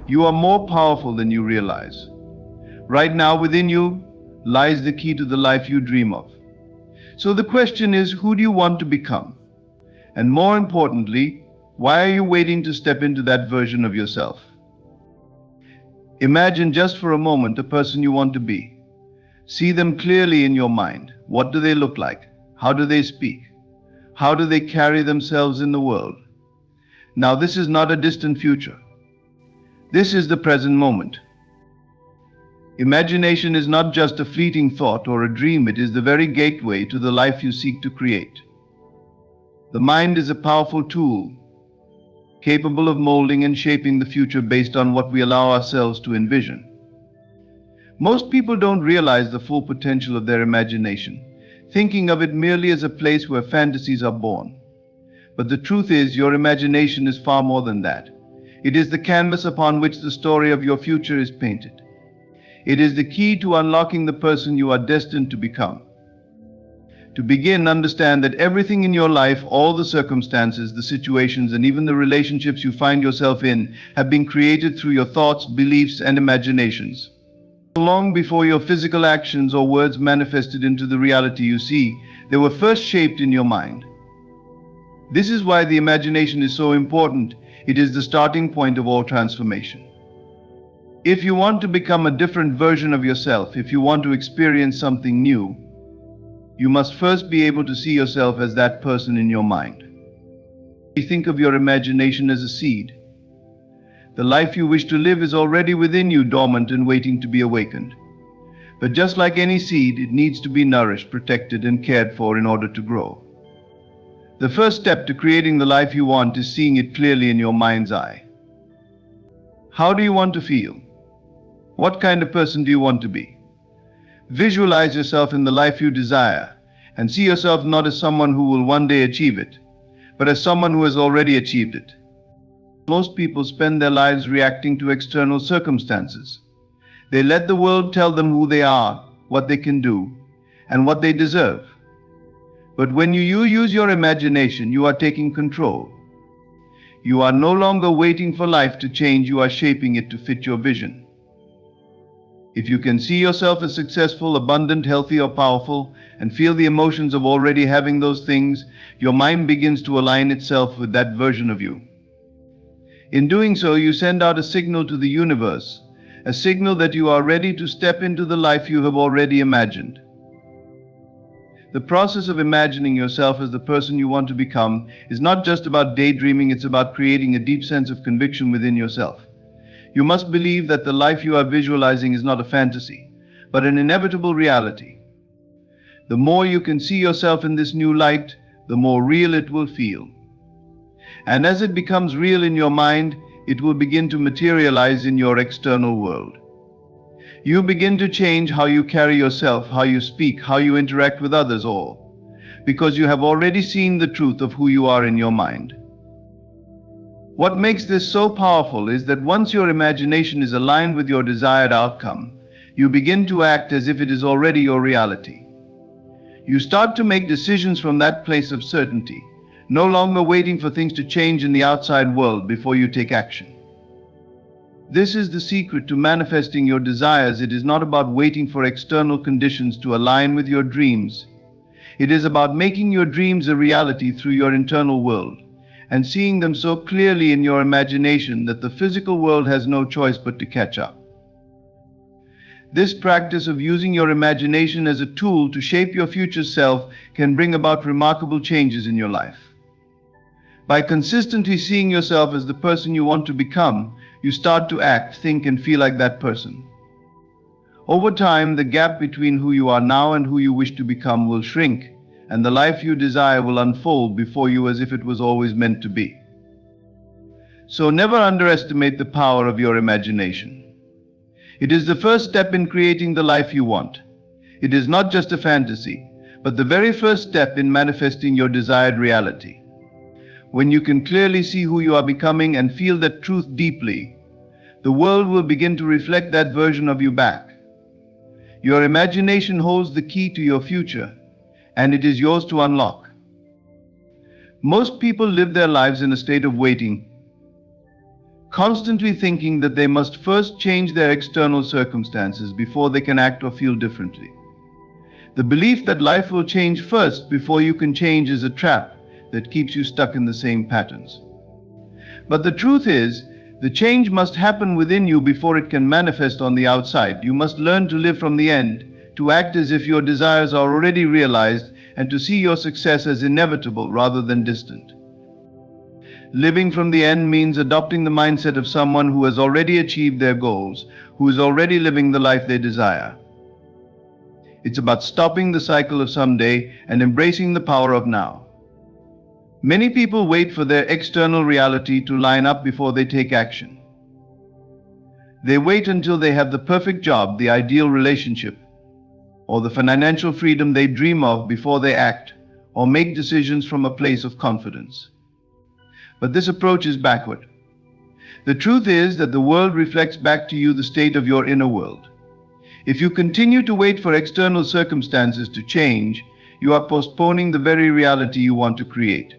You are more powerful than you realize. Right now within you lies the key to the life you dream of. So the question is, who do you want to become? And more importantly, why are you waiting to step into that version of yourself? Imagine just for a moment the person you want to be. See them clearly in your mind. What do they look like? How do they speak? How do they carry themselves in the world? Now, this is not a distant future. This is the present moment. Imagination is not just a fleeting thought or a dream, it is the very gateway to the life you seek to create. The mind is a powerful tool, capable of molding and shaping the future based on what we allow ourselves to envision. Most people don't realize the full potential of their imagination, thinking of it merely as a place where fantasies are born. But the truth is, your imagination is far more than that. It is the canvas upon which the story of your future is painted. It is the key to unlocking the person you are destined to become. To begin, understand that everything in your life, all the circumstances, the situations, and even the relationships you find yourself in, have been created through your thoughts, beliefs, and imaginations. Long before your physical actions or words manifested into the reality you see, they were first shaped in your mind. This is why the imagination is so important. It is the starting point of all transformation. If you want to become a different version of yourself, if you want to experience something new, you must first be able to see yourself as that person in your mind. You think of your imagination as a seed. The life you wish to live is already within you, dormant and waiting to be awakened. But just like any seed, it needs to be nourished, protected, and cared for in order to grow. The first step to creating the life you want is seeing it clearly in your mind's eye. How do you want to feel? What kind of person do you want to be? Visualize yourself in the life you desire, and see yourself not as someone who will one day achieve it, but as someone who has already achieved it. Most people spend their lives reacting to external circumstances. They let the world tell them who they are, what they can do, and what they deserve. But when you use your imagination, you are taking control. You are no longer waiting for life to change, you are shaping it to fit your vision. If you can see yourself as successful, abundant, healthy, or powerful, and feel the emotions of already having those things, your mind begins to align itself with that version of you. In doing so, you send out a signal to the universe, a signal that you are ready to step into the life you have already imagined. The process of imagining yourself as the person you want to become is not just about daydreaming, it's about creating a deep sense of conviction within yourself. You must believe that the life you are visualizing is not a fantasy, but an inevitable reality. The more you can see yourself in this new light, the more real it will feel. And as it becomes real in your mind, it will begin to materialize in your external world. You begin to change how you carry yourself, how you speak, how you interact with others, all because you have already seen the truth of who you are in your mind. What makes this so powerful is that once your imagination is aligned with your desired outcome, you begin to act as if it is already your reality. You start to make decisions from that place of certainty, no longer waiting for things to change in the outside world before you take action. This is the secret to manifesting your desires. It is not about waiting for external conditions to align with your dreams. It is about making your dreams a reality through your internal world, and seeing them so clearly in your imagination that the physical world has no choice but to catch up. This practice of using your imagination as a tool to shape your future self can bring about remarkable changes in your life. By consistently seeing yourself as the person you want to become, you start to act, think, and feel like that person. Over time, the gap between who you are now and who you wish to become will shrink, and the life you desire will unfold before you as if it was always meant to be. So never underestimate the power of your imagination. It is the first step in creating the life you want. It is not just a fantasy, but the very first step in manifesting your desired reality. When you can clearly see who you are becoming and feel that truth deeply, the world will begin to reflect that version of you back. Your imagination holds the key to your future, and it is yours to unlock. Most people live their lives in a state of waiting, constantly thinking that they must first change their external circumstances before they can act or feel differently. The belief that life will change first before you can change is a trap that keeps you stuck in the same patterns. But the truth is, the change must happen within you before it can manifest on the outside. You must learn to live from the end, to act as if your desires are already realized, and to see your success as inevitable rather than distant. Living from the end means adopting the mindset of someone who has already achieved their goals, who is already living the life they desire. It's about stopping the cycle of someday and embracing the power of now. Many people wait for their external reality to line up before they take action. They wait until they have the perfect job, the ideal relationship, or the financial freedom they dream of before they act or make decisions from a place of confidence. But this approach is backward. The truth is that the world reflects back to you the state of your inner world. If you continue to wait for external circumstances to change, you are postponing the very reality you want to create.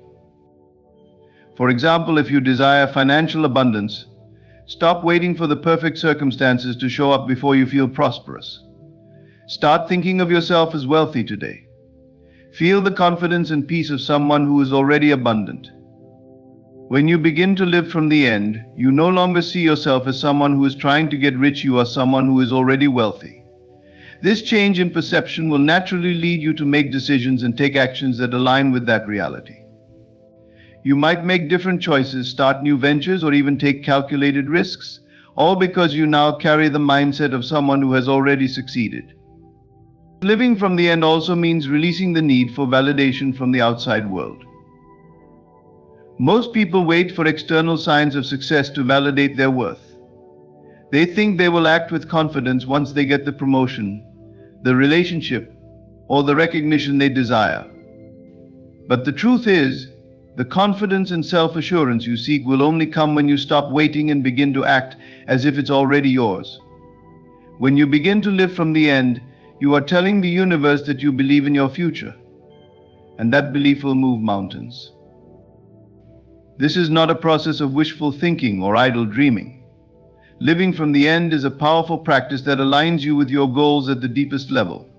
For example, if you desire financial abundance, stop waiting for the perfect circumstances to show up before you feel prosperous. Start thinking of yourself as wealthy today. Feel the confidence and peace of someone who is already abundant. When you begin to live from the end, you no longer see yourself as someone who is trying to get rich. You are someone who is already wealthy. This change in perception will naturally lead you to make decisions and take actions that align with that reality. You might make different choices, start new ventures, or even take calculated risks, all because you now carry the mindset of someone who has already succeeded. Living from the end also means releasing the need for validation from the outside world. Most people wait for external signs of success to validate their worth. They think they will act with confidence once they get the promotion, the relationship, or the recognition they desire. But the truth is, the confidence and self-assurance you seek will only come when you stop waiting and begin to act as if it's already yours. When you begin to live from the end, you are telling the universe that you believe in your future, and that belief will move mountains. This is not a process of wishful thinking or idle dreaming. Living from the end is a powerful practice that aligns you with your goals at the deepest level.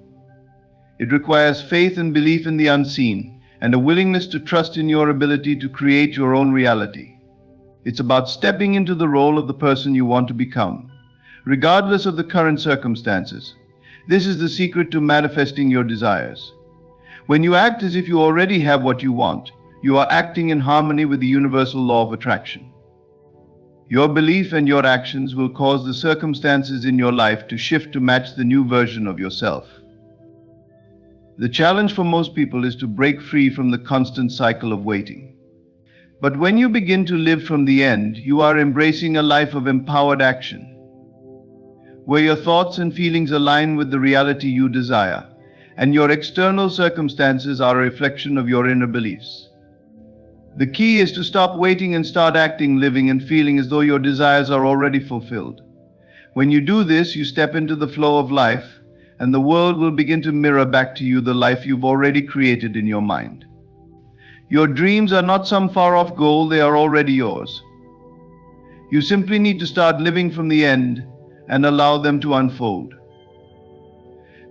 It requires faith and belief in the unseen, and a willingness to trust in your ability to create your own reality. It's about stepping into the role of the person you want to become, regardless of the current circumstances. This is the secret to manifesting your desires. When you act as if you already have what you want, you are acting in harmony with the universal law of attraction. Your belief and your actions will cause the circumstances in your life to shift to match the new version of yourself. The challenge for most people is to break free from the constant cycle of waiting. But when you begin to live from the end, you are embracing a life of empowered action, where your thoughts and feelings align with the reality you desire, and your external circumstances are a reflection of your inner beliefs. The key is to stop waiting and start acting, living and feeling as though your desires are already fulfilled. When you do this, you step into the flow of life, and the world will begin to mirror back to you the life you've already created in your mind. Your dreams are not some far-off goal, they are already yours. You simply need to start living from the end and allow them to unfold.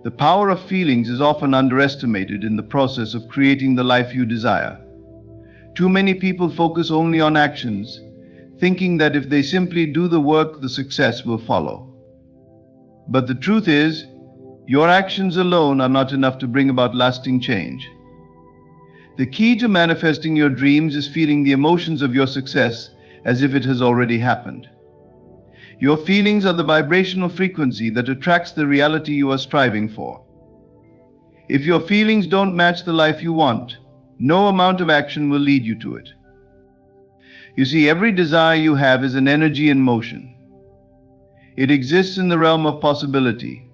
The power of feelings is often underestimated in the process of creating the life you desire. Too many people focus only on actions, thinking that if they simply do the work, the success will follow. But the truth is, your actions alone are not enough to bring about lasting change. The key to manifesting your dreams is feeling the emotions of your success as if it has already happened. Your feelings are the vibrational frequency that attracts the reality you are striving for. If your feelings don't match the life you want, no amount of action will lead you to it. You see, every desire you have is an energy in motion. It exists in the realm of possibility,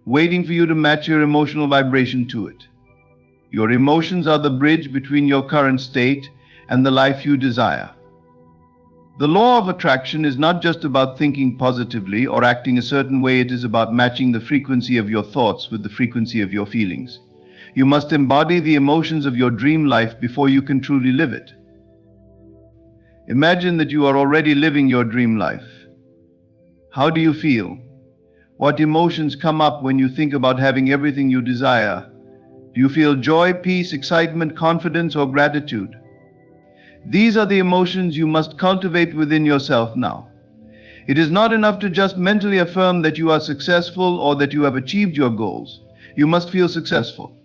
waiting for you to match your emotional vibration to it. Your emotions are the bridge between your current state and the life you desire. The law of attraction is not just about thinking positively or acting a certain way, it is about matching the frequency of your thoughts with the frequency of your feelings. You must embody the emotions of your dream life before you can truly live it. Imagine that you are already living your dream life. How do you feel? What emotions come up when you think about having everything you desire? Do you feel joy, peace, excitement, confidence, or gratitude? These are the emotions you must cultivate within yourself now. It is not enough to just mentally affirm that you are successful or that you have achieved your goals. You must feel successful.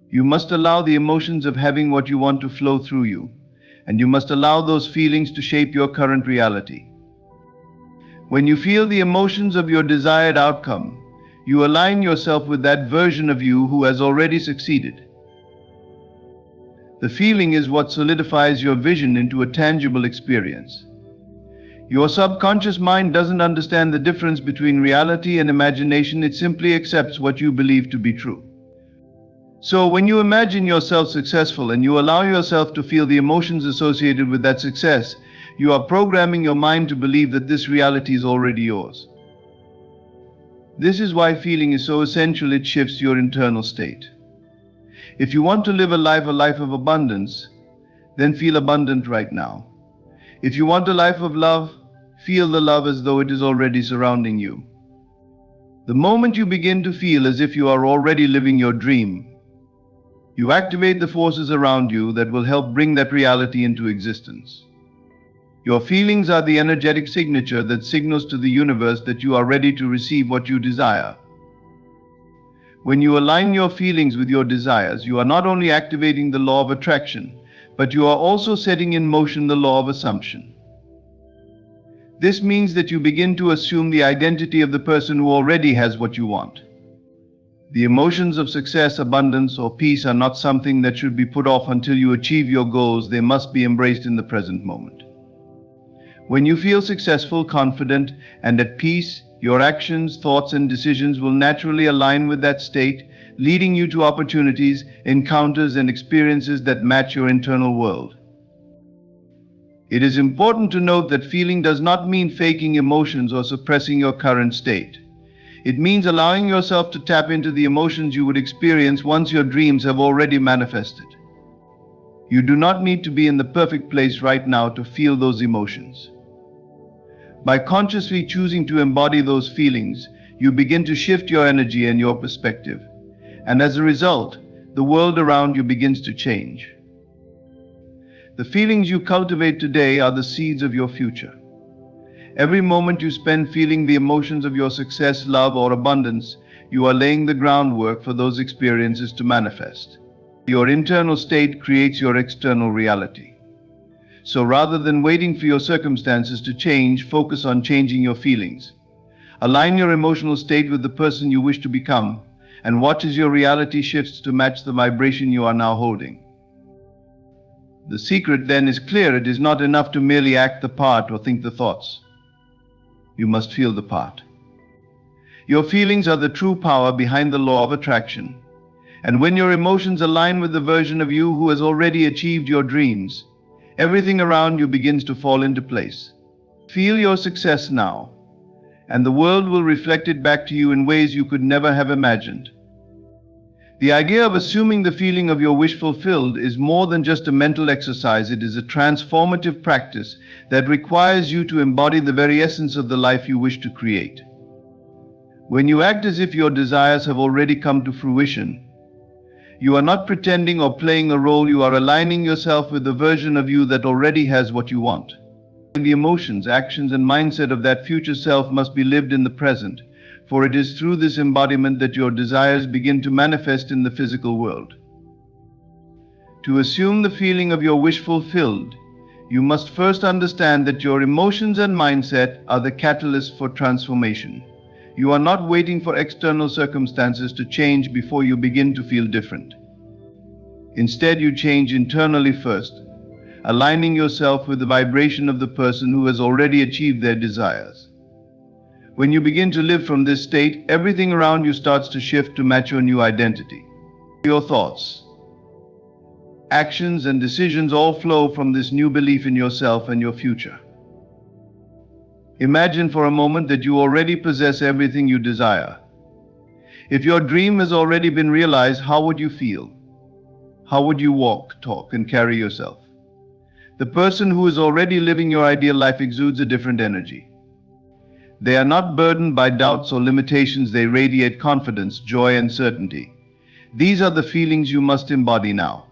You must allow the emotions of having what you want to flow through you, and you must allow those feelings to shape your current reality. When you feel the emotions of your desired outcome, you align yourself with that version of you who has already succeeded. The feeling is what solidifies your vision into a tangible experience. Your subconscious mind doesn't understand the difference between reality and imagination. It simply accepts what you believe to be true. So when you imagine yourself successful and you allow yourself to feel the emotions associated with that success, you are programming your mind to believe that this reality is already yours. This is why feeling is so essential. It shifts your internal state. If you want to live a life of abundance, then feel abundant right now. If you want a life of love, feel the love as though it is already surrounding you. The moment you begin to feel as if you are already living your dream, you activate the forces around you that will help bring that reality into existence. Your feelings are the energetic signature that signals to the universe that you are ready to receive what you desire. When you align your feelings with your desires, you are not only activating the law of attraction, but you are also setting in motion the law of assumption. This means that you begin to assume the identity of the person who already has what you want. The emotions of success, abundance, or peace are not something that should be put off until you achieve your goals. They must be embraced in the present moment. When you feel successful, confident, and at peace, your actions, thoughts, and decisions will naturally align with that state, leading you to opportunities, encounters, and experiences that match your internal world. It is important to note that feeling does not mean faking emotions or suppressing your current state. It means allowing yourself to tap into the emotions you would experience once your dreams have already manifested. You do not need to be in the perfect place right now to feel those emotions. By consciously choosing to embody those feelings, you begin to shift your energy and your perspective. And as a result, the world around you begins to change. The feelings you cultivate today are the seeds of your future. Every moment you spend feeling the emotions of your success, love, or abundance, you are laying the groundwork for those experiences to manifest. Your internal state creates your external reality. So rather than waiting for your circumstances to change, focus on changing your feelings. Align your emotional state with the person you wish to become, and watch as your reality shifts to match the vibration you are now holding. The secret then is clear. It is not enough to merely act the part or think the thoughts. You must feel the part. Your feelings are the true power behind the law of attraction. And when your emotions align with the version of you who has already achieved your dreams, everything around you begins to fall into place. Feel your success now, and the world will reflect it back to you in ways you could never have imagined. The idea of assuming the feeling of your wish fulfilled is more than just a mental exercise. It is a transformative practice that requires you to embody the very essence of the life you wish to create. When you act as if your desires have already come to fruition, you are not pretending or playing a role. You are aligning yourself with the version of you that already has what you want. The emotions, actions, and mindset of that future self must be lived in the present, for it is through this embodiment that your desires begin to manifest in the physical world. To assume the feeling of your wish fulfilled, you must first understand that your emotions and mindset are the catalyst for transformation. You are not waiting for external circumstances to change before you begin to feel different. Instead, you change internally first, aligning yourself with the vibration of the person who has already achieved their desires. When you begin to live from this state, everything around you starts to shift to match your new identity. Your thoughts, actions, and decisions all flow from this new belief in yourself and your future. Imagine for a moment that you already possess everything you desire. If your dream has already been realized, how would you feel? How would you walk, talk, and carry yourself? The person who is already living your ideal life exudes a different energy. They are not burdened by doubts or limitations, they radiate confidence, joy, and certainty. These are the feelings you must embody now.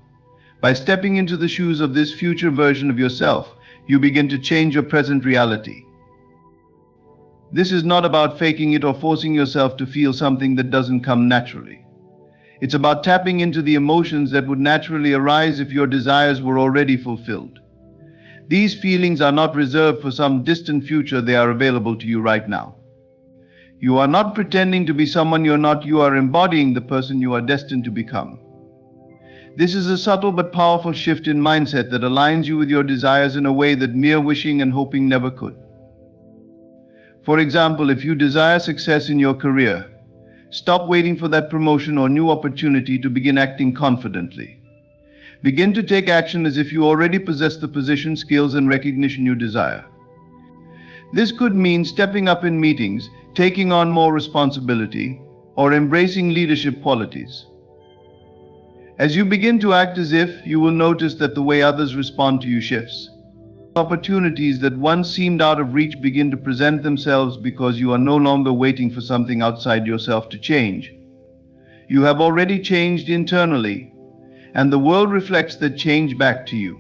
By stepping into the shoes of this future version of yourself, you begin to change your present reality. This is not about faking it or forcing yourself to feel something that doesn't come naturally. It's about tapping into the emotions that would naturally arise if your desires were already fulfilled. These feelings are not reserved for some distant future, they are available to you right now. You are not pretending to be someone you're not, you are embodying the person you are destined to become. This is a subtle but powerful shift in mindset that aligns you with your desires in a way that mere wishing and hoping never could. For example, if you desire success in your career, stop waiting for that promotion or new opportunity to begin acting confidently. Begin to take action as if you already possess the position, skills, and recognition you desire. This could mean stepping up in meetings, taking on more responsibility, or embracing leadership qualities. As you begin to act as if, you will notice that the way others respond to you shifts. Opportunities that once seemed out of reach begin to present themselves because you are no longer waiting for something outside yourself to change. You have already changed internally, and the world reflects that change back to you.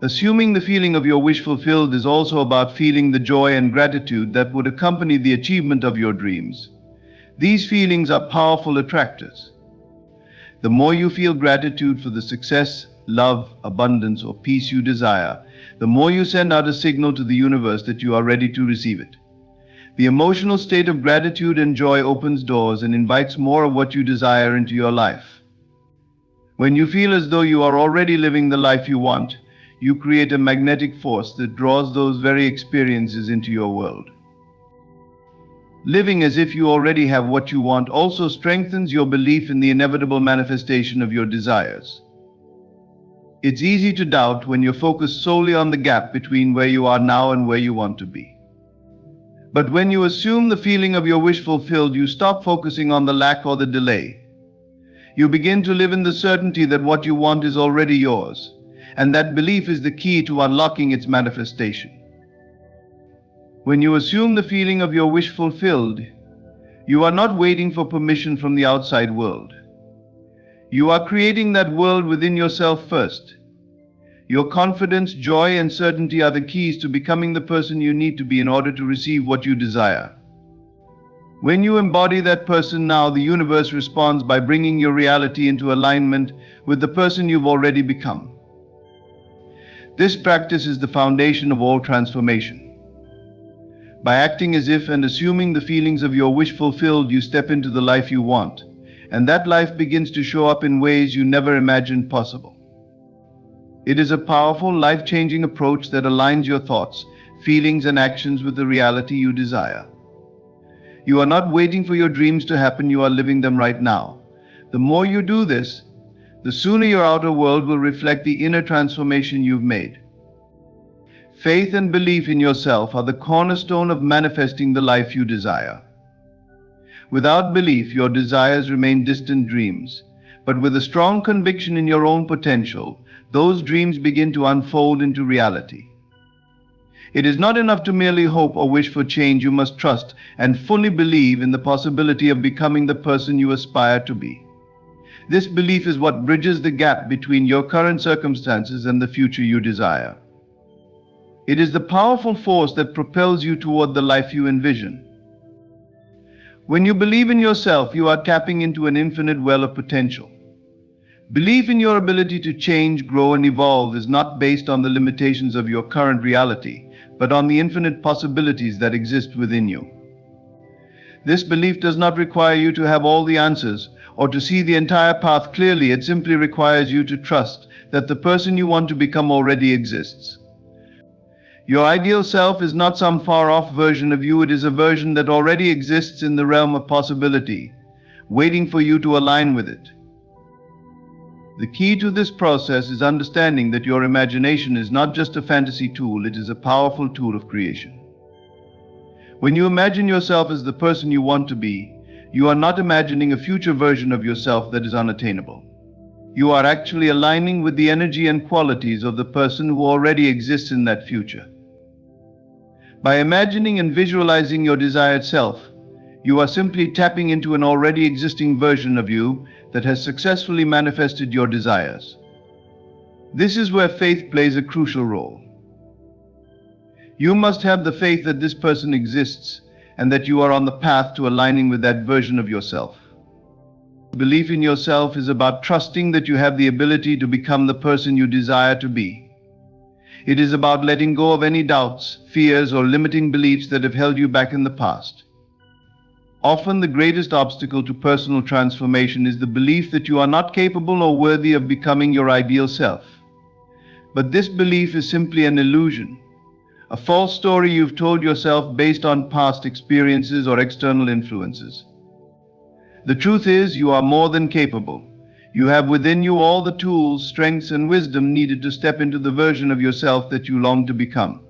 Assuming the feeling of your wish fulfilled is also about feeling the joy and gratitude that would accompany the achievement of your dreams. These feelings are powerful attractors. The more you feel gratitude for the success, love, abundance, or peace you desire, the more you send out a signal to the universe that you are ready to receive it. The emotional state of gratitude and joy opens doors and invites more of what you desire into your life. When you feel as though you are already living the life you want, you create a magnetic force that draws those very experiences into your world. Living as if you already have what you want also strengthens your belief in the inevitable manifestation of your desires. It's easy to doubt when you're focused solely on the gap between where you are now and where you want to be. But when you assume the feeling of your wish fulfilled, you stop focusing on the lack or the delay. You begin to live in the certainty that what you want is already yours, and that belief is the key to unlocking its manifestation. When you assume the feeling of your wish fulfilled, you are not waiting for permission from the outside world. You are creating that world within yourself first. Your confidence, joy, and certainty are the keys to becoming the person you need to be in order to receive what you desire. When you embody that person now, the universe responds by bringing your reality into alignment with the person you've already become. This practice is the foundation of all transformation. By acting as if and assuming the feelings of your wish fulfilled, you step into the life you want, and that life begins to show up in ways you never imagined possible. It is a powerful, life-changing approach that aligns your thoughts, feelings, and actions with the reality you desire. You are not waiting for your dreams to happen, you are living them right now. The more you do this, the sooner your outer world will reflect the inner transformation you've made. Faith and belief in yourself are the cornerstone of manifesting the life you desire. Without belief, your desires remain distant dreams, but with a strong conviction in your own potential, those dreams begin to unfold into reality. It is not enough to merely hope or wish for change. You must trust and fully believe in the possibility of becoming the person you aspire to be. This belief is what bridges the gap between your current circumstances and the future you desire. It is the powerful force that propels you toward the life you envision. When you believe in yourself, you are tapping into an infinite well of potential. Belief in your ability to change, grow, and evolve is not based on the limitations of your current reality, but on the infinite possibilities that exist within you. This belief does not require you to have all the answers or to see the entire path clearly. It simply requires you to trust that the person you want to become already exists. Your ideal self is not some far-off version of you. It is a version that already exists in the realm of possibility, waiting for you to align with it. The key to this process is understanding that your imagination is not just a fantasy tool, it is a powerful tool of creation. When you imagine yourself as the person you want to be, you are not imagining a future version of yourself that is unattainable. You are actually aligning with the energy and qualities of the person who already exists in that future. By imagining and visualizing your desired self, you are simply tapping into an already existing version of you that has successfully manifested your desires. This is where faith plays a crucial role. You must have the faith that this person exists and that you are on the path to aligning with that version of yourself. Belief in yourself is about trusting that you have the ability to become the person you desire to be. It is about letting go of any doubts, fears, or limiting beliefs that have held you back in the past. Often the greatest obstacle to personal transformation is the belief that you are not capable or worthy of becoming your ideal self. But this belief is simply an illusion, a false story you've told yourself based on past experiences or external influences. The truth is, you are more than capable. You have within you all the tools, strengths, and wisdom needed to step into the version of yourself that you long to become.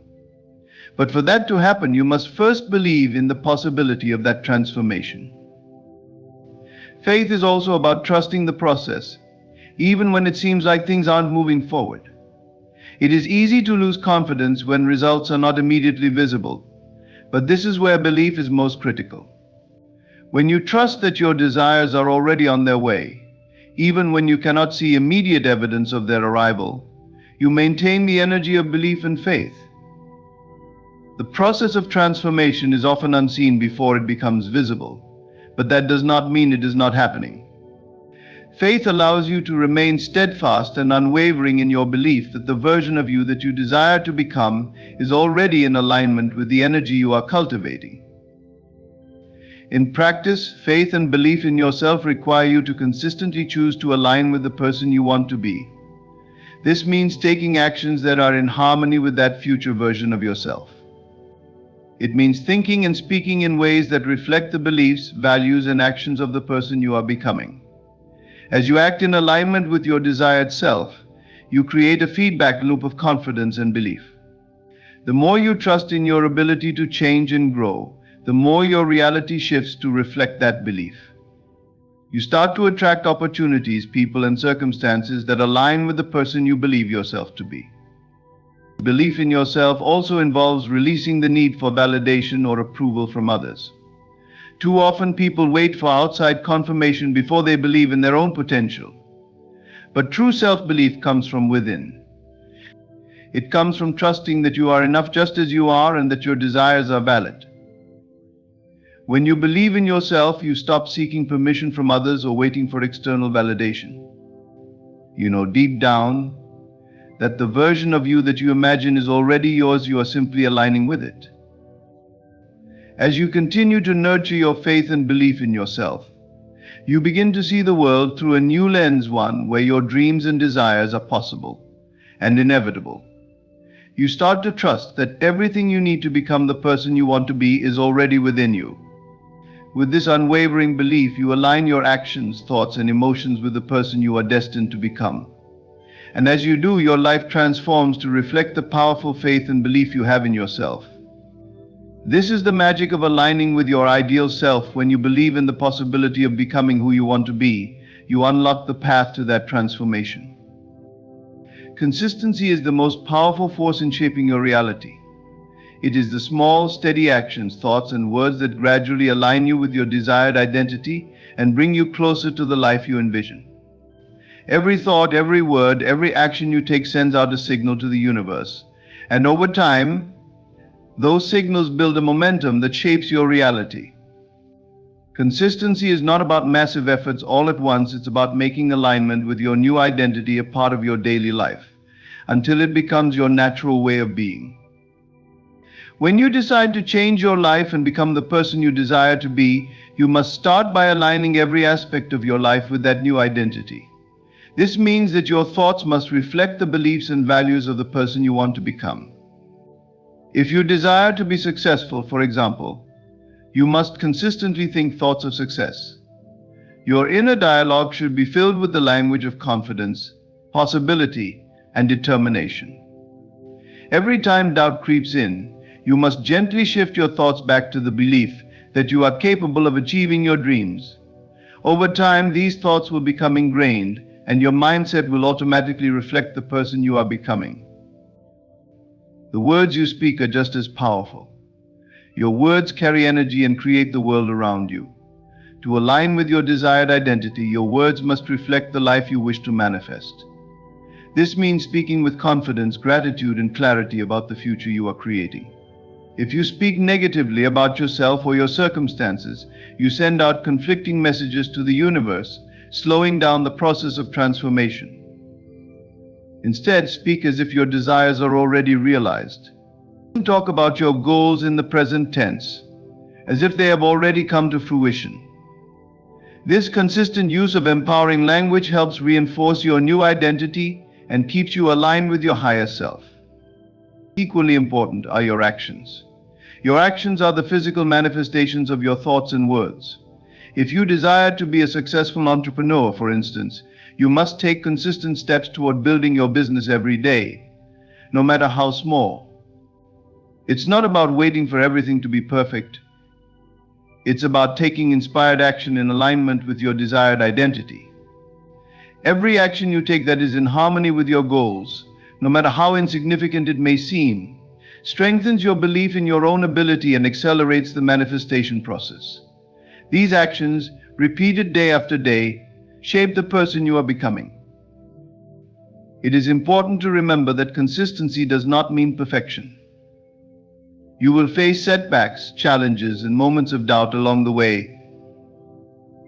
But for that to happen, you must first believe in the possibility of that transformation. Faith is also about trusting the process, even when it seems like things aren't moving forward. It is easy to lose confidence when results are not immediately visible, but this is where belief is most critical. When you trust that your desires are already on their way, even when you cannot see immediate evidence of their arrival, you maintain the energy of belief and faith. The process of transformation is often unseen before it becomes visible, but that does not mean it is not happening. Faith allows you to remain steadfast and unwavering in your belief that the version of you that you desire to become is already in alignment with the energy you are cultivating. In practice, faith and belief in yourself require you to consistently choose to align with the person you want to be. This means taking actions that are in harmony with that future version of yourself. It means thinking and speaking in ways that reflect the beliefs, values, and actions of the person you are becoming. As you act in alignment with your desired self, you create a feedback loop of confidence and belief. The more you trust in your ability to change and grow, the more your reality shifts to reflect that belief. You start to attract opportunities, people, and circumstances that align with the person you believe yourself to be. Belief in yourself also involves releasing the need for validation or approval from others. Too often people wait for outside confirmation before they believe in their own potential. But true self-belief comes from within. It comes from trusting that you are enough just as you are and that your desires are valid. When you believe in yourself, you stop seeking permission from others or waiting for external validation. You know deep down that the version of you that you imagine is already yours. You are simply aligning with it. As you continue to nurture your faith and belief in yourself, you begin to see the world through a new lens, one where your dreams and desires are possible and inevitable. You start to trust that everything you need to become the person you want to be is already within you. With this unwavering belief, you align your actions, thoughts, and emotions with the person you are destined to become. And as you do, your life transforms to reflect the powerful faith and belief you have in yourself. This is the magic of aligning with your ideal self. When you believe in the possibility of becoming who you want to be, you unlock the path to that transformation. Consistency is the most powerful force in shaping your reality. It is the small, steady actions, thoughts, and words that gradually align you with your desired identity and bring you closer to the life you envision. Every thought, every word, every action you take sends out a signal to the universe. And over time, those signals build a momentum that shapes your reality. Consistency is not about massive efforts all at once. It's about making alignment with your new identity a part of your daily life, until it becomes your natural way of being. When you decide to change your life and become the person you desire to be, you must start by aligning every aspect of your life with that new identity. This means that your thoughts must reflect the beliefs and values of the person you want to become. If you desire to be successful, for example, you must consistently think thoughts of success. Your inner dialogue should be filled with the language of confidence, possibility, and determination. Every time doubt creeps in, you must gently shift your thoughts back to the belief that you are capable of achieving your dreams. Over time, these thoughts will become ingrained, and your mindset will automatically reflect the person you are becoming. The words you speak are just as powerful. Your words carry energy and create the world around you. To align with your desired identity, your words must reflect the life you wish to manifest. This means speaking with confidence, gratitude, and clarity about the future you are creating. If you speak negatively about yourself or your circumstances, you send out conflicting messages to the universe, slowing down the process of transformation. Instead, speak as if your desires are already realized. Talk about your goals in the present tense, as if they have already come to fruition. This consistent use of empowering language helps reinforce your new identity and keeps you aligned with your higher self. Equally important are your actions. Your actions are the physical manifestations of your thoughts and words. If you desire to be a successful entrepreneur, for instance, you must take consistent steps toward building your business every day, no matter how small. It's not about waiting for everything to be perfect. It's about taking inspired action in alignment with your desired identity. Every action you take that is in harmony with your goals, no matter how insignificant it may seem, strengthens your belief in your own ability and accelerates the manifestation process. These actions, repeated day after day, shape the person you are becoming. It is important to remember that consistency does not mean perfection. You will face setbacks, challenges, and moments of doubt along the way.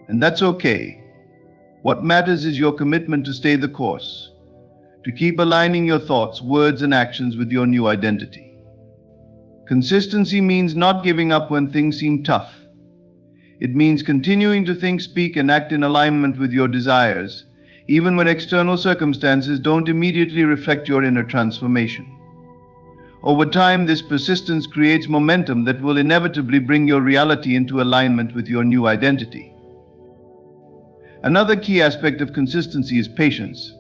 And that's okay. What matters is your commitment to stay the course, to keep aligning your thoughts, words, and actions with your new identity. Consistency means not giving up when things seem tough. It means continuing to think, speak, and act in alignment with your desires, even when external circumstances don't immediately reflect your inner transformation. Over time, this persistence creates momentum that will inevitably bring your reality into alignment with your new identity. Another key aspect of consistency is patience.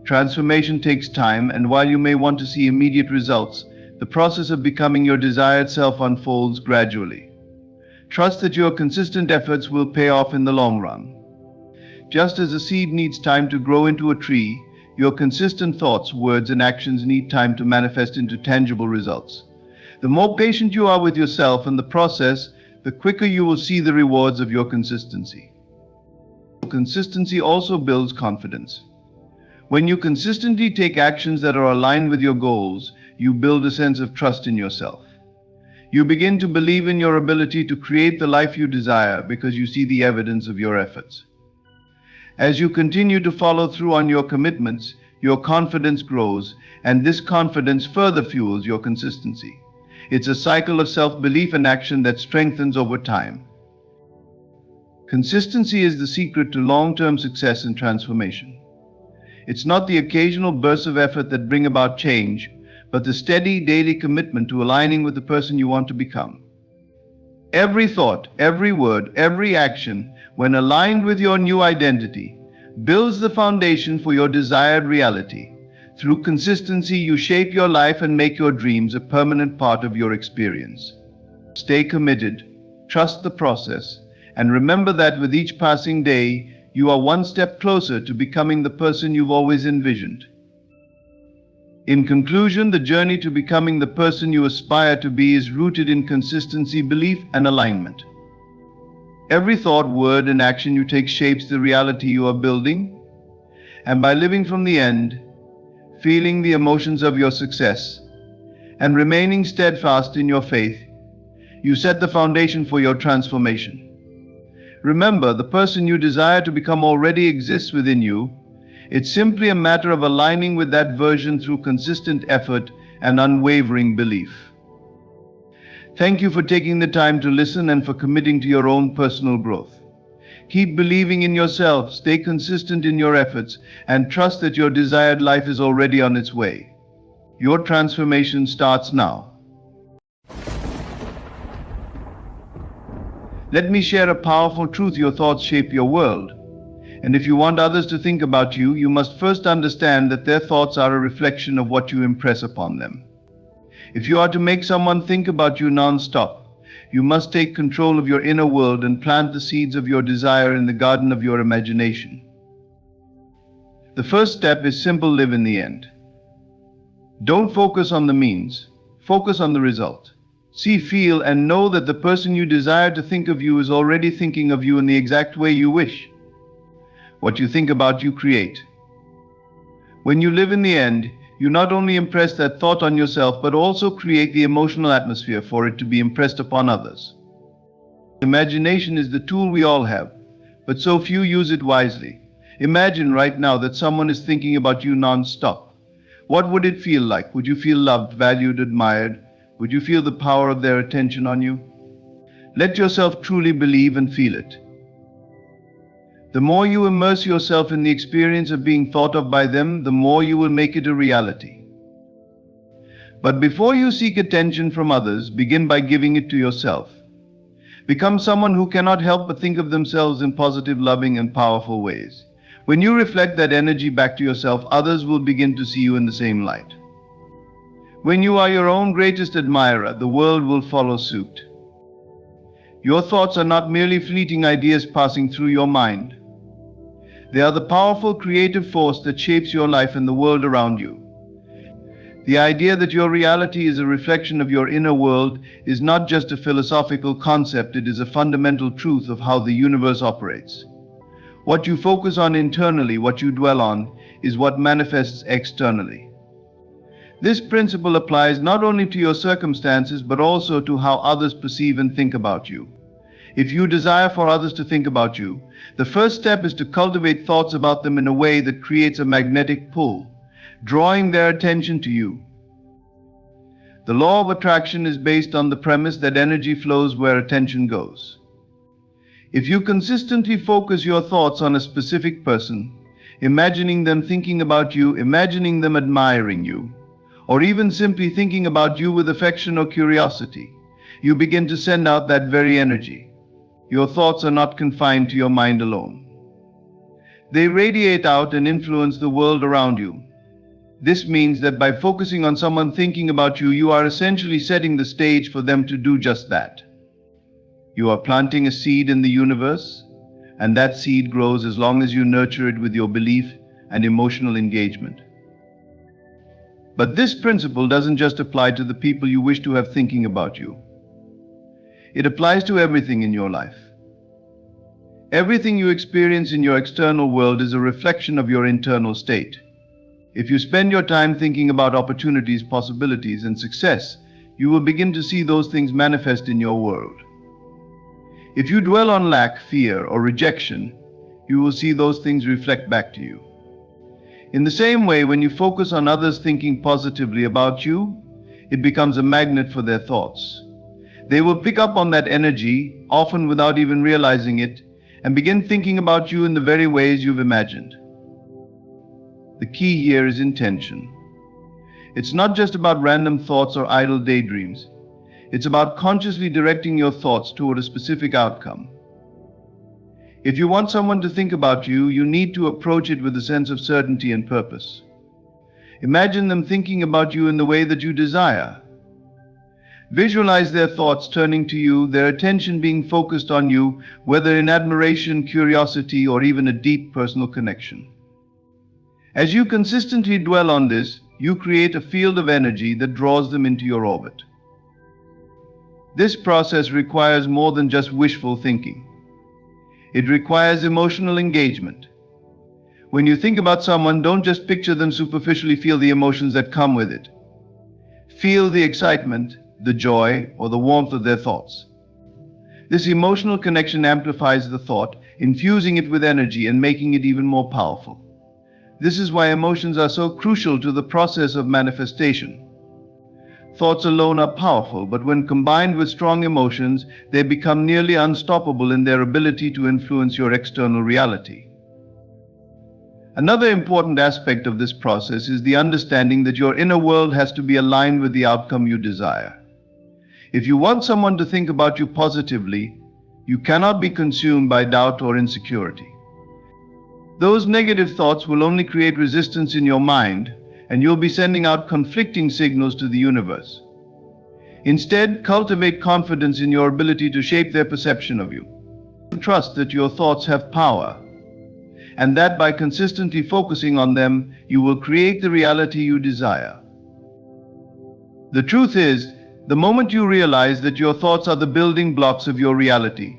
Transformation takes time, and while you may want to see immediate results, the process of becoming your desired self unfolds gradually. Trust that your consistent efforts will pay off in the long run. Just as a seed needs time to grow into a tree, your consistent thoughts, words, and actions need time to manifest into tangible results. The more patient you are with yourself and the process, the quicker you will see the rewards of your consistency. Consistency also builds confidence. When you consistently take actions that are aligned with your goals, you build a sense of trust in yourself. You begin to believe in your ability to create the life you desire because you see the evidence of your efforts. As you continue to follow through on your commitments, your confidence grows, and this confidence further fuels your consistency. It's a cycle of self-belief and action that strengthens over time. Consistency is the secret to long-term success and transformation. It's not the occasional bursts of effort that bring about change, but the steady daily commitment to aligning with the person you want to become. Every thought, every word, every action, when aligned with your new identity, builds the foundation for your desired reality. Through consistency, you shape your life and make your dreams a permanent part of your experience. Stay committed, trust the process, and remember that with each passing day, you are one step closer to becoming the person you've always envisioned. In conclusion, the journey to becoming the person you aspire to be is rooted in consistency, belief, and alignment. Every thought, word, and action you take shapes the reality you are building, and by living from the end, feeling the emotions of your success, and remaining steadfast in your faith, you set the foundation for your transformation. Remember, the person you desire to become already exists within you. It's simply a matter of aligning with that version through consistent effort and unwavering belief. Thank you for taking the time to listen and for committing to your own personal growth. Keep believing in yourself, stay consistent in your efforts, and trust that your desired life is already on its way. Your transformation starts now. Let me share a powerful truth: your thoughts shape your world. And if you want others to think about you, you must first understand that their thoughts are a reflection of what you impress upon them. If you are to make someone think about you non-stop, you must take control of your inner world and plant the seeds of your desire in the garden of your imagination. The first step is simple: live in the end. Don't focus on the means, focus on the result. See, feel, and know that the person you desire to think of you is already thinking of you in the exact way you wish. What you think about, you create. When you live in the end, you not only impress that thought on yourself, but also create the emotional atmosphere for it to be impressed upon others. Imagination is the tool we all have, but so few use it wisely. Imagine right now that someone is thinking about you non-stop. What would it feel like? Would you feel loved, valued, admired? Would you feel the power of their attention on you? Let yourself truly believe and feel it. The more you immerse yourself in the experience of being thought of by them, the more you will make it a reality. But before you seek attention from others, begin by giving it to yourself. Become someone who cannot help but think of themselves in positive, loving, and powerful ways. When you reflect that energy back to yourself, others will begin to see you in the same light. When you are your own greatest admirer, the world will follow suit. Your thoughts are not merely fleeting ideas passing through your mind. They are the powerful creative force that shapes your life and the world around you. The idea that your reality is a reflection of your inner world is not just a philosophical concept, it is a fundamental truth of how the universe operates. What you focus on internally, what you dwell on, is what manifests externally. This principle applies not only to your circumstances, but also to how others perceive and think about you. If you desire for others to think about you, the first step is to cultivate thoughts about them in a way that creates a magnetic pull, drawing their attention to you. The law of attraction is based on the premise that energy flows where attention goes. If you consistently focus your thoughts on a specific person, imagining them thinking about you, imagining them admiring you, or even simply thinking about you with affection or curiosity, you begin to send out that very energy. Your thoughts are not confined to your mind alone. They radiate out and influence the world around you. This means that by focusing on someone thinking about you, you are essentially setting the stage for them to do just that. You are planting a seed in the universe, and that seed grows as long as you nurture it with your belief and emotional engagement. But this principle doesn't just apply to the people you wish to have thinking about you. It applies to everything in your life. Everything you experience in your external world is a reflection of your internal state. If you spend your time thinking about opportunities, possibilities, and success, you will begin to see those things manifest in your world. If you dwell on lack, fear, or rejection, you will see those things reflect back to you. In the same way, when you focus on others thinking positively about you, it becomes a magnet for their thoughts. They will pick up on that energy, often without even realizing it, and begin thinking about you in the very ways you've imagined. The key here is intention. It's not just about random thoughts or idle daydreams. It's about consciously directing your thoughts toward a specific outcome. If you want someone to think about you, you need to approach it with a sense of certainty and purpose. Imagine them thinking about you in the way that you desire. Visualize their thoughts turning to you, their attention being focused on you, whether in admiration, curiosity, or even a deep personal connection. As you consistently dwell on this, you create a field of energy that draws them into your orbit. This process requires more than just wishful thinking. It requires emotional engagement. When you think about someone, don't just picture them superficially, feel the emotions that come with it. Feel the excitement, the joy, or the warmth of their thoughts. This emotional connection amplifies the thought, infusing it with energy and making it even more powerful. This is why emotions are so crucial to the process of manifestation. Thoughts alone are powerful, but when combined with strong emotions, they become nearly unstoppable in their ability to influence your external reality. Another important aspect of this process is the understanding that your inner world has to be aligned with the outcome you desire. If you want someone to think about you positively, you cannot be consumed by doubt or insecurity. Those negative thoughts will only create resistance in your mind, and you'll be sending out conflicting signals to the universe. Instead, cultivate confidence in your ability to shape their perception of you. Trust that your thoughts have power. and that by consistently focusing on them, you will create the reality you desire. The truth is, the moment you realize that your thoughts are the building blocks of your reality,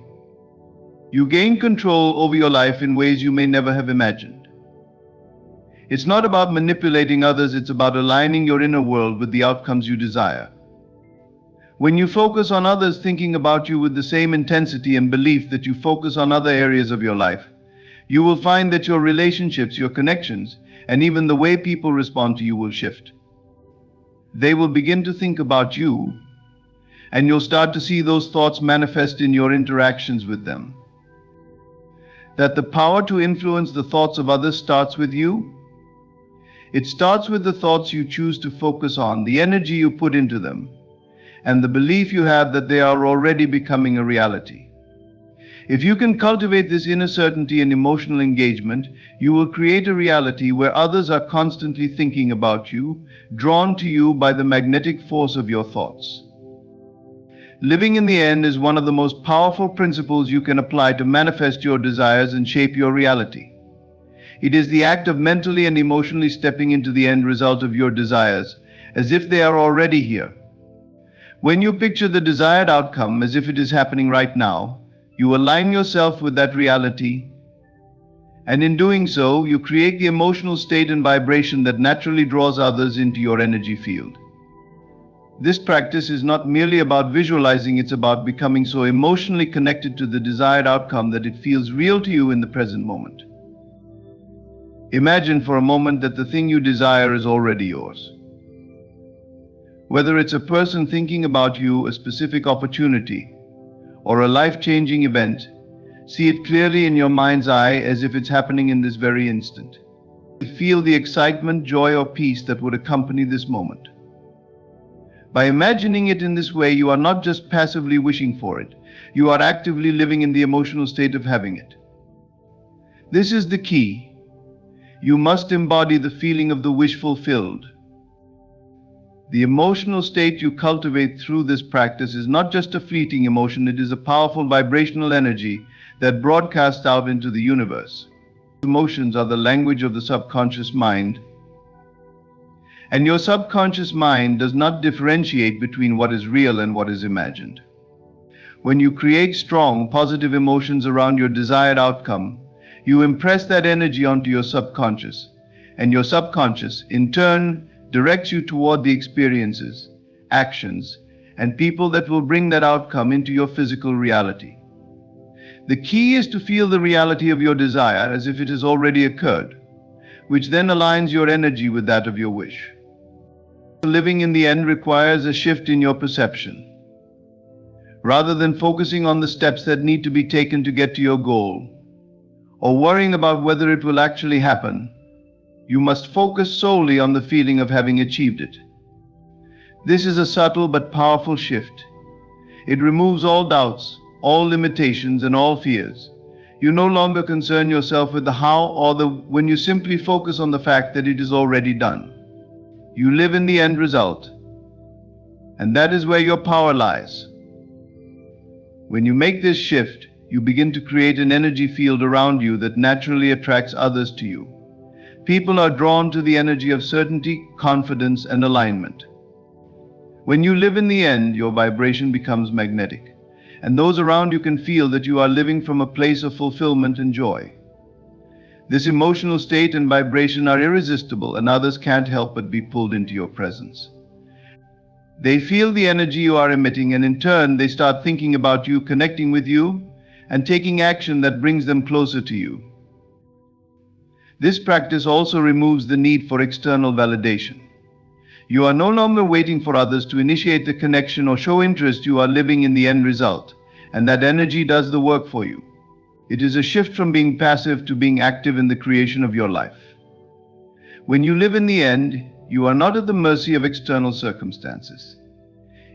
you gain control over your life in ways you may never have imagined. It's not about manipulating others, it's about aligning your inner world with the outcomes you desire. When you focus on others thinking about you with the same intensity and belief that you focus on other areas of your life, you will find that your relationships, your connections, and even the way people respond to you will shift. They will begin to think about you, and you'll start to see those thoughts manifest in your interactions with them. That the power to influence the thoughts of others starts with you. It starts with the thoughts you choose to focus on, the energy you put into them, and the belief you have that they are already becoming a reality. If you can cultivate this inner certainty and emotional engagement, you will create a reality where others are constantly thinking about you, drawn to you by the magnetic force of your thoughts. Living in the end is one of the most powerful principles you can apply to manifest your desires and shape your reality. It is the act of mentally and emotionally stepping into the end result of your desires, as if they are already here. When you picture the desired outcome as if it is happening right now, you align yourself with that reality, and in doing so, you create the emotional state and vibration that naturally draws others into your energy field. This practice is not merely about visualizing, it's about becoming so emotionally connected to the desired outcome that it feels real to you in the present moment. Imagine for a moment that the thing you desire is already yours. Whether it's a person thinking about you, a specific opportunity, or a life-changing event, see it clearly in your mind's eye as if it's happening in this very instant. Feel the excitement, joy, or peace that would accompany this moment. By imagining it in this way, you are not just passively wishing for it, you are actively living in the emotional state of having it. This is the key. You must embody the feeling of the wish fulfilled. The emotional state you cultivate through this practice is not just a fleeting emotion, it is a powerful vibrational energy that broadcasts out into the universe. Emotions are the language of the subconscious mind, and your subconscious mind does not differentiate between what is real and what is imagined. When you create strong, positive emotions around your desired outcome, you impress that energy onto your subconscious, and your subconscious, in turn, directs you toward the experiences, actions, and people that will bring that outcome into your physical reality. The key is to feel the reality of your desire as if it has already occurred, which then aligns your energy with that of your wish. Living in the end requires a shift in your perception. Rather than focusing on the steps that need to be taken to get to your goal, or worrying about whether it will actually happen, you must focus solely on the feeling of having achieved it. This is a subtle but powerful shift. It removes all doubts, all limitations, and all fears. You no longer concern yourself with the how or the when, you simply focus on the fact that it is already done. You live in the end result, and that is where your power lies. When you make this shift, you begin to create an energy field around you that naturally attracts others to you. People are drawn to the energy of certainty, confidence, and alignment. When you live in the end, your vibration becomes magnetic, and those around you can feel that you are living from a place of fulfillment and joy. This emotional state and vibration are irresistible, and others can't help but be pulled into your presence. They feel the energy you are emitting, and in turn, they start thinking about you, connecting with you, and taking action that brings them closer to you. This practice also removes the need for external validation. You are no longer waiting for others to initiate the connection or show interest. You are living in the end result, and that energy does the work for you. It is a shift from being passive to being active in the creation of your life. When you live in the end, you are not at the mercy of external circumstances.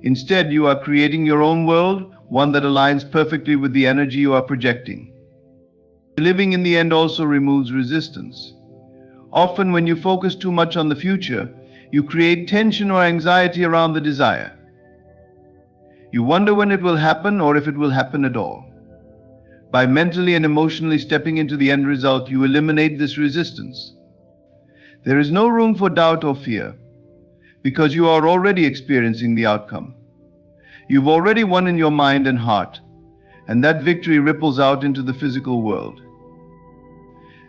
Instead, you are creating your own world, one that aligns perfectly with the energy you are projecting. Living in the end also removes resistance. Often when you focus too much on the future, you create tension or anxiety around the desire. You wonder when it will happen or if it will happen at all. By mentally and emotionally stepping into the end result, you eliminate this resistance. There is no room for doubt or fear, because you are already experiencing the outcome. You've already won in your mind and heart, and that victory ripples out into the physical world.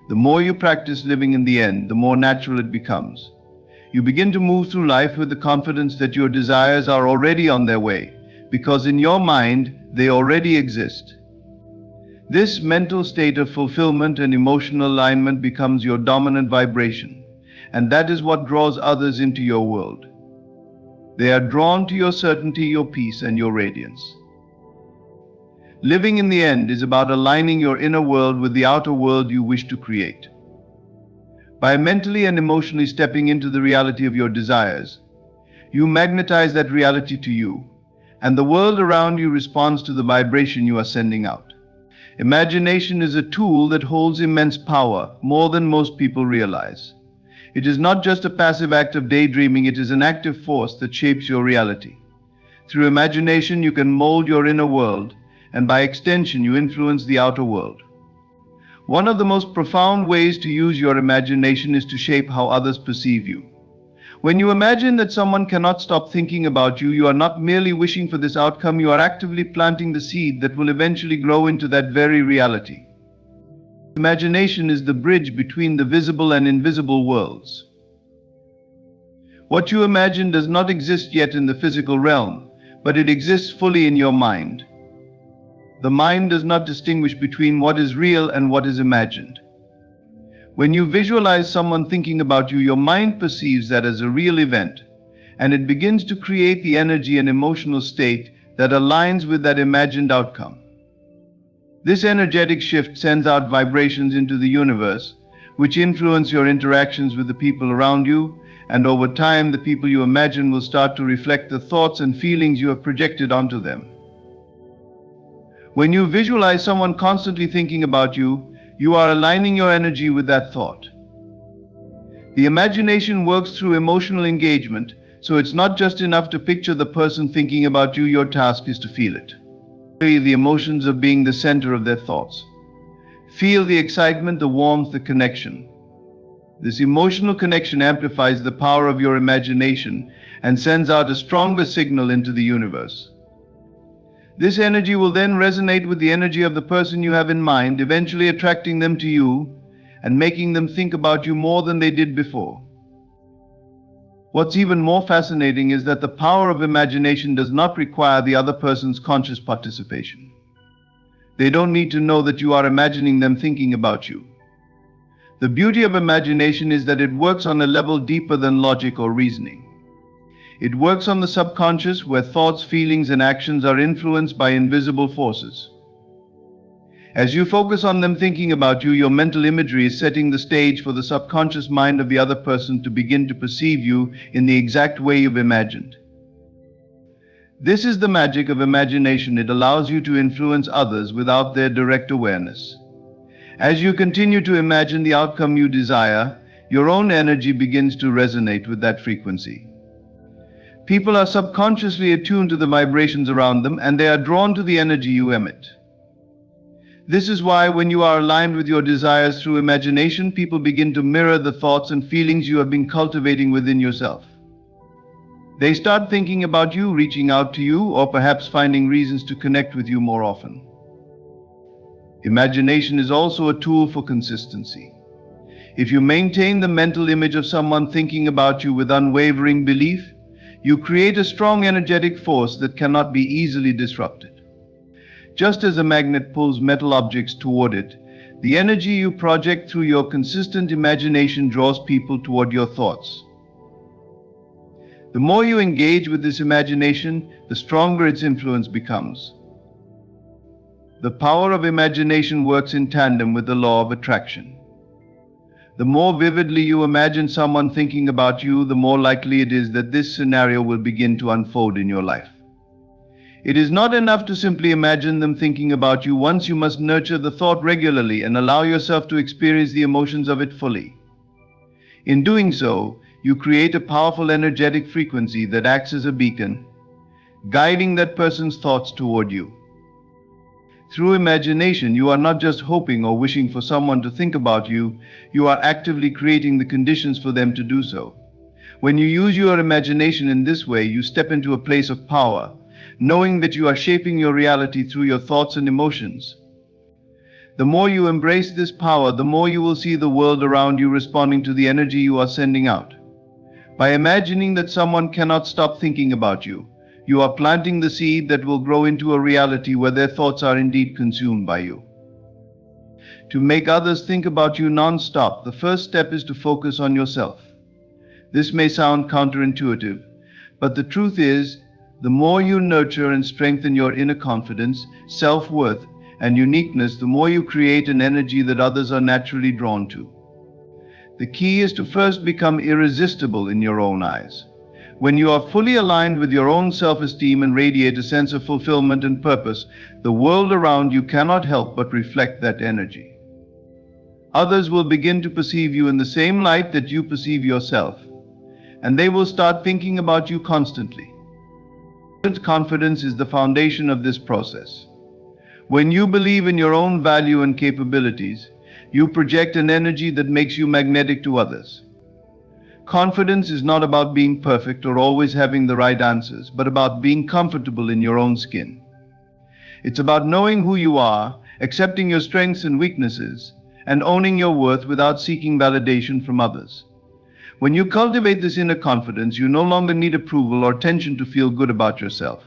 The more you practice living in the end, the more natural it becomes. You begin to move through life with the confidence that your desires are already on their way, because in your mind, they already exist. This mental state of fulfillment and emotional alignment becomes your dominant vibration, and that is what draws others into your world. They are drawn to your certainty, your peace, and your radiance. Living in the end is about aligning your inner world with the outer world you wish to create. By mentally and emotionally stepping into the reality of your desires, you magnetize that reality to you, and the world around you responds to the vibration you are sending out. Imagination is a tool that holds immense power, more than most people realize. It is not just a passive act of daydreaming, it is an active force that shapes your reality. Through imagination, you can mold your inner world, and by extension, you influence the outer world. One of the most profound ways to use your imagination is to shape how others perceive you. When you imagine that someone cannot stop thinking about you, you are not merely wishing for this outcome, you are actively planting the seed that will eventually grow into that very reality. Imagination is the bridge between the visible and invisible worlds. What you imagine does not exist yet in the physical realm, but it exists fully in your mind. The mind does not distinguish between what is real and what is imagined. When you visualize someone thinking about you, your mind perceives that as a real event, and it begins to create the energy and emotional state that aligns with that imagined outcome. This energetic shift sends out vibrations into the universe, which influence your interactions with the people around you, and over time, the people you imagine will start to reflect the thoughts and feelings you have projected onto them. When you visualize someone constantly thinking about you, you are aligning your energy with that thought. The imagination works through emotional engagement, so it's not just enough to picture the person thinking about you, your task is to feel it. Feel the emotions of being the center of their thoughts. Feel the excitement, the warmth, the connection. This emotional connection amplifies the power of your imagination and sends out a stronger signal into the universe. This energy will then resonate with the energy of the person you have in mind, eventually attracting them to you and making them think about you more than they did before. What's even more fascinating is that the power of imagination does not require the other person's conscious participation. They don't need to know that you are imagining them thinking about you. The beauty of imagination is that it works on a level deeper than logic or reasoning. It works on the subconscious, where thoughts, feelings, and actions are influenced by invisible forces. As you focus on them thinking about you, your mental imagery is setting the stage for the subconscious mind of the other person to begin to perceive you in the exact way you've imagined. This is the magic of imagination. It allows you to influence others without their direct awareness. As you continue to imagine the outcome you desire, your own energy begins to resonate with that frequency. People are subconsciously attuned to the vibrations around them, and they are drawn to the energy you emit. This is why when you are aligned with your desires through imagination, people begin to mirror the thoughts and feelings you have been cultivating within yourself. They start thinking about you, reaching out to you, or perhaps finding reasons to connect with you more often. Imagination is also a tool for consistency. If you maintain the mental image of someone thinking about you with unwavering belief, you create a strong energetic force that cannot be easily disrupted. Just as a magnet pulls metal objects toward it, the energy you project through your consistent imagination draws people toward your thoughts. The more you engage with this imagination, the stronger its influence becomes. The power of imagination works in tandem with the law of attraction. The more vividly you imagine someone thinking about you, the more likely it is that this scenario will begin to unfold in your life. It is not enough to simply imagine them thinking about you. Once, you must nurture the thought regularly and allow yourself to experience the emotions of it fully. In doing so, you create a powerful energetic frequency that acts as a beacon, guiding that person's thoughts toward you. Through imagination, you are not just hoping or wishing for someone to think about you, you are actively creating the conditions for them to do so. When you use your imagination in this way, you step into a place of power, knowing that you are shaping your reality through your thoughts and emotions. The more you embrace this power, the more you will see the world around you responding to the energy you are sending out. By imagining that someone cannot stop thinking about you, you are planting the seed that will grow into a reality where their thoughts are indeed consumed by you. To make others think about you non-stop, the first step is to focus on yourself. This may sound counterintuitive, but the truth is, the more you nurture and strengthen your inner confidence, self-worth, and uniqueness, the more you create an energy that others are naturally drawn to. The key is to first become irresistible in your own eyes. When you are fully aligned with your own self-esteem and radiate a sense of fulfillment and purpose, the world around you cannot help but reflect that energy. Others will begin to perceive you in the same light that you perceive yourself, and they will start thinking about you constantly. Confidence is the foundation of this process. When you believe in your own value and capabilities, you project an energy that makes you magnetic to others. Confidence is not about being perfect or always having the right answers, but about being comfortable in your own skin. It's about knowing who you are, accepting your strengths and weaknesses, and owning your worth without seeking validation from others. When you cultivate this inner confidence, you no longer need approval or attention to feel good about yourself.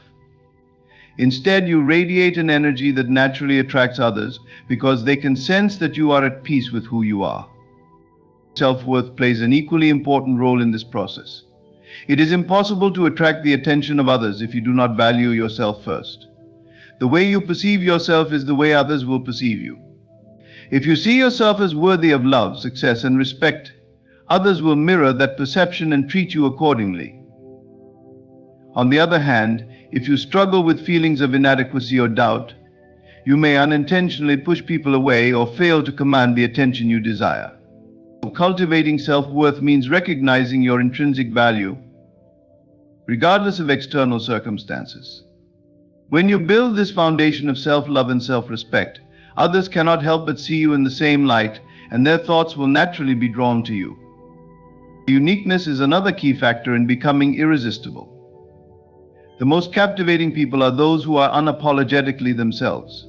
Instead, you radiate an energy that naturally attracts others because they can sense that you are at peace with who you are. Self-worth plays an equally important role in this process. It is impossible to attract the attention of others if you do not value yourself first. The way you perceive yourself is the way others will perceive you. If you see yourself as worthy of love, success, and respect, others will mirror that perception and treat you accordingly. On the other hand, if you struggle with feelings of inadequacy or doubt, you may unintentionally push people away or fail to command the attention you desire. Cultivating self-worth means recognizing your intrinsic value, regardless of external circumstances. When you build this foundation of self-love and self-respect, others cannot help but see you in the same light, and their thoughts will naturally be drawn to you. Uniqueness is another key factor in becoming irresistible. The most captivating people are those who are unapologetically themselves.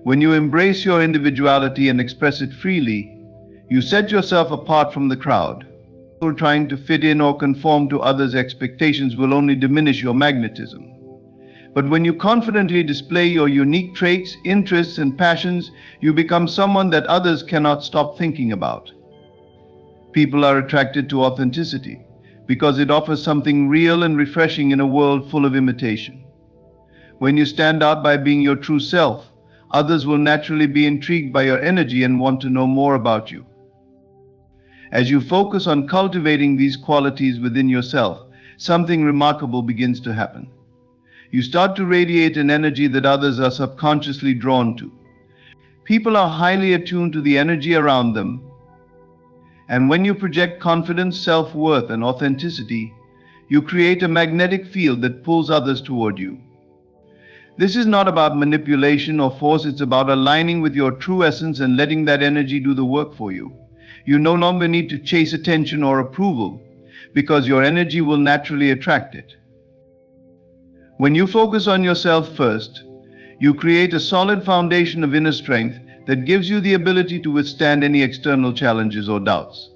When you embrace your individuality and express it freely, you set yourself apart from the crowd. People trying to fit in or conform to others' expectations will only diminish your magnetism. But when you confidently display your unique traits, interests, and passions, you become someone that others cannot stop thinking about. People are attracted to authenticity because it offers something real and refreshing in a world full of imitation. When you stand out by being your true self, others will naturally be intrigued by your energy and want to know more about you. As you focus on cultivating these qualities within yourself, something remarkable begins to happen. You start to radiate an energy that others are subconsciously drawn to. People are highly attuned to the energy around them, and when you project confidence, self-worth, and authenticity, you create a magnetic field that pulls others toward you. This is not about manipulation or force, it's about aligning with your true essence and letting that energy do the work for you. You no longer need to chase attention or approval, because your energy will naturally attract it. When you focus on yourself first, you create a solid foundation of inner strength that gives you the ability to withstand any external challenges or doubts.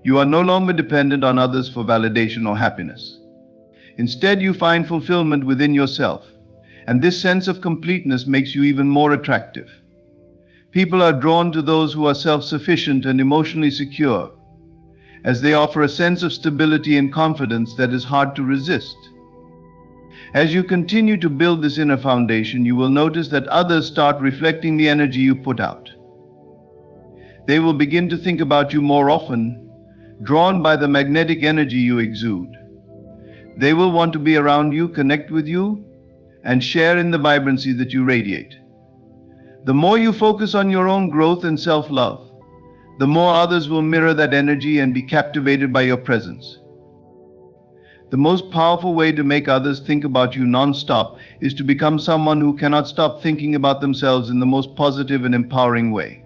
You are no longer dependent on others for validation or happiness. Instead, you find fulfillment within yourself, and this sense of completeness makes you even more attractive. People are drawn to those who are self-sufficient and emotionally secure, as they offer a sense of stability and confidence that is hard to resist. As you continue to build this inner foundation, you will notice that others start reflecting the energy you put out. They will begin to think about you more often, drawn by the magnetic energy you exude. They will want to be around you, connect with you, and share in the vibrancy that you radiate. The more you focus on your own growth and self-love, the more others will mirror that energy and be captivated by your presence. The most powerful way to make others think about you non-stop is to become someone who cannot stop thinking about themselves in the most positive and empowering way.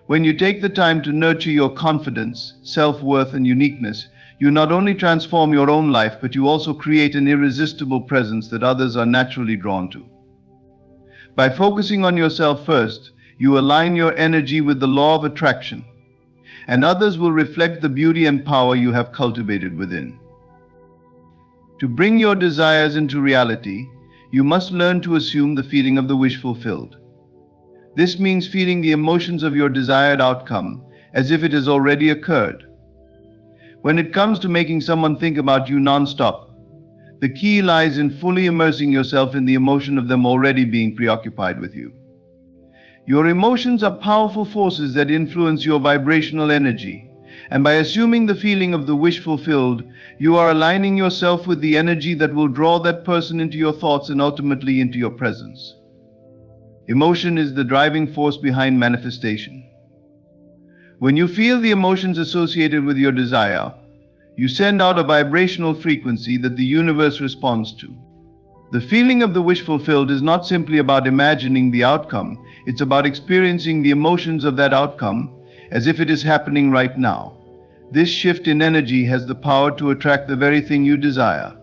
When you take the time to nurture your confidence, self-worth, and uniqueness, you not only transform your own life, but you also create an irresistible presence that others are naturally drawn to. By focusing on yourself first, you align your energy with the law of attraction, and others will reflect the beauty and power you have cultivated within. To bring your desires into reality, you must learn to assume the feeling of the wish fulfilled. This means feeling the emotions of your desired outcome as if it has already occurred. When it comes to making someone think about you non-stop, the key lies in fully immersing yourself in the emotion of them already being preoccupied with you. Your emotions are powerful forces that influence your vibrational energy, and by assuming the feeling of the wish fulfilled, you are aligning yourself with the energy that will draw that person into your thoughts and ultimately into your presence. Emotion is the driving force behind manifestation. When you feel the emotions associated with your desire, you send out a vibrational frequency that the universe responds to. The feeling of the wish fulfilled is not simply about imagining the outcome, it's about experiencing the emotions of that outcome as if it is happening right now. This shift in energy has the power to attract the very thing you desire.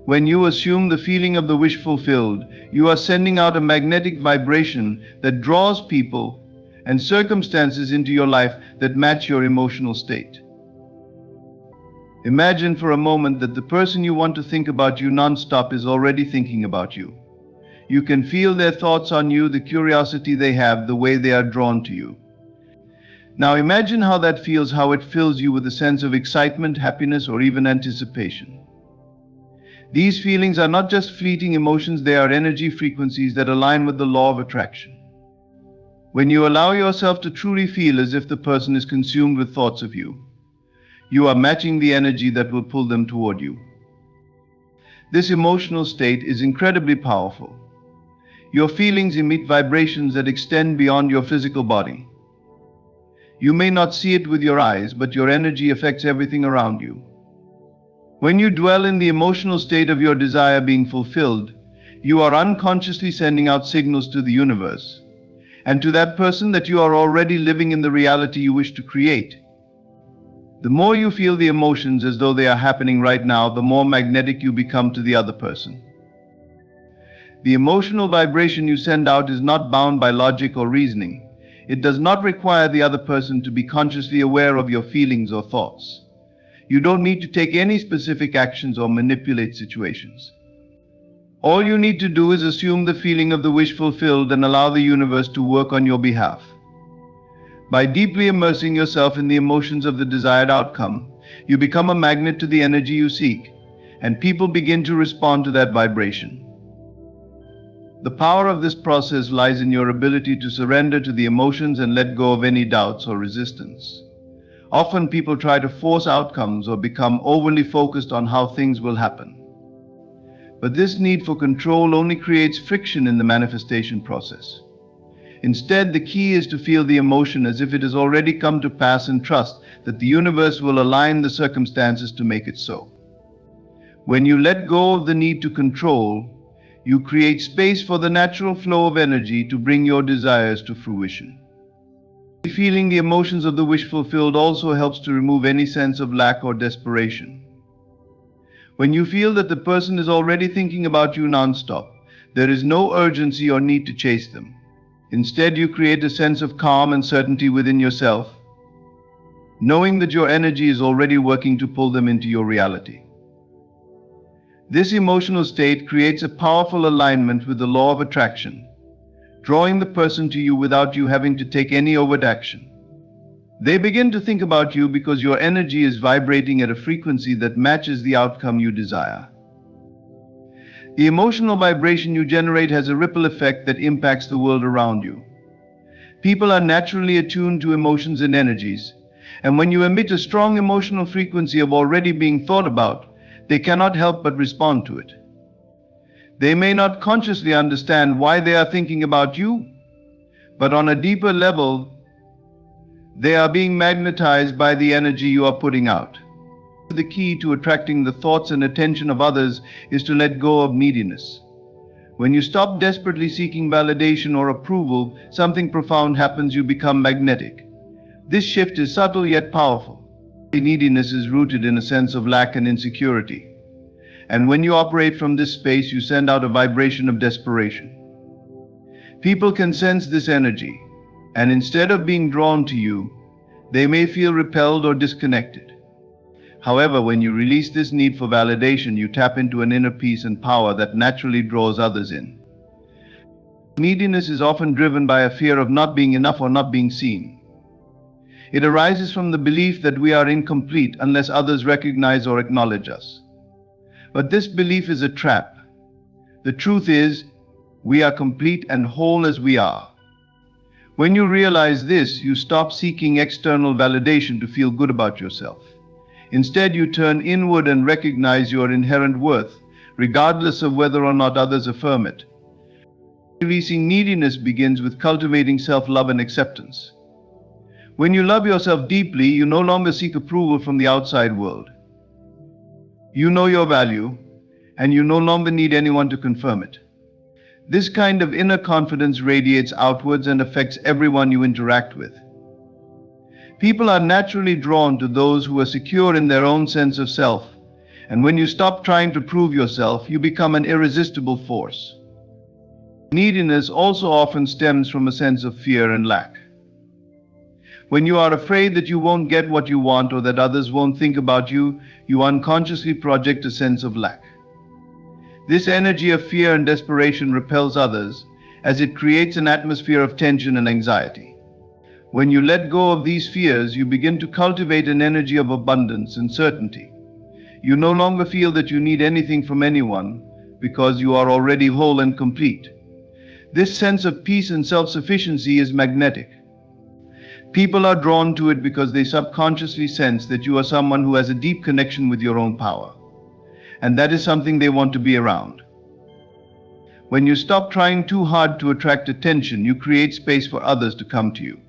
When you assume the feeling of the wish fulfilled, you are sending out a magnetic vibration that draws people and circumstances into your life that match your emotional state. Imagine for a moment that the person you want to think about you non-stop is already thinking about you. You can feel their thoughts on you, the curiosity they have, the way they are drawn to you. Now imagine how that feels, how it fills you with a sense of excitement, happiness, or even anticipation. These feelings are not just fleeting emotions, they are energy frequencies that align with the law of attraction. When you allow yourself to truly feel as if the person is consumed with thoughts of you, you are matching the energy that will pull them toward you. This emotional state is incredibly powerful. Your feelings emit vibrations that extend beyond your physical body. You may not see it with your eyes, but your energy affects everything around you. When you dwell in the emotional state of your desire being fulfilled, you are unconsciously sending out signals to the universe and to that person that you are already living in the reality you wish to create. The more you feel the emotions as though they are happening right now, the more magnetic you become to the other person. The emotional vibration you send out is not bound by logic or reasoning. It does not require the other person to be consciously aware of your feelings or thoughts. You don't need to take any specific actions or manipulate situations. All you need to do is assume the feeling of the wish fulfilled and allow the universe to work on your behalf. By deeply immersing yourself in the emotions of the desired outcome, you become a magnet to the energy you seek, and people begin to respond to that vibration. The power of this process lies in your ability to surrender to the emotions and let go of any doubts or resistance. Often people try to force outcomes or become overly focused on how things will happen. But this need for control only creates friction in the manifestation process. Instead, the key is to feel the emotion as if it has already come to pass and trust that the universe will align the circumstances to make it so. When you let go of the need to control, you create space for the natural flow of energy to bring your desires to fruition. Feeling the emotions of the wish fulfilled also helps to remove any sense of lack or desperation. When you feel that the person is already thinking about you non-stop, there is no urgency or need to chase them. Instead, you create a sense of calm and certainty within yourself, knowing that your energy is already working to pull them into your reality. This emotional state creates a powerful alignment with the law of attraction, drawing the person to you without you having to take any overt action. They begin to think about you because your energy is vibrating at a frequency that matches the outcome you desire. The emotional vibration you generate has a ripple effect that impacts the world around you. People are naturally attuned to emotions and energies, and when you emit a strong emotional frequency of already being thought about, they cannot help but respond to it. They may not consciously understand why they are thinking about you, but on a deeper level, they are being magnetized by the energy you are putting out. The key to attracting the thoughts and attention of others is to let go of neediness. When you stop desperately seeking validation or approval, something profound happens. You become magnetic. This shift is subtle yet powerful. Neediness is rooted in a sense of lack and insecurity. And when you operate from this space, you send out a vibration of desperation. People can sense this energy, and instead of being drawn to you, they may feel repelled or disconnected. However, when you release this need for validation, you tap into an inner peace and power that naturally draws others in. Neediness is often driven by a fear of not being enough or not being seen. It arises from the belief that we are incomplete unless others recognize or acknowledge us. But this belief is a trap. The truth is, we are complete and whole as we are. When you realize this, you stop seeking external validation to feel good about yourself. Instead, you turn inward and recognize your inherent worth, regardless of whether or not others affirm it. Releasing neediness begins with cultivating self-love and acceptance. When you love yourself deeply, you no longer seek approval from the outside world. You know your value, and you no longer need anyone to confirm it. This kind of inner confidence radiates outwards and affects everyone you interact with. People are naturally drawn to those who are secure in their own sense of self, and when you stop trying to prove yourself, you become an irresistible force. Neediness also often stems from a sense of fear and lack. When you are afraid that you won't get what you want or that others won't think about you, you unconsciously project a sense of lack. This energy of fear and desperation repels others, as it creates an atmosphere of tension and anxiety. When you let go of these fears, you begin to cultivate an energy of abundance and certainty. You no longer feel that you need anything from anyone because you are already whole and complete. This sense of peace and self-sufficiency is magnetic. People are drawn to it because they subconsciously sense that you are someone who has a deep connection with your own power. And that is something they want to be around. When you stop trying too hard to attract attention, you create space for others to come to you.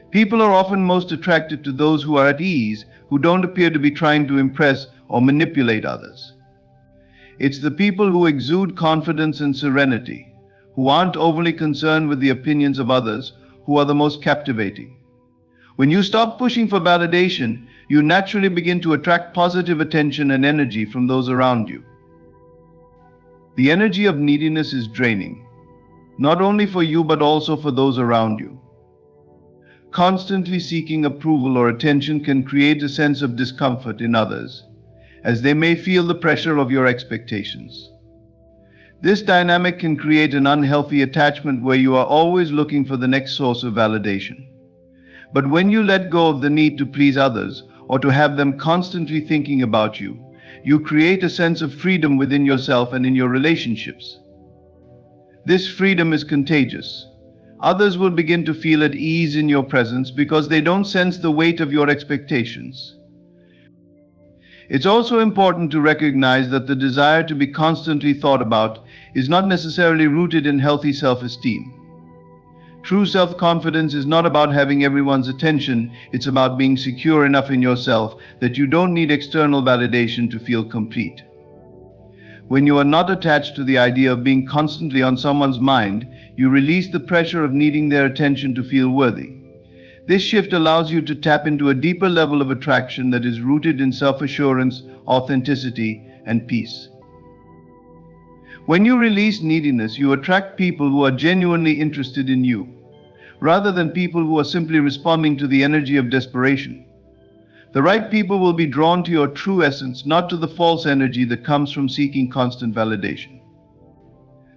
People are often most attracted to those who are at ease, who don't appear to be trying to impress or manipulate others. It's the people who exude confidence and serenity, who aren't overly concerned with the opinions of others, who are the most captivating. When you stop pushing for validation, you naturally begin to attract positive attention and energy from those around you. The energy of neediness is draining, not only for you but also for those around you. Constantly seeking approval or attention can create a sense of discomfort in others, as they may feel the pressure of your expectations. This dynamic can create an unhealthy attachment where you are always looking for the next source of validation. But when you let go of the need to please others or to have them constantly thinking about you, you create a sense of freedom within yourself and in your relationships. This freedom is contagious. Others will begin to feel at ease in your presence because they don't sense the weight of your expectations. It's also important to recognize that the desire to be constantly thought about is not necessarily rooted in healthy self-esteem. True self-confidence is not about having everyone's attention, it's about being secure enough in yourself that you don't need external validation to feel complete. When you are not attached to the idea of being constantly on someone's mind, you release the pressure of needing their attention to feel worthy. This shift allows you to tap into a deeper level of attraction that is rooted in self-assurance, authenticity, and peace. When you release neediness, you attract people who are genuinely interested in you, rather than people who are simply responding to the energy of desperation. The right people will be drawn to your true essence, not to the false energy that comes from seeking constant validation.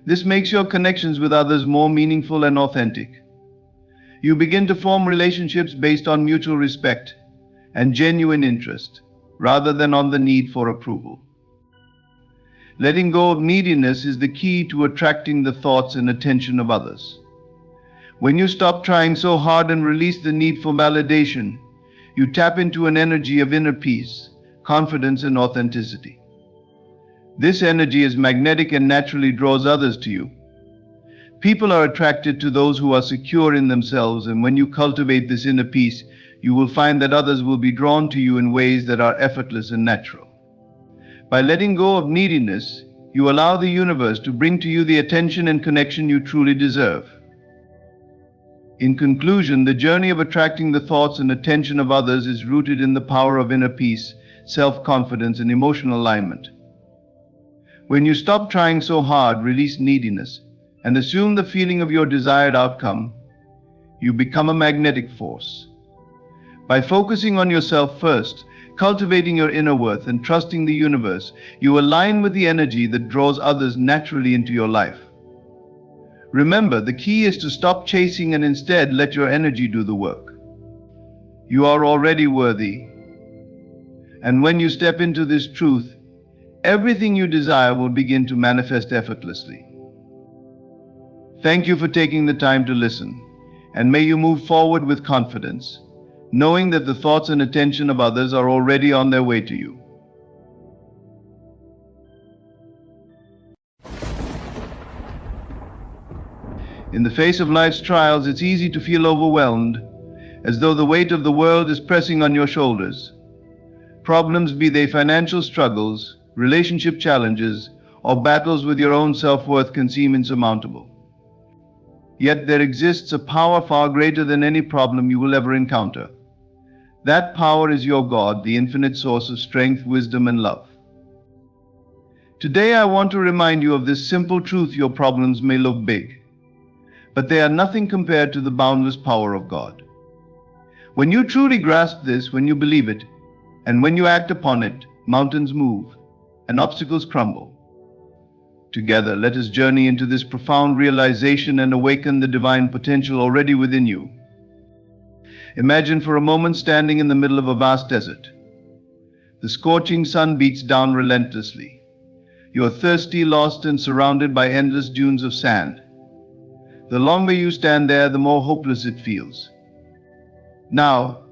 This makes your connections with others more meaningful and authentic. You begin to form relationships based on mutual respect and genuine interest, rather than on the need for approval. Letting go of neediness is the key to attracting the thoughts and attention of others. When you stop trying so hard and release the need for validation, you tap into an energy of inner peace, confidence, and authenticity. This energy is magnetic and naturally draws others to you. People are attracted to those who are secure in themselves, and when you cultivate this inner peace, you will find that others will be drawn to you in ways that are effortless and natural. By letting go of neediness, you allow the universe to bring to you the attention and connection you truly deserve. In conclusion, the journey of attracting the thoughts and attention of others is rooted in the power of inner peace, self-confidence, and emotional alignment. When you stop trying so hard, release neediness, and assume the feeling of your desired outcome, you become a magnetic force. By focusing on yourself first, cultivating your inner worth, and trusting the universe, you align with the energy that draws others naturally into your life. Remember, the key is to stop chasing and instead let your energy do the work. You are already worthy. And when you step into this truth, everything you desire will begin to manifest effortlessly. Thank you for taking the time to listen, and may you move forward with confidence, knowing that the thoughts and attention of others are already on their way to you. In the face of life's trials, it's easy to feel overwhelmed, as though the weight of the world is pressing on your shoulders. Problems, be they financial struggles, relationship challenges, or battles with your own self-worth, can seem insurmountable. Yet there exists a power far greater than any problem you will ever encounter. That power is your God, the infinite source of strength, wisdom, and love. Today I want to remind you of this simple truth: your problems may look big, but they are nothing compared to the boundless power of God. When you truly grasp this, when you believe it, and when you act upon it, mountains move and obstacles crumble. Together, let us journey into this profound realization and awaken the divine potential already within you. Imagine for a moment standing in the middle of a vast desert. The scorching sun beats down relentlessly. You are thirsty, lost, and surrounded by endless dunes of sand. The longer you stand there, the more hopeless it feels. Now,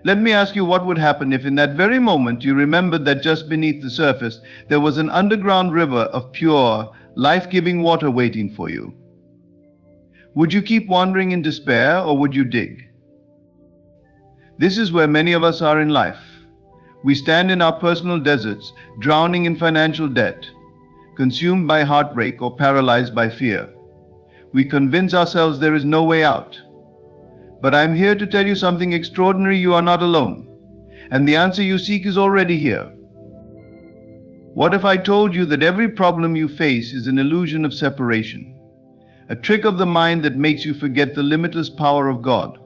let me ask you, what would happen if in that very moment you remembered that just beneath the surface there was an underground river of pure, life-giving water waiting for you? Would you keep wandering in despair, or would you dig? This is where many of us are in life. We stand in our personal deserts, drowning in financial debt, consumed by heartbreak, or paralyzed by fear. We convince ourselves there is no way out. But I'm here to tell you something extraordinary: you are not alone, and the answer you seek is already here. What if I told you that every problem you face is an illusion of separation, a trick of the mind that makes you forget the limitless power of God?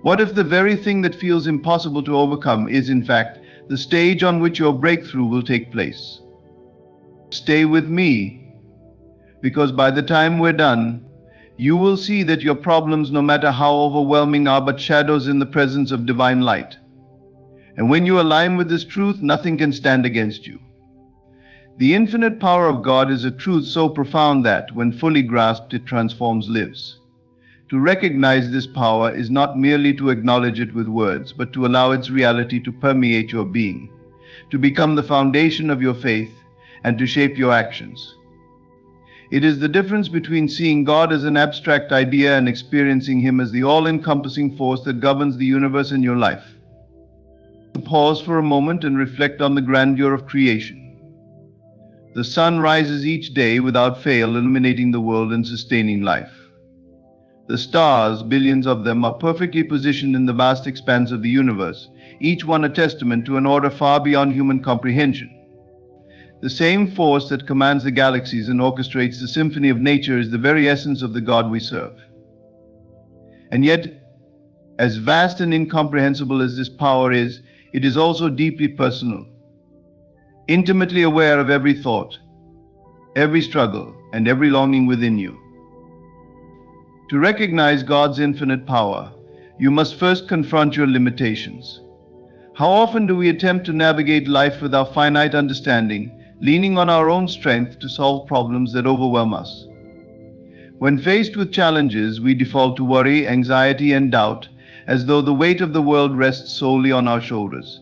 What if the very thing that feels impossible to overcome is, in fact, the stage on which your breakthrough will take place? Stay with me, because by the time we're done, you will see that your problems, no matter how overwhelming, are but shadows in the presence of divine light. And when you align with this truth, nothing can stand against you. The infinite power of God is a truth so profound that, when fully grasped, it transforms lives. To recognize this power is not merely to acknowledge it with words, but to allow its reality to permeate your being, to become the foundation of your faith, and to shape your actions. It is the difference between seeing God as an abstract idea and experiencing Him as the all-encompassing force that governs the universe in your life. Pause for a moment and reflect on the grandeur of creation. The sun rises each day without fail, illuminating the world and sustaining life. The stars, billions of them, are perfectly positioned in the vast expanse of the universe, each one a testament to an order far beyond human comprehension. The same force that commands the galaxies and orchestrates the symphony of nature is the very essence of the God we serve. And yet, as vast and incomprehensible as this power is, it is also deeply personal, intimately aware of every thought, every struggle, and every longing within you. To recognize God's infinite power, you must first confront your limitations. How often do we attempt to navigate life with our finite understanding, leaning on our own strength to solve problems that overwhelm us? When faced with challenges, we default to worry, anxiety, and doubt, as though the weight of the world rests solely on our shoulders.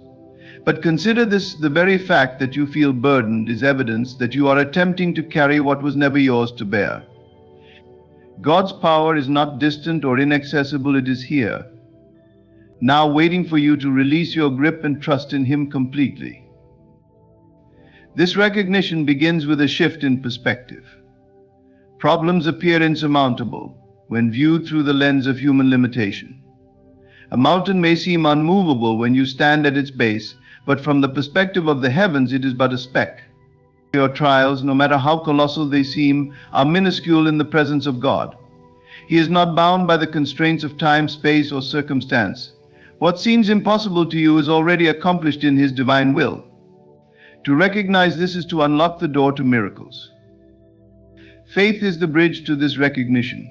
But consider this: the very fact that you feel burdened is evidence that you are attempting to carry what was never yours to bear. God's power is not distant or inaccessible, it is here. now waiting for you to release your grip and trust in Him completely. This recognition begins with a shift in perspective. Problems appear insurmountable when viewed through the lens of human limitation. A mountain may seem unmovable when you stand at its base, but from the perspective of the heavens, it is but a speck. Your trials, no matter how colossal they seem, are minuscule in the presence of God. He is not bound by the constraints of time, space, or circumstance. What seems impossible to you is already accomplished in His divine will. To recognize this is to unlock the door to miracles. Faith is the bridge to this recognition.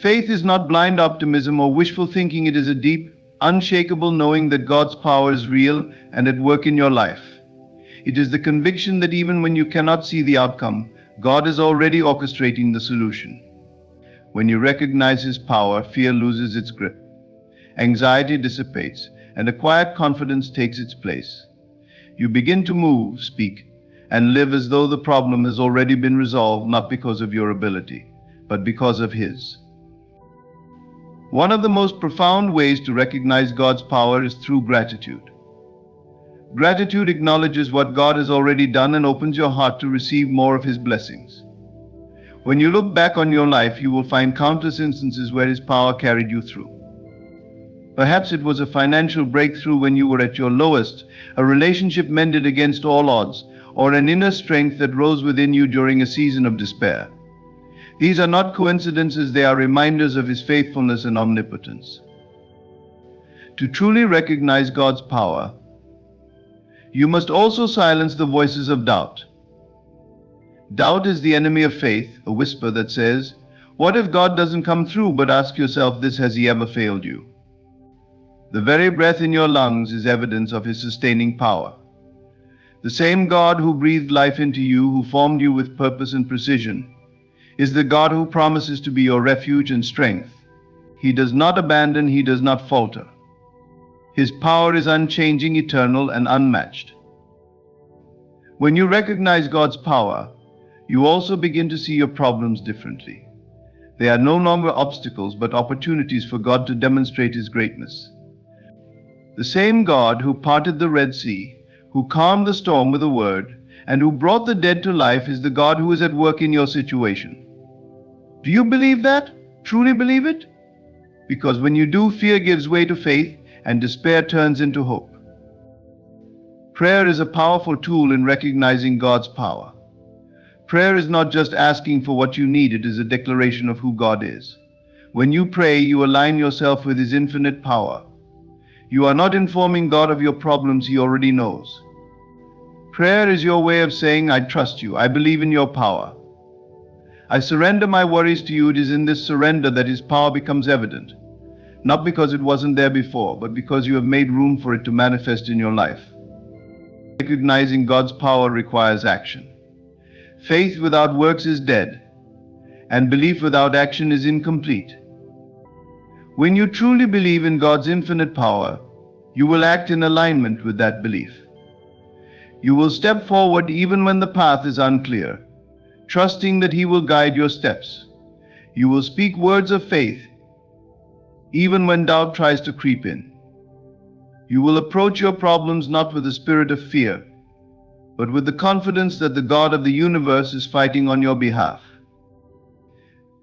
Faith is not blind optimism or wishful thinking. It is a deep, unshakable knowing that God's power is real and at work in your life. It is the conviction that even when you cannot see the outcome, God is already orchestrating the solution. When you recognize His power, fear loses its grip. Anxiety dissipates, and a quiet confidence takes its place. You begin to move, speak, and live as though the problem has already been resolved, not because of your ability, but because of His. One of the most profound ways to recognize God's power is through gratitude. Gratitude acknowledges what God has already done and opens your heart to receive more of His blessings. When you look back on your life, you will find countless instances where His power carried you through. Perhaps it was a financial breakthrough when you were at your lowest, a relationship mended against all odds, or an inner strength that rose within you during a season of despair. These are not coincidences, they are reminders of His faithfulness and omnipotence. To truly recognize God's power, you must also silence the voices of doubt. Doubt is the enemy of faith, a whisper that says, "What if God doesn't come through?" But ask yourself this: has He ever failed you? The very breath in your lungs is evidence of His sustaining power. The same God who breathed life into you, who formed you with purpose and precision, is the God who promises to be your refuge and strength. He does not abandon, He does not falter. His power is unchanging, eternal, and unmatched. When you recognize God's power, you also begin to see your problems differently. They are no longer obstacles, but opportunities for God to demonstrate His greatness. The same God who parted the Red Sea, who calmed the storm with a word, and who brought the dead to life is the God who is at work in your situation. Do you believe that? Truly believe it? Because when you do, fear gives way to faith, and despair turns into hope. Prayer is a powerful tool in recognizing God's power. Prayer is not just asking for what you need, it is a declaration of who God is. When you pray, you align yourself with His infinite power. You are not informing God of your problems, He already knows. Prayer is your way of saying, "I trust you, I believe in your power. I surrender my worries to you." It is in this surrender that His power becomes evident. Not because it wasn't there before, but because you have made room for it to manifest in your life. Recognizing God's power requires action. Faith without works is dead, and belief without action is incomplete. When you truly believe in God's infinite power, you will act in alignment with that belief. You will step forward even when the path is unclear, trusting that He will guide your steps. You will speak words of faith, even when doubt tries to creep in. You will approach your problems not with a spirit of fear, but with the confidence that the God of the universe is fighting on your behalf.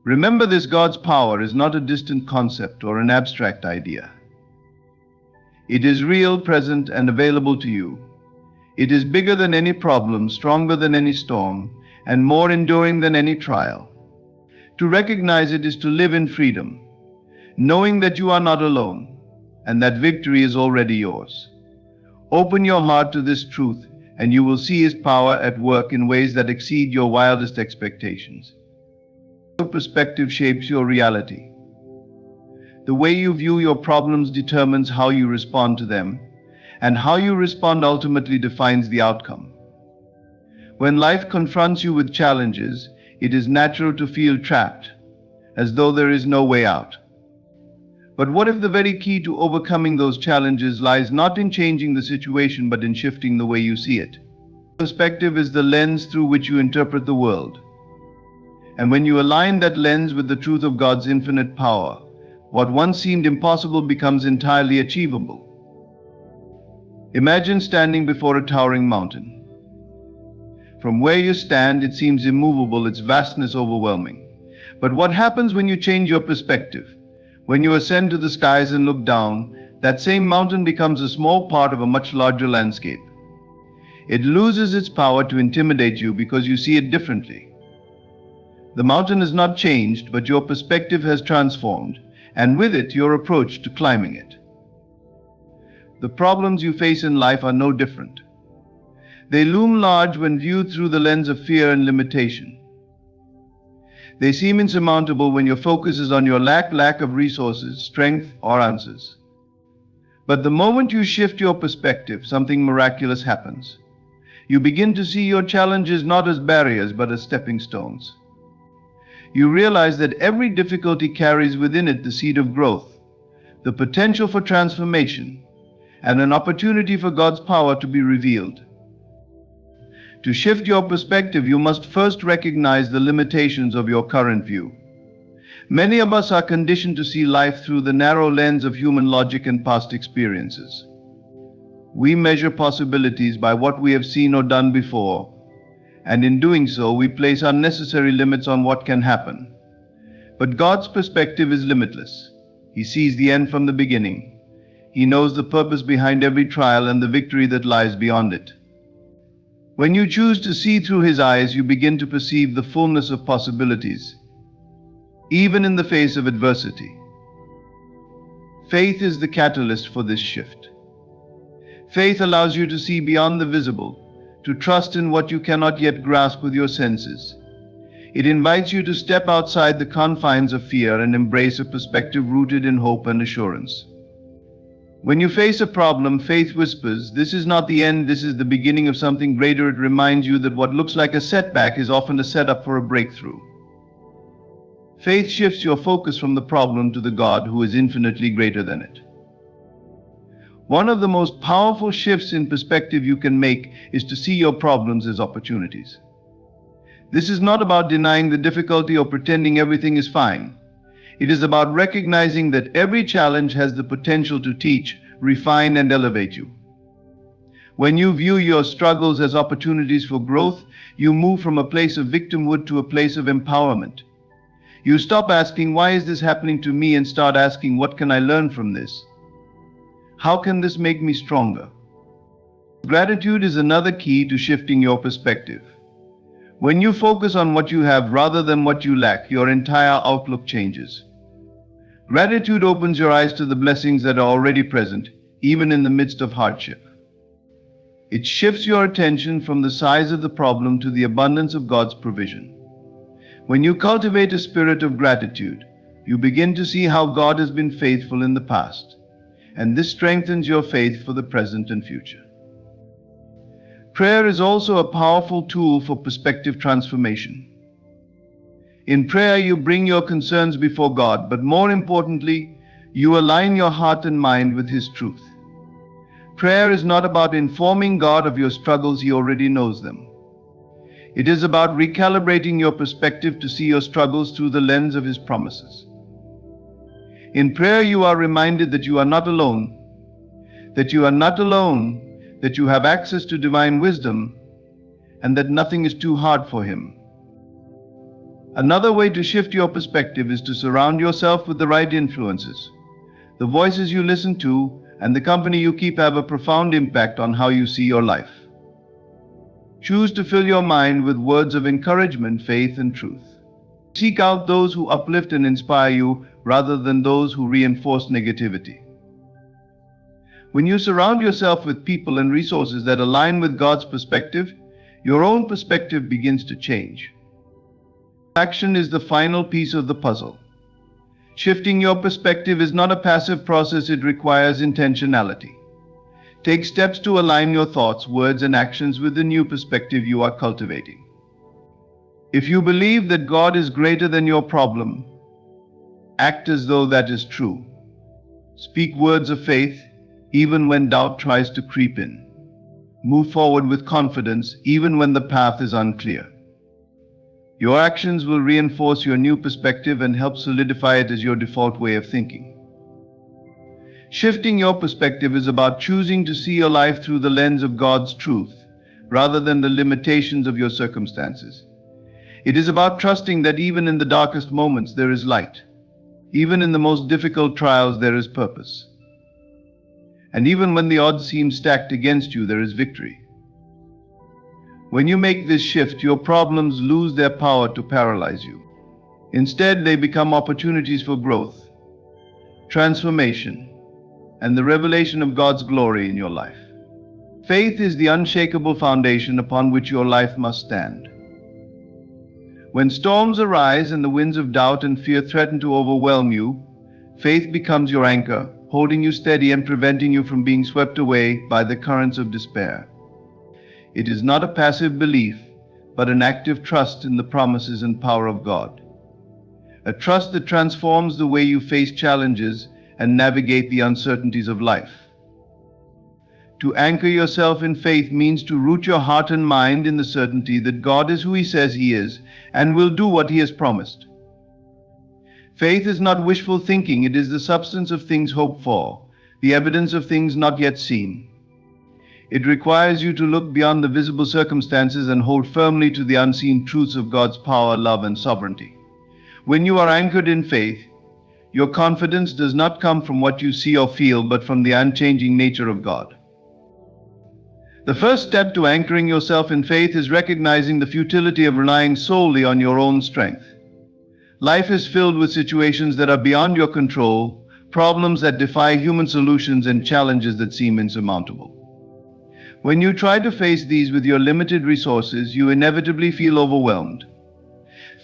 Remember this: God's power is not a distant concept or an abstract idea. It is real, present, and available to you. It is bigger than any problem, stronger than any storm, and more enduring than any trial. To recognize it is to live in freedom, knowing that you are not alone, and that victory is already yours. Open your heart to this truth, and you will see His power at work in ways that exceed your wildest expectations. Your perspective shapes your reality. The way you view your problems determines how you respond to them, and how you respond ultimately defines the outcome. When life confronts you with challenges, it is natural to feel trapped, as though there is no way out. But what if the very key to overcoming those challenges lies not in changing the situation, but in shifting the way you see it? Perspective is the lens through which you interpret the world. And when you align that lens with the truth of God's infinite power, What once seemed impossible becomes entirely achievable. Imagine standing before a towering mountain. From where you stand, it seems immovable, its vastness overwhelming. But what happens when you change your perspective? When you ascend to the skies and look down, that same mountain becomes a small part of a much larger landscape. It loses its power to intimidate you because you see it differently. The mountain has not changed, but your perspective has transformed, and with it, your approach to climbing it. The problems you face in life are no different. They loom large when viewed through the lens of fear and limitation. They seem insurmountable when your focus is on your lack of resources, strength, or answers. But the moment you shift your perspective, something miraculous happens. You begin to see your challenges not as barriers, but as stepping stones. You realize that every difficulty carries within it the seed of growth, the potential for transformation, and an opportunity for God's power to be revealed. To shift your perspective, you must first recognize the limitations of your current view. Many of us are conditioned to see life through the narrow lens of human logic and past experiences. We measure possibilities by what we have seen or done before, and in doing so, we place unnecessary limits on what can happen. But God's perspective is limitless. He sees the end from the beginning. He knows the purpose behind every trial and the victory that lies beyond it. When you choose to see through His eyes, you begin to perceive the fullness of possibilities, even in the face of adversity. Faith is the catalyst for this shift. Faith allows you to see beyond the visible, to trust in what you cannot yet grasp with your senses. It invites you to step outside the confines of fear and embrace a perspective rooted in hope and assurance. When you face a problem, faith whispers, "This is not the end, this is the beginning of something greater." It reminds you that what looks like a setback is often a setup for a breakthrough. Faith shifts your focus from the problem to the God who is infinitely greater than it. One of the most powerful shifts in perspective you can make is to see your problems as opportunities. This is not about denying the difficulty or pretending everything is fine. It is about recognizing that every challenge has the potential to teach, refine, and elevate you. When you view your struggles as opportunities for growth, you move from a place of victimhood to a place of empowerment. You stop asking, "Why is this happening to me?" and start asking, "What can I learn from this? How can this make me stronger?" Gratitude is another key to shifting your perspective. When you focus on what you have rather than what you lack, your entire outlook changes. Gratitude opens your eyes to the blessings that are already present, even in the midst of hardship. It shifts your attention from the size of the problem to the abundance of God's provision. When you cultivate a spirit of gratitude, you begin to see how God has been faithful in the past, and this strengthens your faith for the present and future. Prayer is also a powerful tool for perspective transformation. In prayer, you bring your concerns before God, but more importantly, you align your heart and mind with His truth. Prayer is not about informing God of your struggles, He already knows them. It is about recalibrating your perspective to see your struggles through the lens of His promises. In prayer, you are reminded that you are not alone, that you have access to divine wisdom, and that nothing is too hard for Him. Another way to shift your perspective is to surround yourself with the right influences. The voices you listen to and the company you keep have a profound impact on how you see your life. Choose to fill your mind with words of encouragement, faith, and truth. Seek out those who uplift and inspire you rather than those who reinforce negativity. When you surround yourself with people and resources that align with God's perspective, your own perspective begins to change. Action is the final piece of the puzzle. Shifting your perspective is not a passive process, it requires intentionality. Take steps to align your thoughts, words, and actions with the new perspective you are cultivating. If you believe that God is greater than your problem, act as though that is true. Speak words of faith, even when doubt tries to creep in. Move forward with confidence, even when the path is unclear. Your actions will reinforce your new perspective and help solidify it as your default way of thinking. Shifting your perspective is about choosing to see your life through the lens of God's truth, rather than the limitations of your circumstances. It is about trusting that even in the darkest moments there is light. Even in the most difficult trials there is purpose. And even when the odds seem stacked against you, there is victory. When you make this shift, your problems lose their power to paralyze you. Instead, they become opportunities for growth, transformation, and the revelation of God's glory in your life. Faith is the unshakable foundation upon which your life must stand. When storms arise and the winds of doubt and fear threaten to overwhelm you, faith becomes your anchor, holding you steady and preventing you from being swept away by the currents of despair. It is not a passive belief, but an active trust in the promises and power of God. A trust that transforms the way you face challenges and navigate the uncertainties of life. To anchor yourself in faith means to root your heart and mind in the certainty that God is who He says He is and will do what He has promised. Faith is not wishful thinking, it is the substance of things hoped for, the evidence of things not yet seen. It requires you to look beyond the visible circumstances and hold firmly to the unseen truths of God's power, love, and sovereignty. When you are anchored in faith, your confidence does not come from what you see or feel, but from the unchanging nature of God. The first step to anchoring yourself in faith is recognizing the futility of relying solely on your own strength. Life is filled with situations that are beyond your control, problems that defy human solutions, and challenges that seem insurmountable. When you try to face these with your limited resources, you inevitably feel overwhelmed.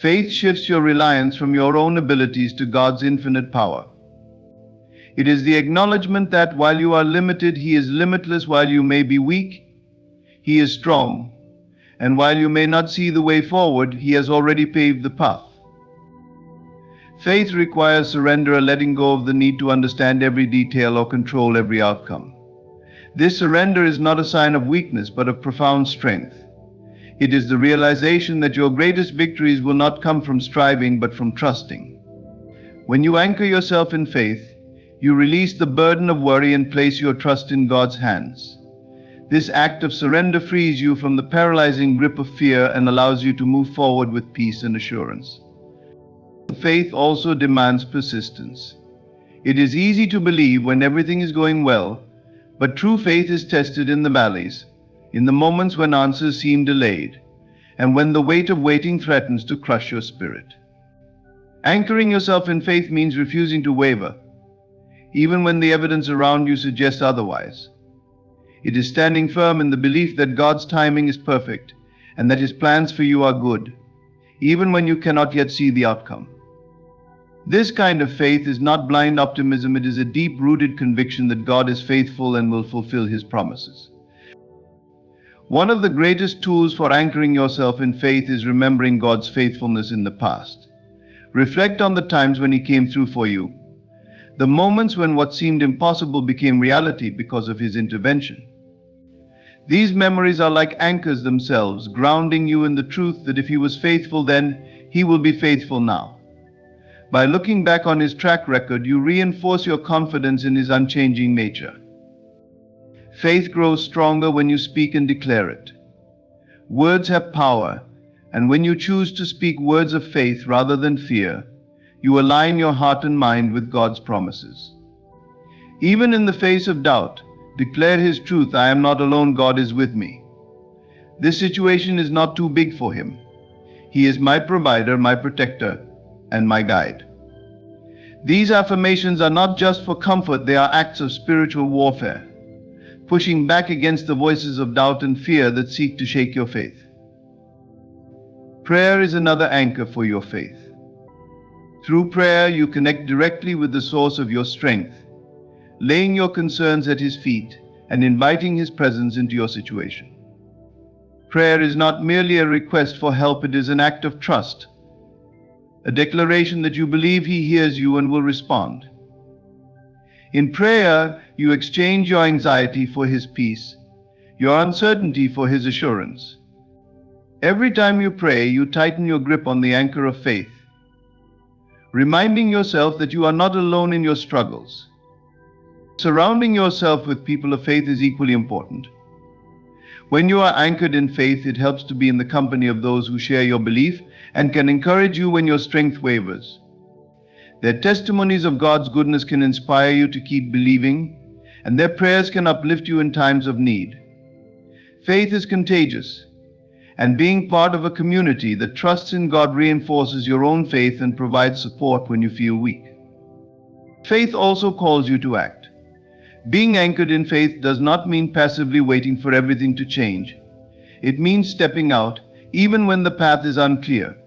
Faith shifts your reliance from your own abilities to God's infinite power. It is the acknowledgement that while you are limited, He is limitless. While you may be weak, He is strong. And while you may not see the way forward, He has already paved the path. Faith requires surrender, a letting go of the need to understand every detail or control every outcome. This surrender is not a sign of weakness, but of profound strength. It is the realization that your greatest victories will not come from striving, but from trusting. When you anchor yourself in faith, you release the burden of worry and place your trust in God's hands. This act of surrender frees you from the paralyzing grip of fear and allows you to move forward with peace and assurance. Faith also demands persistence. It is easy to believe when everything is going well, but true faith is tested in the valleys, in the moments when answers seem delayed, and when the weight of waiting threatens to crush your spirit. Anchoring yourself in faith means refusing to waver, even when the evidence around you suggests otherwise. It is standing firm in the belief that God's timing is perfect and that His plans for you are good, even when you cannot yet see the outcome. This kind of faith is not blind optimism, it is a deep-rooted conviction that God is faithful and will fulfill His promises. One of the greatest tools for anchoring yourself in faith is remembering God's faithfulness in the past. Reflect on the times when He came through for you, the moments when what seemed impossible became reality because of His intervention. These memories are like anchors themselves, grounding you in the truth that if He was faithful then, He will be faithful now. By looking back on His track record, you reinforce your confidence in His unchanging nature. Faith grows stronger when you speak and declare it. Words have power, and when you choose to speak words of faith rather than fear, you align your heart and mind with God's promises. Even in the face of doubt, declare His truth. I am not alone, God is with me. This situation is not too big for Him. He is my provider, my protector, and my guide. These affirmations are not just for comfort, they are acts of spiritual warfare, pushing back against the voices of doubt and fear that seek to shake your faith. Prayer is another anchor for your faith. Through prayer, you connect directly with the source of your strength, laying your concerns at His feet and inviting His presence into your situation. Prayer is not merely a request for help, it is an act of trust, a declaration that you believe He hears you and will respond. In prayer, you exchange your anxiety for His peace, your uncertainty for His assurance. Every time you pray, you tighten your grip on the anchor of faith, reminding yourself that you are not alone in your struggles. Surrounding yourself with people of faith is equally important. When you are anchored in faith, it helps to be in the company of those who share your belief and can encourage you when your strength wavers. Their testimonies of God's goodness can inspire you to keep believing, and their prayers can uplift you in times of need. Faith is contagious, and being part of a community that trusts in God reinforces your own faith and provides support when you feel weak. Faith also calls you to act. Being anchored in faith does not mean passively waiting for everything to change. It means stepping out, even when the path is unclear,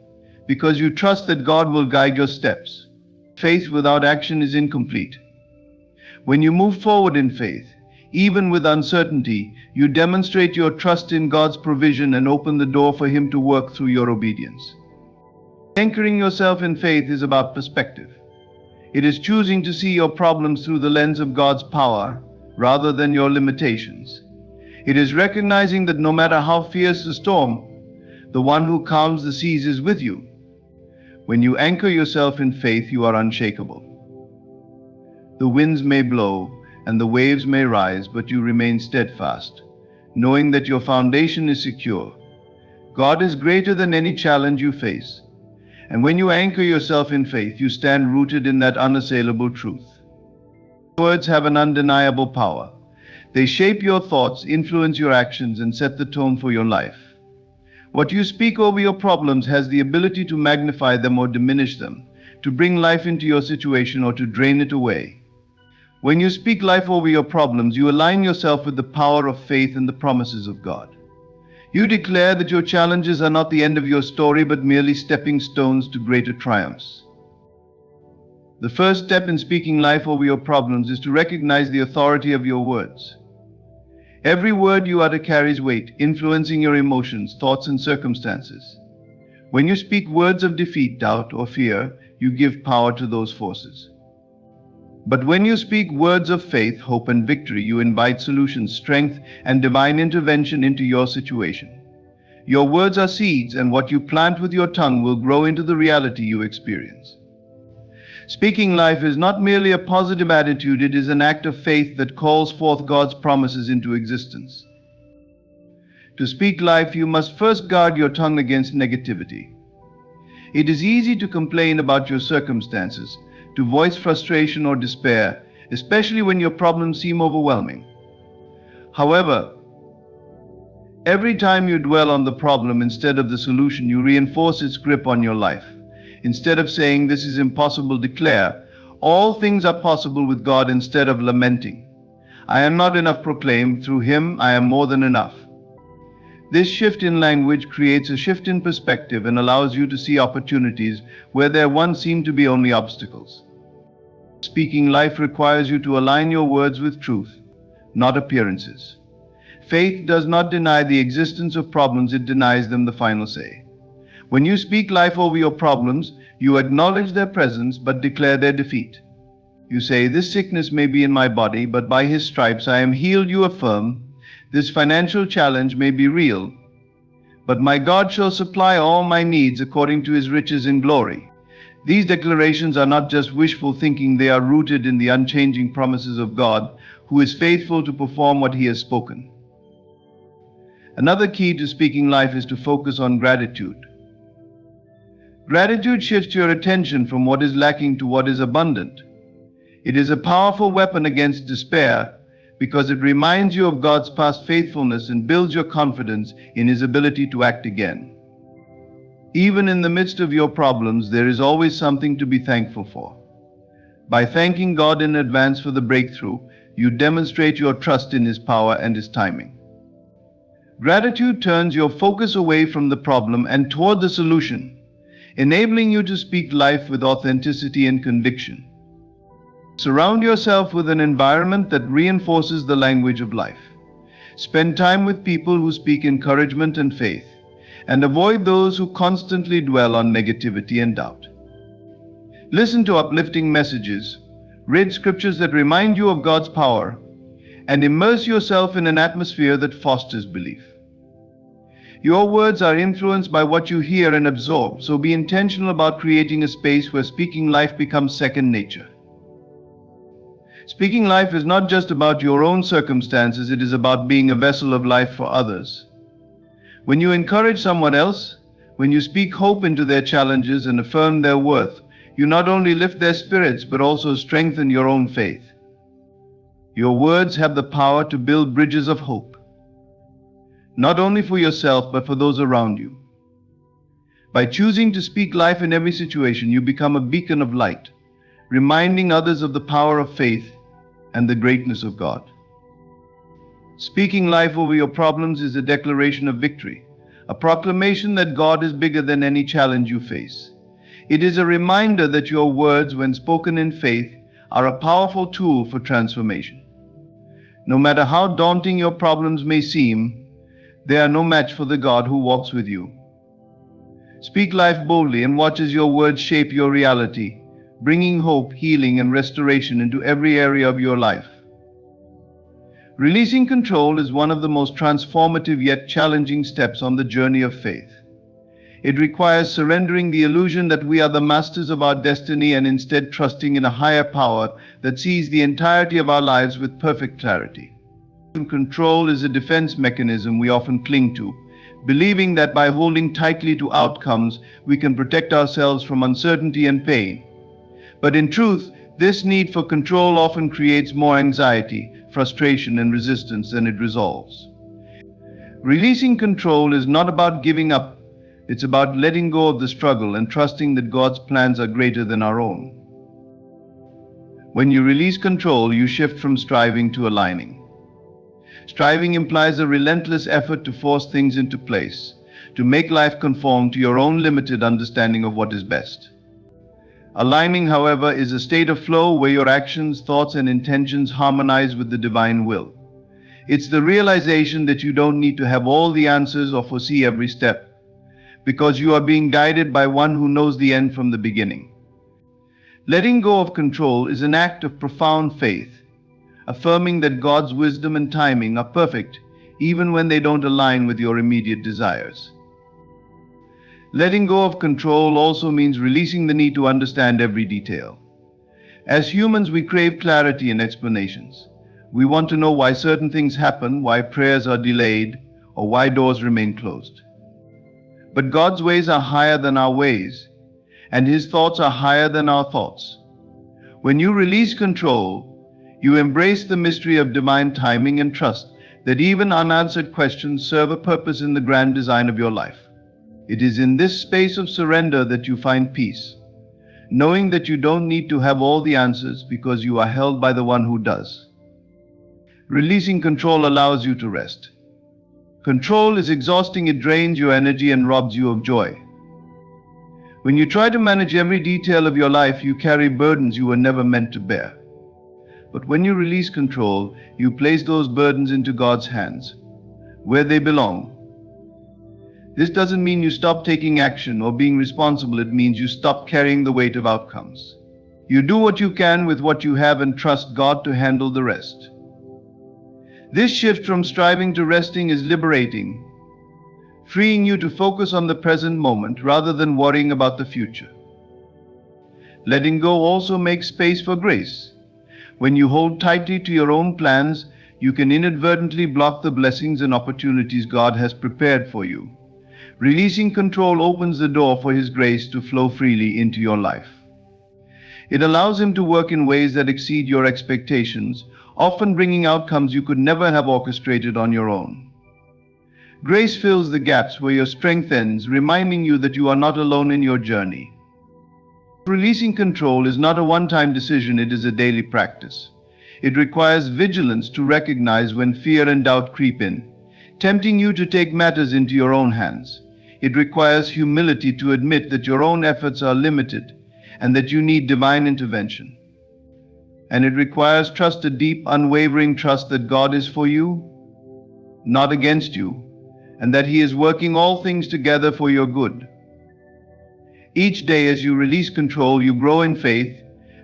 because you trust that God will guide your steps. Faith without action is incomplete. When you move forward in faith, even with uncertainty, you demonstrate your trust in God's provision and open the door for Him to work through your obedience. Anchoring yourself in faith is about perspective. It is choosing to see your problems through the lens of God's power rather than your limitations. It is recognizing that no matter how fierce the storm, the one who calms the seas is with you. When you anchor yourself in faith, you are unshakable. The winds may blow and the waves may rise, but you remain steadfast, knowing that your foundation is secure. God is greater than any challenge you face. And when you anchor yourself in faith, you stand rooted in that unassailable truth. Words have an undeniable power. They shape your thoughts, influence your actions, and set the tone for your life. What you speak over your problems has the ability to magnify them or diminish them, to bring life into your situation or to drain it away. When you speak life over your problems, you align yourself with the power of faith and the promises of God. You declare that your challenges are not the end of your story, but merely stepping stones to greater triumphs. The first step in speaking life over your problems is to recognize the authority of your words. Every word you utter carries weight, influencing your emotions, thoughts, and circumstances. When you speak words of defeat, doubt, or fear, you give power to those forces. But when you speak words of faith, hope, and victory, you invite solutions, strength, and divine intervention into your situation. Your words are seeds, and what you plant with your tongue will grow into the reality you experience. Speaking life is not merely a positive attitude, it is an act of faith that calls forth God's promises into existence. To speak life, you must first guard your tongue against negativity. It is easy to complain about your circumstances, to voice frustration or despair, especially when your problems seem overwhelming. However, every time you dwell on the problem instead of the solution, you reinforce its grip on your life. Instead of saying, "This is impossible," declare, "All things are possible with God," instead of lamenting, "I am not enough," proclaim, "Through Him I am more than enough." This shift in language creates a shift in perspective and allows you to see opportunities where there once seemed to be only obstacles. Speaking life requires you to align your words with truth, not appearances. Faith does not deny the existence of problems, it denies them the final say. When you speak life over your problems, you acknowledge their presence but declare their defeat. You say, "This sickness may be in my body, but by His stripes I am healed," you affirm. "This financial challenge may be real, but my God shall supply all my needs according to His riches in glory." These declarations are not just wishful thinking, they are rooted in the unchanging promises of God, who is faithful to perform what He has spoken. Another key to speaking life is to focus on gratitude. Gratitude shifts your attention from what is lacking to what is abundant. It is a powerful weapon against despair because it reminds you of God's past faithfulness and builds your confidence in His ability to act again. Even in the midst of your problems, there is always something to be thankful for. By thanking God in advance for the breakthrough, you demonstrate your trust in His power and His timing. Gratitude turns your focus away from the problem and toward the solution, enabling you to speak life with authenticity and conviction. Surround yourself with an environment that reinforces the language of life. Spend time with people who speak encouragement and faith, and avoid those who constantly dwell on negativity and doubt. Listen to uplifting messages, read scriptures that remind you of God's power, and immerse yourself in an atmosphere that fosters belief. Your words are influenced by what you hear and absorb, so be intentional about creating a space where speaking life becomes second nature. Speaking life is not just about your own circumstances, it is about being a vessel of life for others. When you encourage someone else, when you speak hope into their challenges and affirm their worth, you not only lift their spirits but also strengthen your own faith. Your words have the power to build bridges of hope, not only for yourself but for those around you. By choosing to speak life in every situation, you become a beacon of light, reminding others of the power of faith and the greatness of God. Speaking life over your problems is a declaration of victory, a proclamation that God is bigger than any challenge you face. It is a reminder that your words, when spoken in faith, are a powerful tool for transformation. No matter how daunting your problems may seem, they are no match for the God who walks with you. Speak life boldly and watch as your words shape your reality, bringing hope, healing, and restoration into every area of your life. Releasing control is one of the most transformative yet challenging steps on the journey of faith. It requires surrendering the illusion that we are the masters of our destiny and instead trusting in a higher power that sees the entirety of our lives with perfect clarity. Control is a defense mechanism we often cling to, believing that by holding tightly to outcomes, we can protect ourselves from uncertainty and pain. But in truth, this need for control often creates more anxiety, frustration, and resistance than it resolves. Releasing control is not about giving up, it's about letting go of the struggle and trusting that God's plans are greater than our own. When you release control, you shift from striving to aligning. Striving implies a relentless effort to force things into place, to make life conform to your own limited understanding of what is best. Aligning, however, is a state of flow where your actions, thoughts, and intentions harmonize with the divine will. It's the realization that you don't need to have all the answers or foresee every step, because you are being guided by one who knows the end from the beginning. Letting go of control is an act of profound faith, affirming that God's wisdom and timing are perfect even when they don't align with your immediate desires. Letting go of control also means releasing the need to understand every detail. As humans, we crave clarity and explanations. We want to know why certain things happen, why prayers are delayed, or why doors remain closed. But God's ways are higher than our ways, and His thoughts are higher than our thoughts. When you release control, you embrace the mystery of divine timing and trust that even unanswered questions serve a purpose in the grand design of your life. It is in this space of surrender that you find peace, knowing that you don't need to have all the answers because you are held by the one who does. Releasing control allows you to rest. Control is exhausting, it drains your energy and robs you of joy. When you try to manage every detail of your life, you carry burdens you were never meant to bear. But when you release control, you place those burdens into God's hands, where they belong. This doesn't mean you stop taking action or being responsible, it means you stop carrying the weight of outcomes. You do what you can with what you have and trust God to handle the rest. This shift from striving to resting is liberating, freeing you to focus on the present moment rather than worrying about the future. Letting go also makes space for grace. When you hold tightly to your own plans, you can inadvertently block the blessings and opportunities God has prepared for you. Releasing control opens the door for His grace to flow freely into your life. It allows Him to work in ways that exceed your expectations, often bringing outcomes you could never have orchestrated on your own. Grace fills the gaps where your strength ends, reminding you that you are not alone in your journey. Releasing control is not a one-time decision, it is a daily practice. It requires vigilance to recognize when fear and doubt creep in, tempting you to take matters into your own hands. It requires humility to admit that your own efforts are limited and that you need divine intervention. And it requires trust, a deep, unwavering trust that God is for you, not against you, and that He is working all things together for your good. Each day as you release control, you grow in faith,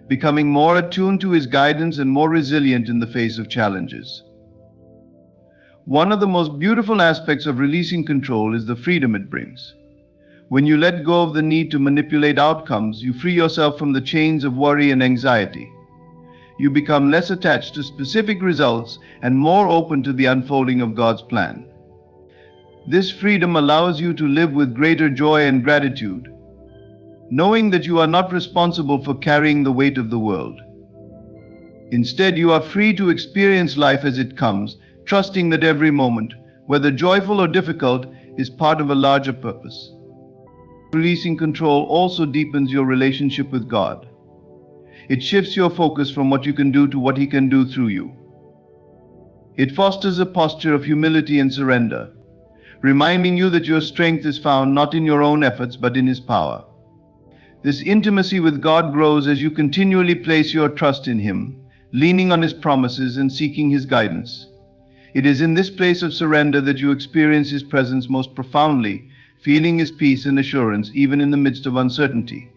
becoming more attuned to His guidance and more resilient in the face of challenges. One of the most beautiful aspects of releasing control is the freedom it brings. When you let go of the need to manipulate outcomes, you free yourself from the chains of worry and anxiety. You become less attached to specific results and more open to the unfolding of God's plan. This freedom allows you to live with greater joy and gratitude, knowing that you are not responsible for carrying the weight of the world. Instead, you are free to experience life as it comes, trusting that every moment, whether joyful or difficult, is part of a larger purpose. Releasing control also deepens your relationship with God. It shifts your focus from what you can do to what He can do through you. It fosters a posture of humility and surrender, reminding you that your strength is found not in your own efforts but in His power. This intimacy with God grows as you continually place your trust in Him, leaning on His promises and seeking His guidance. It is in this place of surrender that you experience His presence most profoundly, feeling His peace and assurance even in the midst of uncertainty.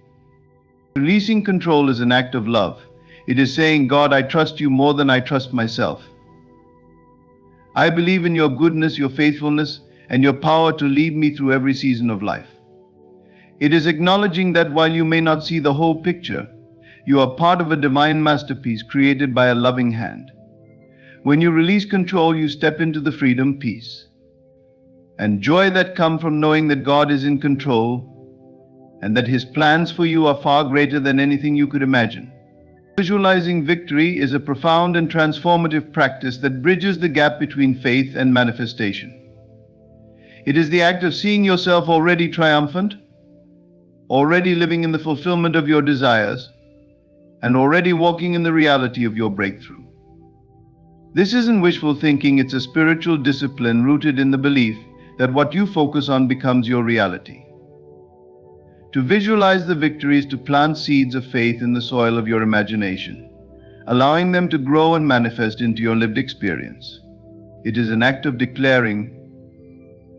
Releasing control is an act of love. It is saying, God, I trust you more than I trust myself. I believe in your goodness, your faithfulness, and your power to lead me through every season of life. It is acknowledging that while you may not see the whole picture, you are part of a divine masterpiece created by a loving hand. When you release control, you step into the freedom, peace, and joy that come from knowing that God is in control and that His plans for you are far greater than anything you could imagine. Visualizing victory is a profound and transformative practice that bridges the gap between faith and manifestation. It is the act of seeing yourself already triumphant, already living in the fulfillment of your desires, and already walking in the reality of your breakthrough. This isn't wishful thinking, it's a spiritual discipline rooted in the belief that what you focus on becomes your reality. To visualize the victory is to plant seeds of faith in the soil of your imagination, allowing them to grow and manifest into your lived experience. It is an act of declaring,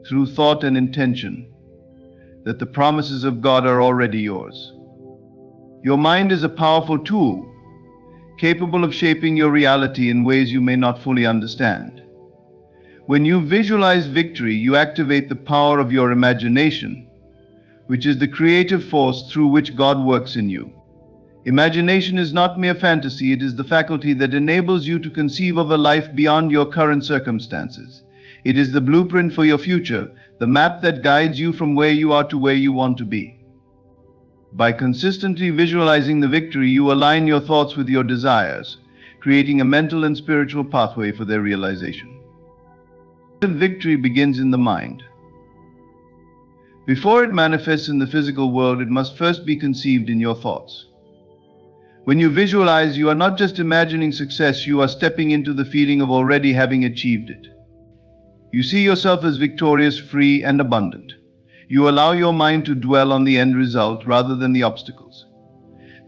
through thought and intention, that the promises of God are already yours. Your mind is a powerful tool, capable of shaping your reality in ways you may not fully understand. When you visualize victory, you activate the power of your imagination, which is the creative force through which God works in you. Imagination is not mere fantasy, it is the faculty that enables you to conceive of a life beyond your current circumstances. It is the blueprint for your future, the map that guides you from where you are to where you want to be. By consistently visualizing the victory, you align your thoughts with your desires, creating a mental and spiritual pathway for their realization. Victory begins in the mind. Before it manifests in the physical world, it must first be conceived in your thoughts. When you visualize, you are not just imagining success, you are stepping into the feeling of already having achieved it. You see yourself as victorious, free, and abundant. You allow your mind to dwell on the end result rather than the obstacles.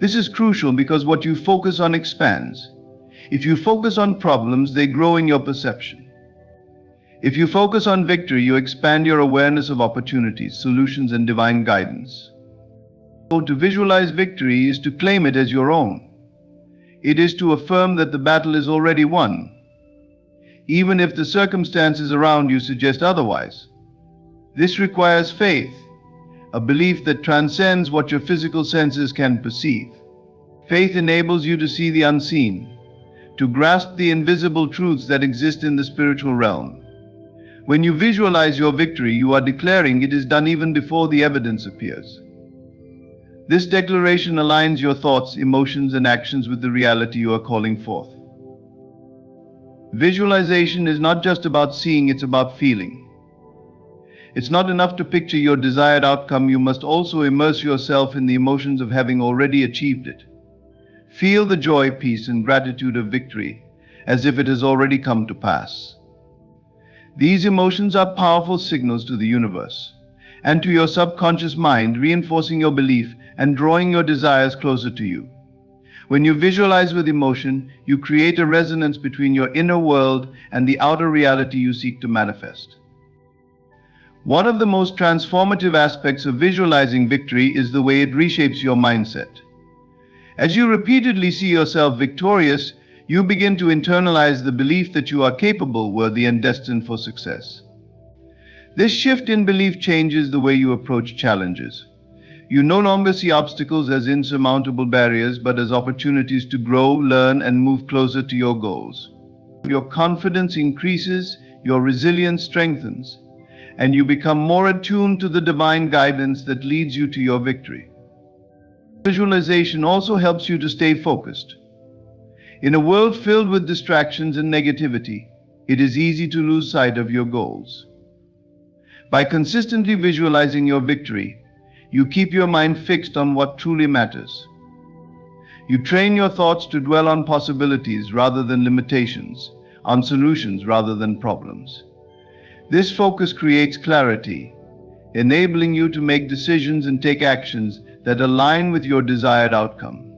This is crucial because what you focus on expands. If you focus on problems, they grow in your perception. If you focus on victory, you expand your awareness of opportunities, solutions, and divine guidance. So to visualize victory is to claim it as your own. It is to affirm that the battle is already won, even if the circumstances around you suggest otherwise. This requires faith, a belief that transcends what your physical senses can perceive. Faith enables you to see the unseen, to grasp the invisible truths that exist in the spiritual realm. When you visualize your victory, you are declaring it is done even before the evidence appears. This declaration aligns your thoughts, emotions, and actions with the reality you are calling forth. Visualization is not just about seeing, it's about feeling. It's not enough to picture your desired outcome, you must also immerse yourself in the emotions of having already achieved it. Feel the joy, peace, and gratitude of victory as if it has already come to pass. These emotions are powerful signals to the universe and to your subconscious mind, reinforcing your belief and drawing your desires closer to you. When you visualize with emotion, you create a resonance between your inner world and the outer reality you seek to manifest. One of the most transformative aspects of visualizing victory is the way it reshapes your mindset. As you repeatedly see yourself victorious, You begin to internalize the belief that you are capable, worthy, and destined for success. This shift in belief changes the way you approach challenges. You no longer see obstacles as insurmountable barriers, but as opportunities to grow, learn, and move closer to your goals. Your confidence increases, your resilience strengthens, and you become more attuned to the divine guidance that leads you to your victory. Visualization also helps you to stay focused. In a world filled with distractions and negativity, it is easy to lose sight of your goals. By consistently visualizing your victory, you keep your mind fixed on what truly matters. You train your thoughts to dwell on possibilities rather than limitations, on solutions rather than problems. This focus creates clarity, enabling you to make decisions and take actions that align with your desired outcome.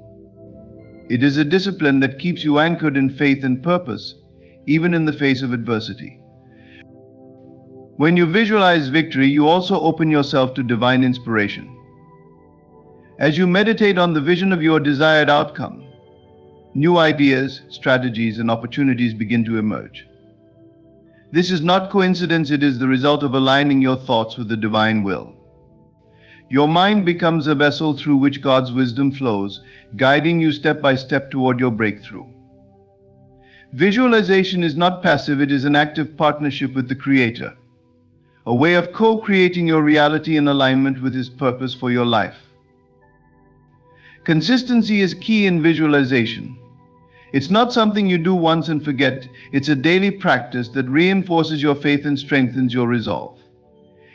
It is a discipline that keeps you anchored in faith and purpose, even in the face of adversity. When you visualize victory, you also open yourself to divine inspiration. As you meditate on the vision of your desired outcome, new ideas, strategies, and opportunities begin to emerge. This is not coincidence, it is the result of aligning your thoughts with the divine will. Your mind becomes a vessel through which God's wisdom flows, guiding you step by step toward your breakthrough. Visualization is not passive, it is an active partnership with the Creator, a way of co-creating your reality in alignment with His purpose for your life. Consistency is key in visualization. It's not something you do once and forget, it's a daily practice that reinforces your faith and strengthens your resolve.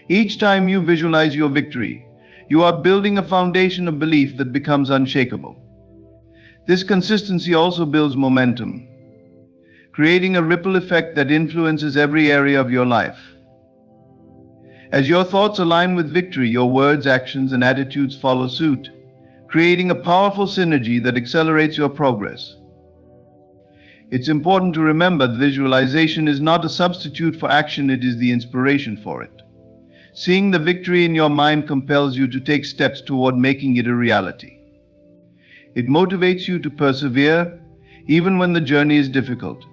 Each time you visualize your victory, you are building a foundation of belief that becomes unshakable. This consistency also builds momentum, creating a ripple effect that influences every area of your life. As your thoughts align with victory, your words, actions, and attitudes follow suit, creating a powerful synergy that accelerates your progress. It's important to remember that visualization is not a substitute for action, it is the inspiration for it. Seeing the victory in your mind compels you to take steps toward making it a reality. It motivates you to persevere, even when the journey is difficult,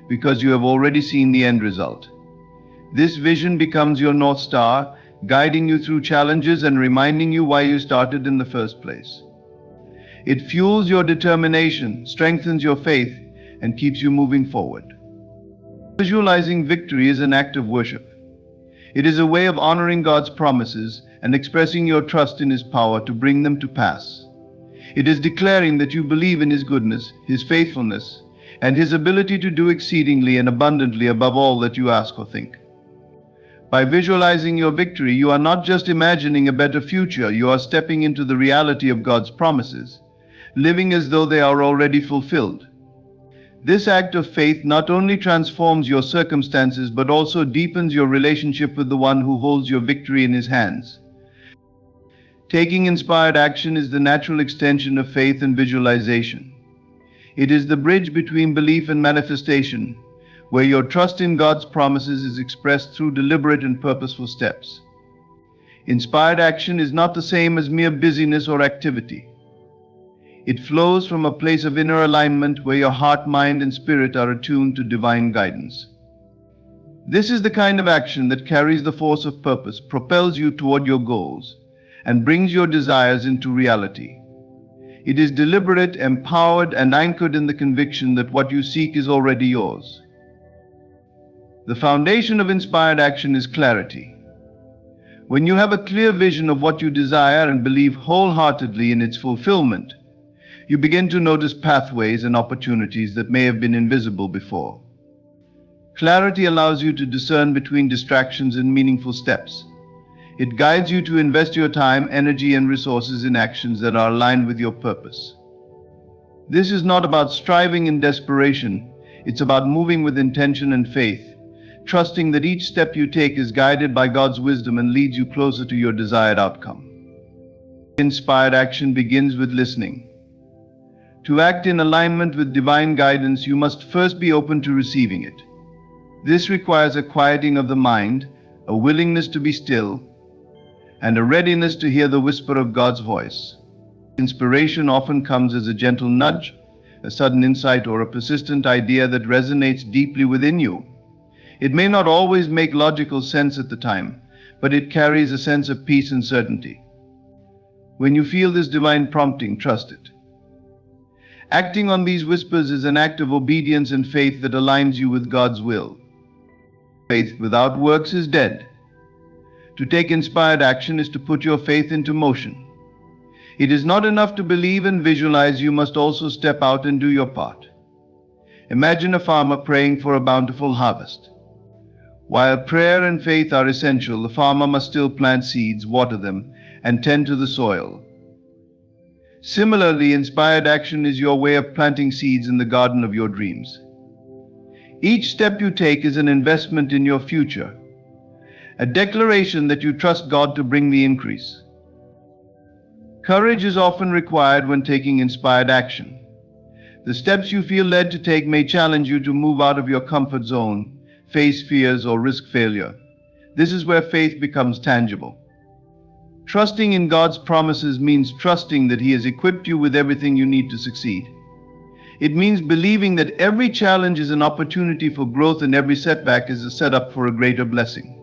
because you have already seen the end result. This vision becomes your North Star, guiding you through challenges and reminding you why you started in the first place. It fuels your determination, strengthens your faith, and keeps you moving forward. Visualizing victory is an act of worship. It is a way of honoring God's promises and expressing your trust in His power to bring them to pass. It is declaring that you believe in His goodness, His faithfulness, and His ability to do exceedingly and abundantly above all that you ask or think. By visualizing your victory, you are not just imagining a better future, you are stepping into the reality of God's promises, living as though they are already fulfilled. This act of faith not only transforms your circumstances but also deepens your relationship with the one who holds your victory in His hands. Taking inspired action is the natural extension of faith and visualization. It is the bridge between belief and manifestation, where your trust in God's promises is expressed through deliberate and purposeful steps. Inspired action is not the same as mere busyness or activity. It flows from a place of inner alignment where your heart, mind, and spirit are attuned to divine guidance. This is the kind of action that carries the force of purpose, propels you toward your goals, and brings your desires into reality. It is deliberate, empowered, and anchored in the conviction that what you seek is already yours. The foundation of inspired action is clarity. When you have a clear vision of what you desire and believe wholeheartedly in its fulfillment, you begin to notice pathways and opportunities that may have been invisible before. Clarity allows you to discern between distractions and meaningful steps. It guides you to invest your time, energy, and resources in actions that are aligned with your purpose. This is not about striving in desperation, it's about moving with intention and faith, trusting that each step you take is guided by God's wisdom and leads you closer to your desired outcome. Inspired action begins with listening. To act in alignment with divine guidance, you must first be open to receiving it. This requires a quieting of the mind, a willingness to be still, and a readiness to hear the whisper of God's voice. Inspiration often comes as a gentle nudge, a sudden insight, or a persistent idea that resonates deeply within you. It may not always make logical sense at the time, but it carries a sense of peace and certainty. When you feel this divine prompting, trust it. Acting on these whispers is an act of obedience and faith that aligns you with God's will. Faith without works is dead. To take inspired action is to put your faith into motion. It is not enough to believe and visualize, you must also step out and do your part. Imagine a farmer praying for a bountiful harvest. While prayer and faith are essential, the farmer must still plant seeds, water them, and tend to the soil. Similarly, inspired action is your way of planting seeds in the garden of your dreams. Each step you take is an investment in your future, a declaration that you trust God to bring the increase. Courage is often required when taking inspired action. The steps you feel led to take may challenge you to move out of your comfort zone, face fears, or risk failure. This is where faith becomes tangible. Trusting in God's promises means trusting that He has equipped you with everything you need to succeed. It means believing that every challenge is an opportunity for growth and every setback is a setup for a greater blessing.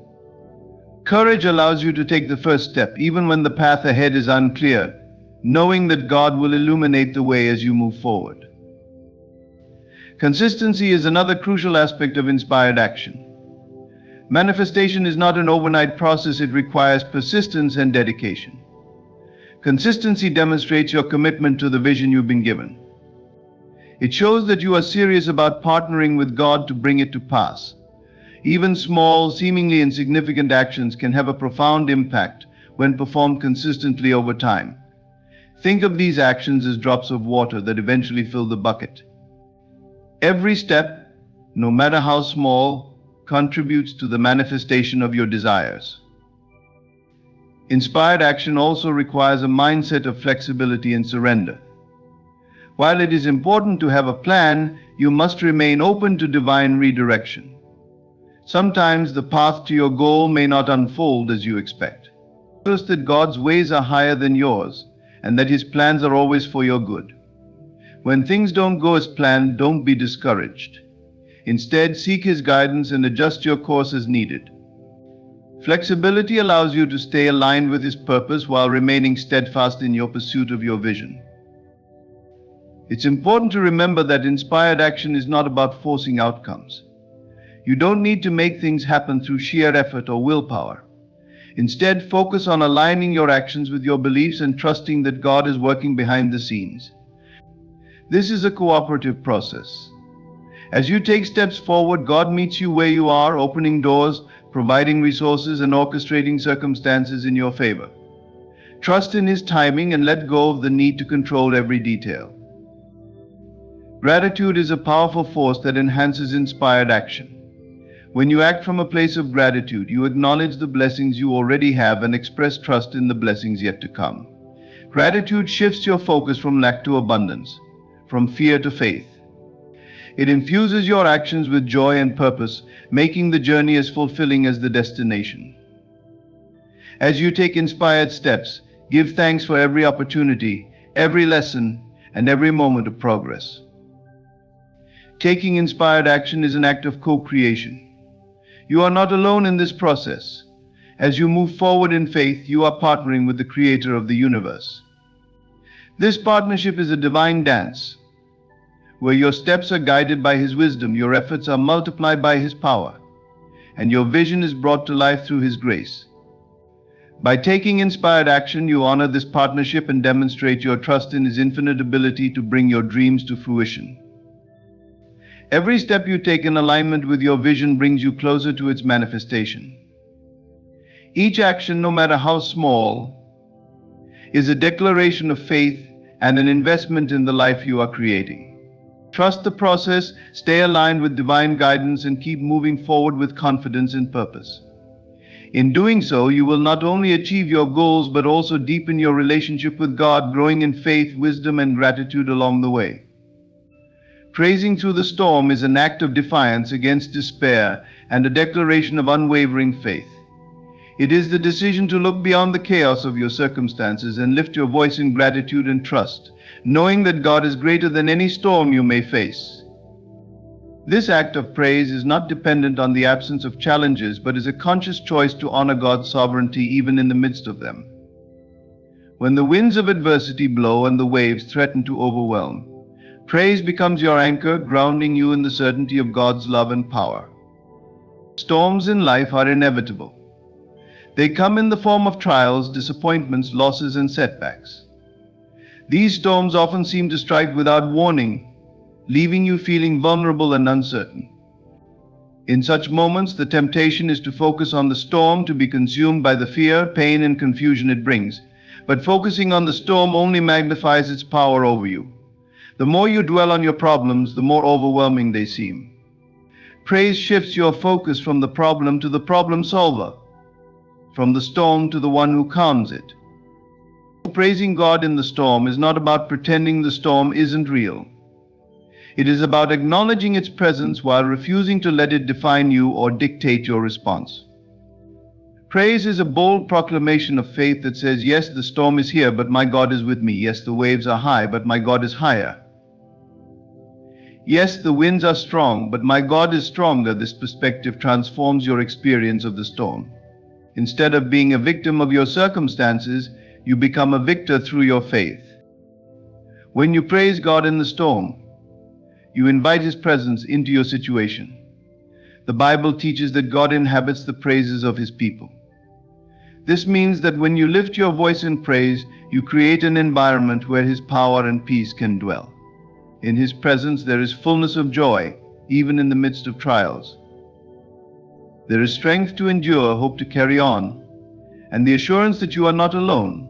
Courage allows you to take the first step, even when the path ahead is unclear, knowing that God will illuminate the way as you move forward. Consistency is another crucial aspect of inspired action. Manifestation is not an overnight process, it requires persistence and dedication. Consistency demonstrates your commitment to the vision you've been given. It shows that you are serious about partnering with God to bring it to pass. Even small, seemingly insignificant actions can have a profound impact when performed consistently over time. Think of these actions as drops of water that eventually fill the bucket. Every step, no matter how small, contributes to the manifestation of your desires. Inspired action also requires a mindset of flexibility and surrender. While it is important to have a plan, you must remain open to divine redirection. Sometimes the path to your goal may not unfold as you expect. Trust that God's ways are higher than yours, and that His plans are always for your good. When things don't go as planned, don't be discouraged. Instead, seek His guidance and adjust your course as needed. Flexibility allows you to stay aligned with His purpose while remaining steadfast in your pursuit of your vision. It's important to remember that inspired action is not about forcing outcomes. You don't need to make things happen through sheer effort or willpower. Instead, focus on aligning your actions with your beliefs and trusting that God is working behind the scenes. This is a cooperative process. As you take steps forward, God meets you where you are, opening doors, providing resources, and orchestrating circumstances in your favor. Trust in His timing and let go of the need to control every detail. Gratitude is a powerful force that enhances inspired action. When you act from a place of gratitude, you acknowledge the blessings you already have and express trust in the blessings yet to come. Gratitude shifts your focus from lack to abundance, from fear to faith. It infuses your actions with joy and purpose, making the journey as fulfilling as the destination. As you take inspired steps, give thanks for every opportunity, every lesson, and every moment of progress. Taking inspired action is an act of co-creation. You are not alone in this process. As you move forward in faith, you are partnering with the Creator of the universe. This partnership is a divine dance, where your steps are guided by His wisdom, your efforts are multiplied by His power, and your vision is brought to life through His grace. By taking inspired action, you honor this partnership and demonstrate your trust in His infinite ability to bring your dreams to fruition. Every step you take in alignment with your vision brings you closer to its manifestation. Each action, no matter how small, is a declaration of faith and an investment in the life you are creating. Trust the process, stay aligned with divine guidance, and keep moving forward with confidence and purpose. In doing so, you will not only achieve your goals but also deepen your relationship with God, growing in faith, wisdom, and gratitude along the way. Praising through the storm is an act of defiance against despair and a declaration of unwavering faith. It is the decision to look beyond the chaos of your circumstances and lift your voice in gratitude and trust, knowing that God is greater than any storm you may face. This act of praise is not dependent on the absence of challenges, but is a conscious choice to honor God's sovereignty even in the midst of them. When the winds of adversity blow and the waves threaten to overwhelm, praise becomes your anchor, grounding you in the certainty of God's love and power. Storms in life are inevitable. They come in the form of trials, disappointments, losses, and setbacks. These storms often seem to strike without warning, leaving you feeling vulnerable and uncertain. In such moments, the temptation is to focus on the storm, to be consumed by the fear, pain, and confusion it brings. But focusing on the storm only magnifies its power over you. The more you dwell on your problems, the more overwhelming they seem. Praise shifts your focus from the problem to the problem solver, from the storm to the one who calms it. Praising God in the storm is not about pretending the storm isn't real. It is about acknowledging its presence while refusing to let it define you or dictate your response. Praise is a bold proclamation of faith that says, yes, the storm is here, but my God is with me. Yes, the waves are high, but my God is higher. Yes, the winds are strong, but my God is stronger. This perspective transforms your experience of the storm. Instead of being a victim of your circumstances, you become a victor through your faith. When you praise God in the storm, you invite His presence into your situation. The Bible teaches that God inhabits the praises of His people. This means that when you lift your voice in praise, you create an environment where His power and peace can dwell. In His presence there is fullness of joy, even in the midst of trials. There is strength to endure, hope to carry on, and the assurance that you are not alone.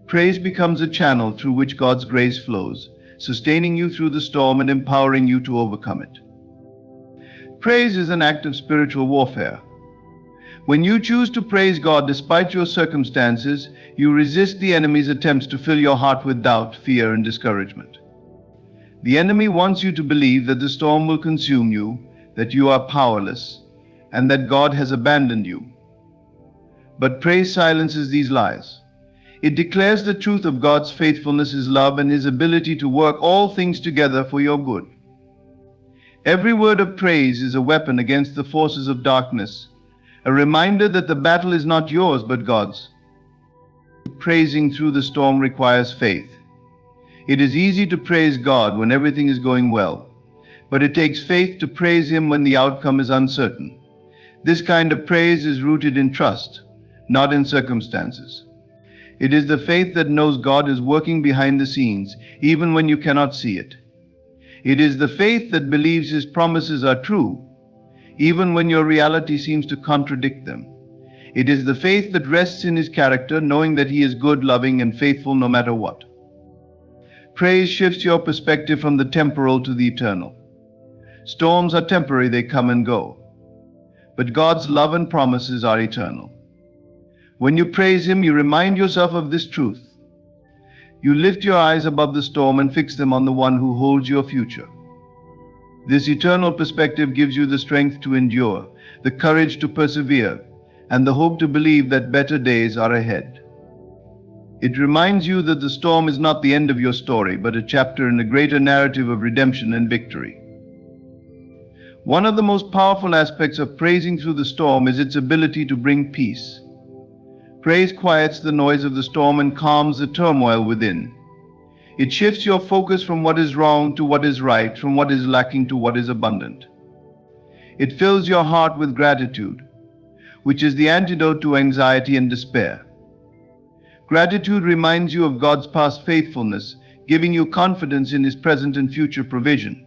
Praise becomes a channel through which God's grace flows, sustaining you through the storm and empowering you to overcome it. Praise is an act of spiritual warfare. When you choose to praise God despite your circumstances, you resist the enemy's attempts to fill your heart with doubt, fear, and discouragement. The enemy wants you to believe that the storm will consume you, that you are powerless, and that God has abandoned you. But praise silences these lies. It declares the truth of God's faithfulness, His love, and His ability to work all things together for your good. Every word of praise is a weapon against the forces of darkness, a reminder that the battle is not yours but God's. Praising through the storm requires faith. It is easy to praise God when everything is going well, but it takes faith to praise Him when the outcome is uncertain. This kind of praise is rooted in trust, not in circumstances. It is the faith that knows God is working behind the scenes, even when you cannot see it. It is the faith that believes His promises are true, even when your reality seems to contradict them. It is the faith that rests in His character, knowing that He is good, loving, and faithful no matter what. Praise shifts your perspective from the temporal to the eternal. Storms are temporary, they come and go. But God's love and promises are eternal. When you praise Him, you remind yourself of this truth. You lift your eyes above the storm and fix them on the one who holds your future. This eternal perspective gives you the strength to endure, the courage to persevere, and the hope to believe that better days are ahead. It reminds you that the storm is not the end of your story, but a chapter in a greater narrative of redemption and victory. One of the most powerful aspects of praising through the storm is its ability to bring peace. Praise quiets the noise of the storm and calms the turmoil within. It shifts your focus from what is wrong to what is right, from what is lacking to what is abundant. It fills your heart with gratitude, which is the antidote to anxiety and despair. Gratitude reminds you of God's past faithfulness, giving you confidence in His present and future provision.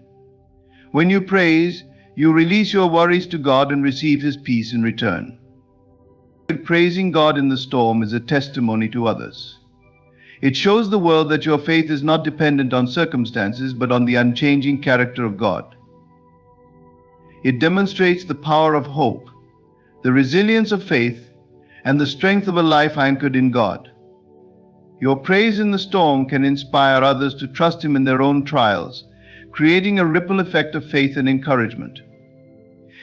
When you praise, you release your worries to God and receive His peace in return. Praising God in the storm is a testimony to others. It shows the world that your faith is not dependent on circumstances, but on the unchanging character of God. It demonstrates the power of hope, the resilience of faith, and the strength of a life anchored in God. Your praise in the storm can inspire others to trust Him in their own trials, creating a ripple effect of faith and encouragement.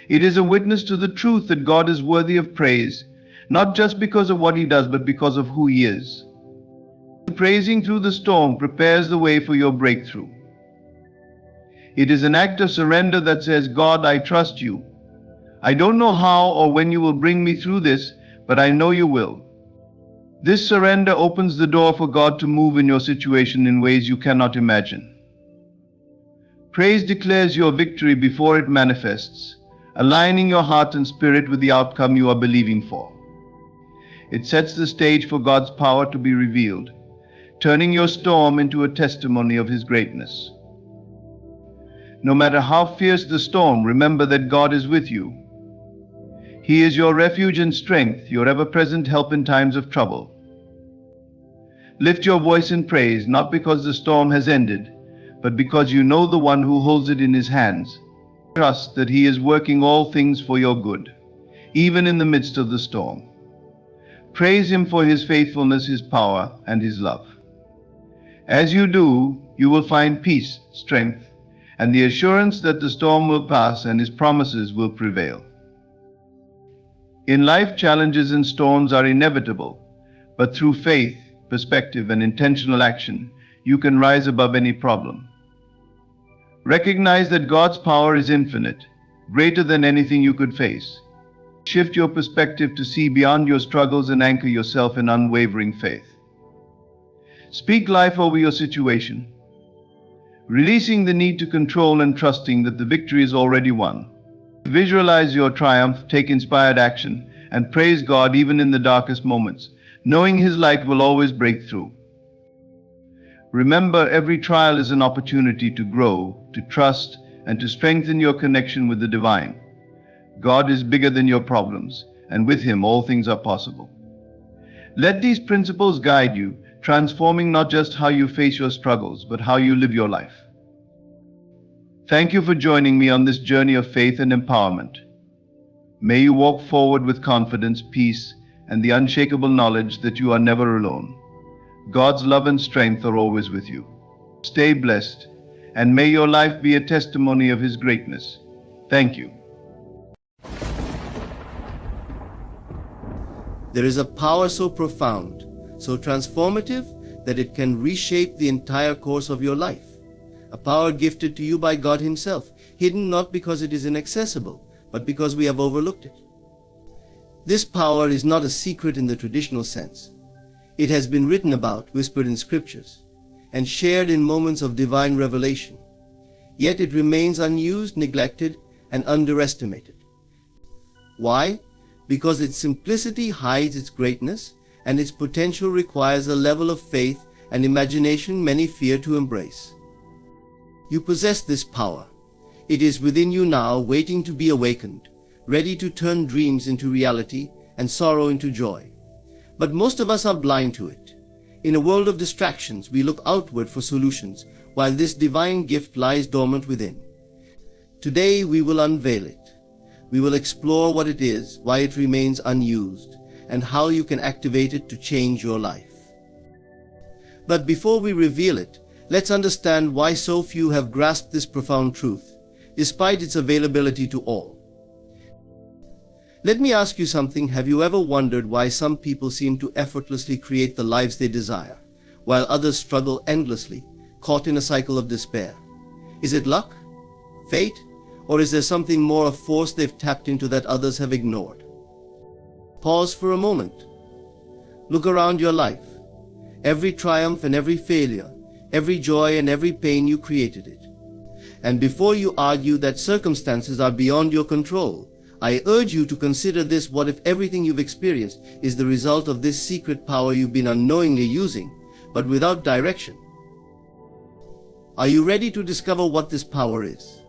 It is a witness to the truth that God is worthy of praise, not just because of what He does, but because of who He is. Praising through the storm prepares the way for your breakthrough. It is an act of surrender that says, God, I trust you. I don't know how or when you will bring me through this, but I know you will. This surrender opens the door for God to move in your situation in ways you cannot imagine. Praise declares your victory before it manifests, aligning your heart and spirit with the outcome you are believing for. It sets the stage for God's power to be revealed, turning your storm into a testimony of His greatness. No matter how fierce the storm, remember that God is with you. He is your refuge and strength, your ever-present help in times of trouble. Lift your voice in praise, not because the storm has ended, but because you know the one who holds it in His hands. Trust that He is working all things for your good, even in the midst of the storm. Praise Him for His faithfulness, His power, and His love. As you do, you will find peace, strength, and the assurance that the storm will pass and His promises will prevail. In life, challenges and storms are inevitable, but through faith, perspective, and intentional action, you can rise above any problem. Recognize that God's power is infinite, greater than anything you could face. Shift your perspective to see beyond your struggles and anchor yourself in unwavering faith. Speak life over your situation, releasing the need to control and trusting that the victory is already won. Visualize your triumph, take inspired action, and praise God even in the darkest moments, knowing His light will always break through. Remember, every trial is an opportunity to grow, to trust, and to strengthen your connection with the divine. God is bigger than your problems, and with Him all things are possible. Let these principles guide you, transforming not just how you face your struggles, but how you live your life. Thank you for joining me on this journey of faith and empowerment. May you walk forward with confidence, peace, and the unshakable knowledge that you are never alone. God's love and strength are always with you. Stay blessed, and may your life be a testimony of His greatness. Thank you. There is a power so profound, so transformative, that it can reshape the entire course of your life. A power gifted to you by God Himself, hidden not because it is inaccessible, but because we have overlooked it. This power is not a secret in the traditional sense. It has been written about, whispered in scriptures, and shared in moments of divine revelation. Yet it remains unused, neglected, and underestimated. Why? Because its simplicity hides its greatness, and its potential requires a level of faith and imagination many fear to embrace. You possess this power. It is within you now, waiting to be awakened, ready to turn dreams into reality and sorrow into joy. But most of us are blind to it. In a world of distractions, we look outward for solutions, while this divine gift lies dormant within. Today we will unveil it. We will explore what it is, why it remains unused, and how you can activate it to change your life. But before we reveal it, let's understand why so few have grasped this profound truth, despite its availability to all. Let me ask you something. Have you ever wondered why some people seem to effortlessly create the lives they desire, while others struggle endlessly, caught in a cycle of despair? Is it luck? Fate? Or is there something more, a force they've tapped into that others have ignored? Pause for a moment. Look around your life. Every triumph and every failure, every joy and every pain, you created it. And before you argue that circumstances are beyond your control, I urge you to consider this: what if everything you've experienced is the result of this secret power you've been unknowingly using, but without direction? Are you ready to discover what this power is?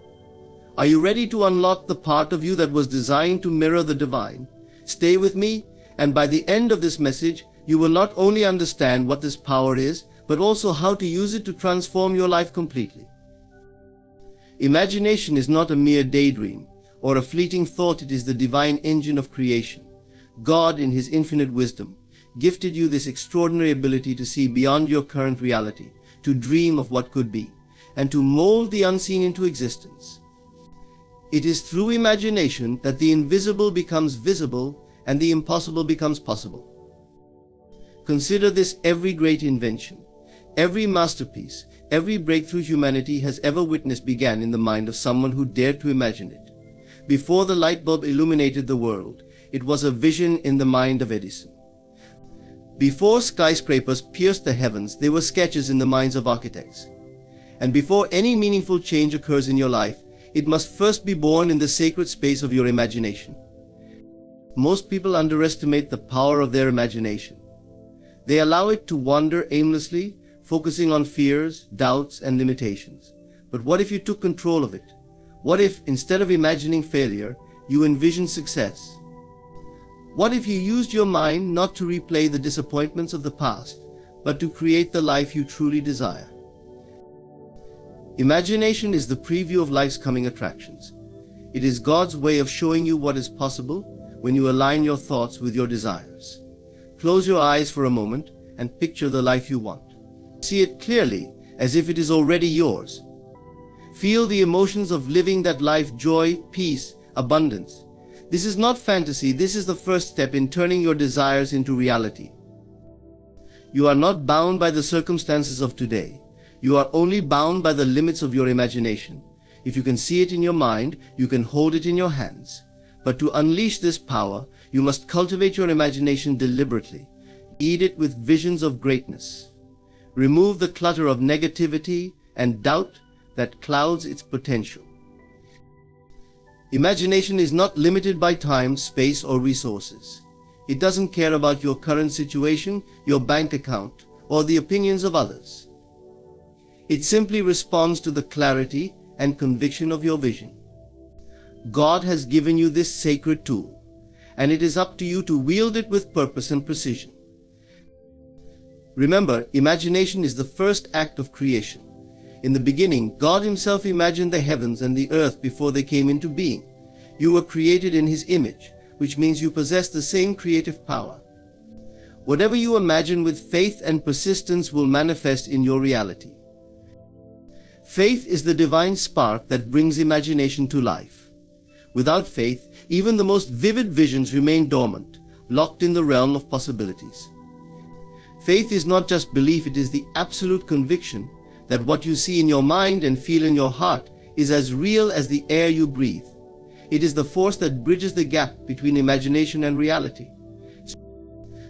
Are you ready to unlock the part of you that was designed to mirror the divine? Stay with me, and by the end of this message, you will not only understand what this power is, but also how to use it to transform your life completely. Imagination is not a mere daydream or a fleeting thought. It is the divine engine of creation. God, in His infinite wisdom, gifted you this extraordinary ability to see beyond your current reality, to dream of what could be, and to mold the unseen into existence. It is through imagination that the invisible becomes visible and the impossible becomes possible. Consider this: every great invention, every masterpiece, every breakthrough humanity has ever witnessed began in the mind of someone who dared to imagine it. Before the light bulb illuminated the world, it was a vision in the mind of Edison. Before skyscrapers pierced the heavens, they were sketches in the minds of architects. And before any meaningful change occurs in your life, it must first be born in the sacred space of your imagination. Most people underestimate the power of their imagination. They allow it to wander aimlessly, focusing on fears, doubts, and limitations. But what if you took control of it? What if, instead of imagining failure, you envisioned success? What if you used your mind not to replay the disappointments of the past, but to create the life you truly desire? Imagination is the preview of life's coming attractions. It is God's way of showing you what is possible when you align your thoughts with your desires. Close your eyes for a moment and picture the life you want. See it clearly, as if it is already yours. Feel the emotions of living that life: joy, peace, abundance. This is not fantasy. This is the first step in turning your desires into reality. You are not bound by the circumstances of today. You are only bound by the limits of your imagination. If you can see it in your mind, you can hold it in your hands. But to unleash this power, you must cultivate your imagination deliberately. Feed it with visions of greatness. Remove the clutter of negativity and doubt that clouds its potential. Imagination is not limited by time, space, or resources. It doesn't care about your current situation, your bank account, or the opinions of others. It simply responds to the clarity and conviction of your vision. God has given you this sacred tool, and it is up to you to wield it with purpose and precision. Remember, imagination is the first act of creation. In the beginning, God Himself imagined the heavens and the earth before they came into being. You were created in His image, which means you possess the same creative power. Whatever you imagine with faith and persistence will manifest in your reality. Faith is the divine spark that brings imagination to life. Without faith, even the most vivid visions remain dormant, locked in the realm of possibilities. Faith is not just belief, it is the absolute conviction that what you see in your mind and feel in your heart is as real as the air you breathe. It is the force that bridges the gap between imagination and reality.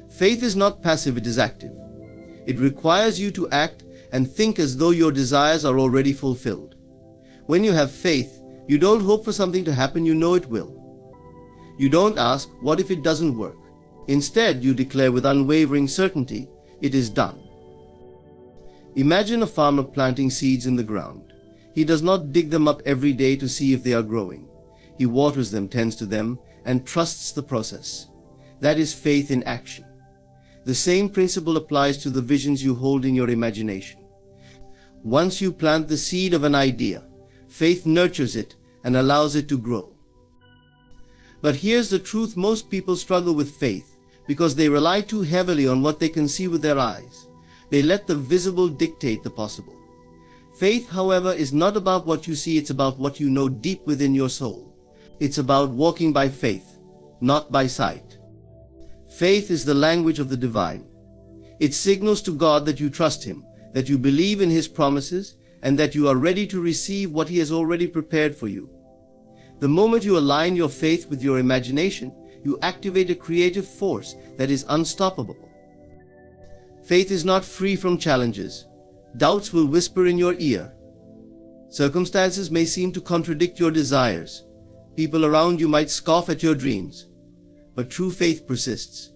Faith is not passive, it is active. It requires you to act and think as though your desires are already fulfilled. When you have faith, you don't hope for something to happen, you know it will. You don't ask, what if it doesn't work? Instead, you declare with unwavering certainty, it is done. Imagine a farmer planting seeds in the ground. He does not dig them up every day to see if they are growing. He waters them, tends to them, and trusts the process. That is faith in action. The same principle applies to the visions you hold in your imagination. Once you plant the seed of an idea, faith nurtures it and allows it to grow. But here's the truth: most people struggle with faith because they rely too heavily on what they can see with their eyes. They let the visible dictate the possible. Faith, however, is not about what you see, it's about what you know deep within your soul. It's about walking by faith, not by sight. Faith is the language of the divine. It signals to God that you trust Him, that you believe in His promises, and that you are ready to receive what He has already prepared for you. The moment you align your faith with your imagination, you activate a creative force that is unstoppable. Faith is not free from challenges. Doubts will whisper in your ear. Circumstances may seem to contradict your desires. People around you might scoff at your dreams. But true faith persists.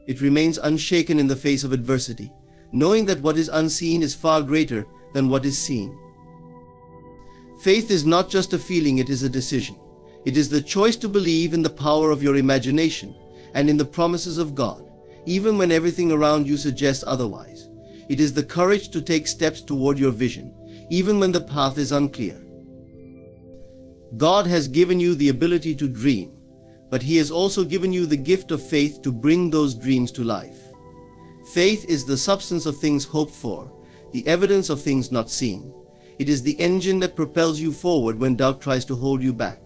It remains unshaken in the face of adversity, knowing that what is unseen is far greater than what is seen. Faith is not just a feeling, it is a decision. It is the choice to believe in the power of your imagination and in the promises of God, even when everything around you suggests otherwise. It is the courage to take steps toward your vision, even when the path is unclear. God has given you the ability to dream, but He has also given you the gift of faith to bring those dreams to life. Faith is the substance of things hoped for, the evidence of things not seen. It is the engine that propels you forward when doubt tries to hold you back.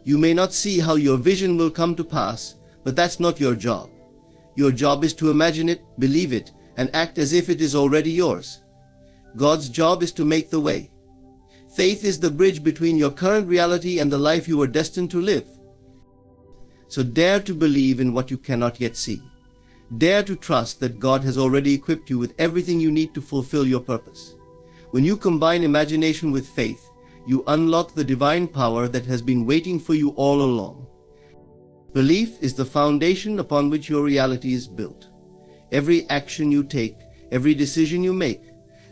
You may not see how your vision will come to pass, but that's not your job. Your job is to imagine it, believe it, and act as if it is already yours. God's job is to make the way. Faith is the bridge between your current reality and the life you are destined to live. So dare to believe in what you cannot yet see. Dare to trust that God has already equipped you with everything you need to fulfill your purpose. When you combine imagination with faith, you unlock the divine power that has been waiting for you all along. Belief is the foundation upon which your reality is built. Every action you take, every decision you make,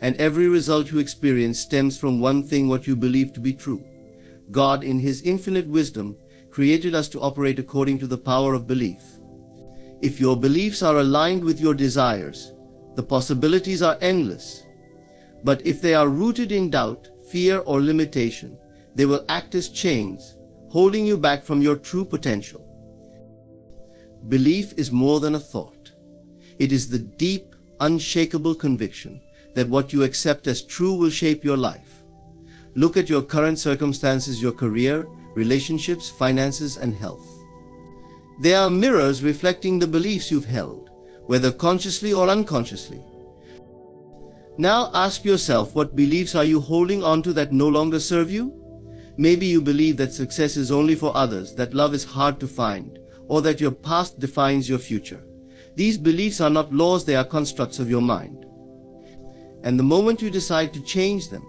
and every result you experience stems from one thing: what you believe to be true. God, in His infinite wisdom, created us to operate according to the power of belief. If your beliefs are aligned with your desires, the possibilities are endless. But if they are rooted in doubt, fear, or limitation, they will act as chains, holding you back from your true potential. Belief is more than a thought. It is the deep, unshakable conviction that what you accept as true will shape your life. Look at your current circumstances, your career, relationships, finances, and health. They are mirrors reflecting the beliefs you've held, whether consciously or unconsciously. Now ask yourself, what beliefs are you holding on to that no longer serve you? Maybe you believe that success is only for others, that love is hard to find, or that your past defines your future. These beliefs are not laws, they are constructs of your mind. And the moment you decide to change them,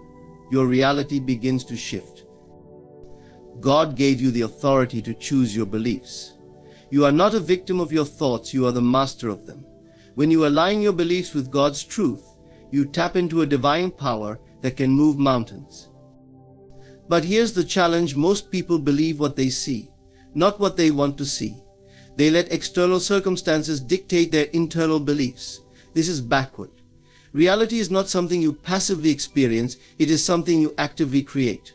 your reality begins to shift. God gave you the authority to choose your beliefs. You are not a victim of your thoughts, you are the master of them. When you align your beliefs with God's truth, you tap into a divine power that can move mountains. But here's the challenge: most people believe what they see, not what they want to see. They let external circumstances dictate their internal beliefs. This is backward. Reality is not something you passively experience, it is something you actively create.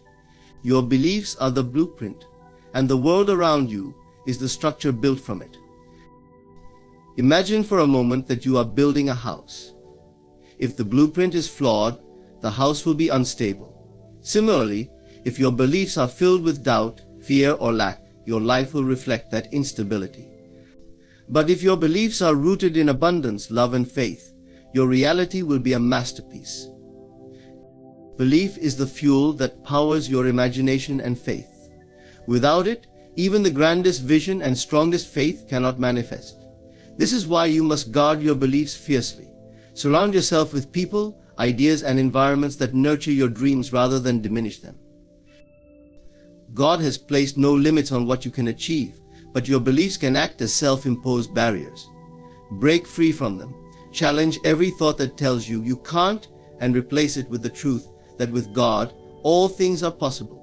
Your beliefs are the blueprint, and the world around you is the structure built from it. Imagine for a moment that you are building a house. If the blueprint is flawed, the house will be unstable. Similarly, if your beliefs are filled with doubt, fear, or lack, your life will reflect that instability. But if your beliefs are rooted in abundance, love, and faith, your reality will be a masterpiece. Belief is the fuel that powers your imagination and faith. Without it, even the grandest vision and strongest faith cannot manifest. This is why you must guard your beliefs fiercely. Surround yourself with people, ideas, and environments that nurture your dreams rather than diminish them. God has placed no limits on what you can achieve, but your beliefs can act as self-imposed barriers. Break free from them. Challenge every thought that tells you you can't, and replace it with the truth that with God, all things are possible.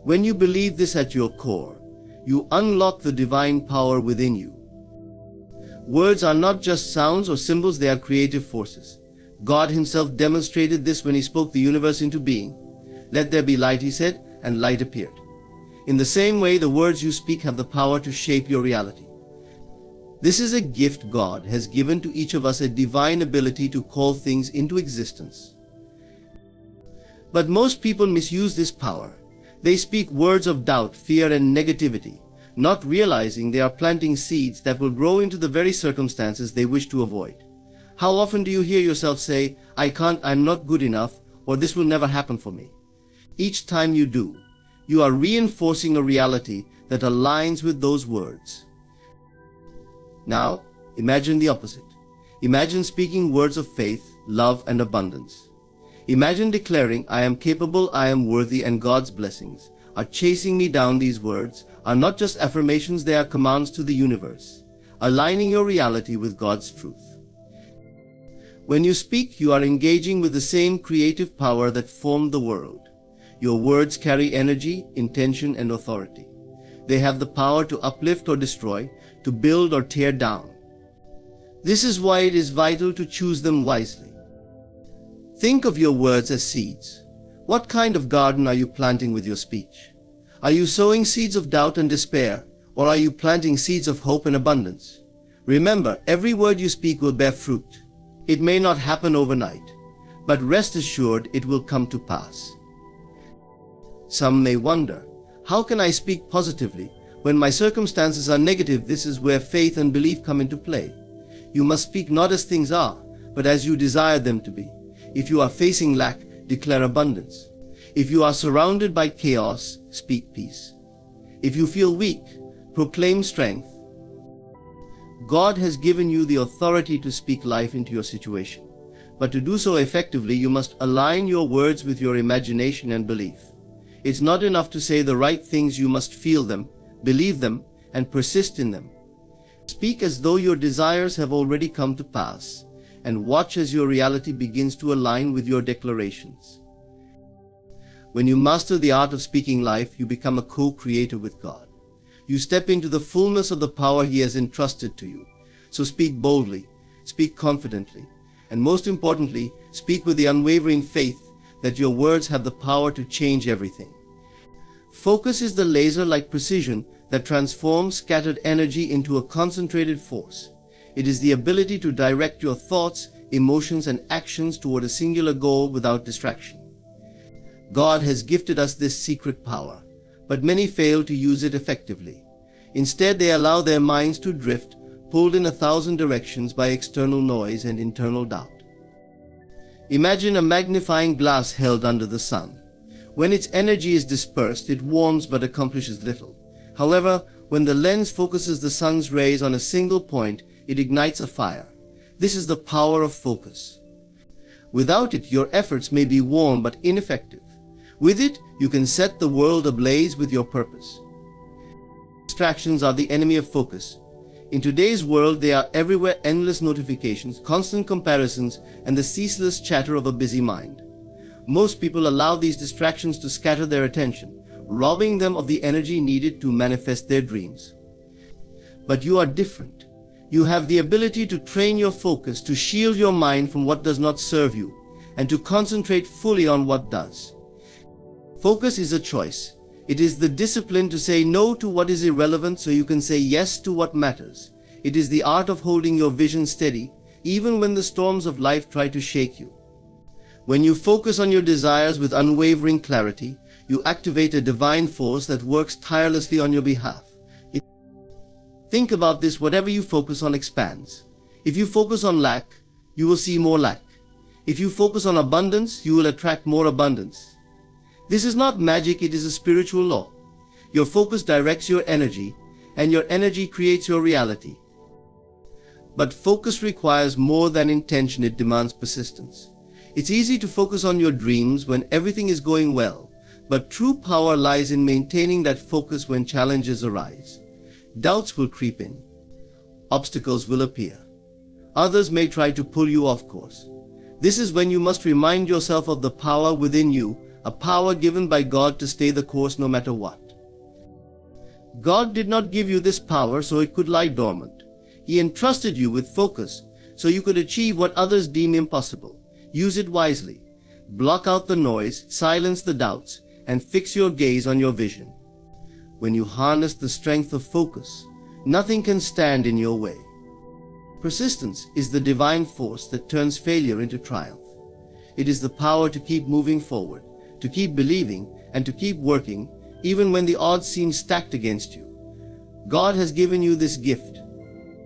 When you believe this at your core, you unlock the divine power within you. Words are not just sounds or symbols, they are creative forces. God Himself demonstrated this when He spoke the universe into being. "Let there be light," He said, and light appeared. In the same way, the words you speak have the power to shape your reality. This is a gift God has given to each of us, a divine ability to call things into existence. But most people misuse this power. They speak words of doubt, fear, and negativity, not realizing they are planting seeds that will grow into the very circumstances they wish to avoid. How often do you hear yourself say, "I can't, I'm not good enough," or "this will never happen for me"? Each time you do, you are reinforcing a reality that aligns with those words. Now, imagine the opposite. Imagine speaking words of faith, love, and abundance. Imagine declaring, "I am capable, I am worthy, and God's blessings are chasing me down." These words are not just affirmations, they are commands to the universe, aligning your reality with God's truth. When you speak, you are engaging with the same creative power that formed the world. Your words carry energy, intention, and authority. They have the power to uplift or destroy, to build or tear down. This is why it is vital to choose them wisely. Think of your words as seeds. What kind of garden are you planting with your speech? Are you sowing seeds of doubt and despair, or are you planting seeds of hope and abundance? Remember, every word you speak will bear fruit. It may not happen overnight, but rest assured it will come to pass. Some may wonder, How can I speak positively? When my circumstances are negative, this is where faith and belief come into play. You must speak not as things are, but as you desire them to be. If you are facing lack, declare abundance. If you are surrounded by chaos, speak peace. If you feel weak, proclaim strength. God has given you the authority to speak life into your situation. But to do so effectively, you must align your words with your imagination and belief. It's not enough to say the right things, you must feel them, believe them, and persist in them. Speak as though your desires have already come to pass, and watch as your reality begins to align with your declarations. When you master the art of speaking life, you become a co-creator with God. You step into the fullness of the power He has entrusted to you. So speak boldly, speak confidently, and most importantly, speak with the unwavering faith that your words have the power to change everything. Focus is the laser-like precision that transforms scattered energy into a concentrated force. It is the ability to direct your thoughts, emotions, and actions toward a singular goal without distraction. God has gifted us this secret power, but many fail to use it effectively. Instead, they allow their minds to drift, pulled in 1,000 directions by external noise and internal doubt. Imagine a magnifying glass held under the sun. When its energy is dispersed, it warms but accomplishes little. However, when the lens focuses the sun's rays on a single point, it ignites a fire. This is the power of focus. Without it, your efforts may be warm but ineffective. With it, you can set the world ablaze with your purpose. Distractions are the enemy of focus. In today's world, they are everywhere: endless notifications, constant comparisons, and the ceaseless chatter of a busy mind. Most people allow these distractions to scatter their attention, robbing them of the energy needed to manifest their dreams. But you are different. You have the ability to train your focus, to shield your mind from what does not serve you, and to concentrate fully on what does. Focus is a choice. It is the discipline to say no to what is irrelevant so you can say yes to what matters. It is the art of holding your vision steady, even when the storms of life try to shake you. When you focus on your desires with unwavering clarity, you activate a divine force that works tirelessly on your behalf. Think about this: whatever you focus on expands. If you focus on lack, you will see more lack. If you focus on abundance, you will attract more abundance. This is not magic, it is a spiritual law. Your focus directs your energy, and your energy creates your reality. But focus requires more than intention, it demands persistence. It's easy to focus on your dreams when everything is going well, but true power lies in maintaining that focus when challenges arise. Doubts will creep in. Obstacles will appear. Others may try to pull you off course. This is when you must remind yourself of the power within you, a power given by God to stay the course no matter what. God did not give you this power so it could lie dormant. He entrusted you with focus so you could achieve what others deem impossible. Use it wisely. Block out the noise, silence the doubts, and fix your gaze on your vision. When you harness the strength of focus, nothing can stand in your way. Persistence is the divine force that turns failure into triumph. It is the power to keep moving forward, to keep believing, and to keep working, even when the odds seem stacked against you. God has given you this gift,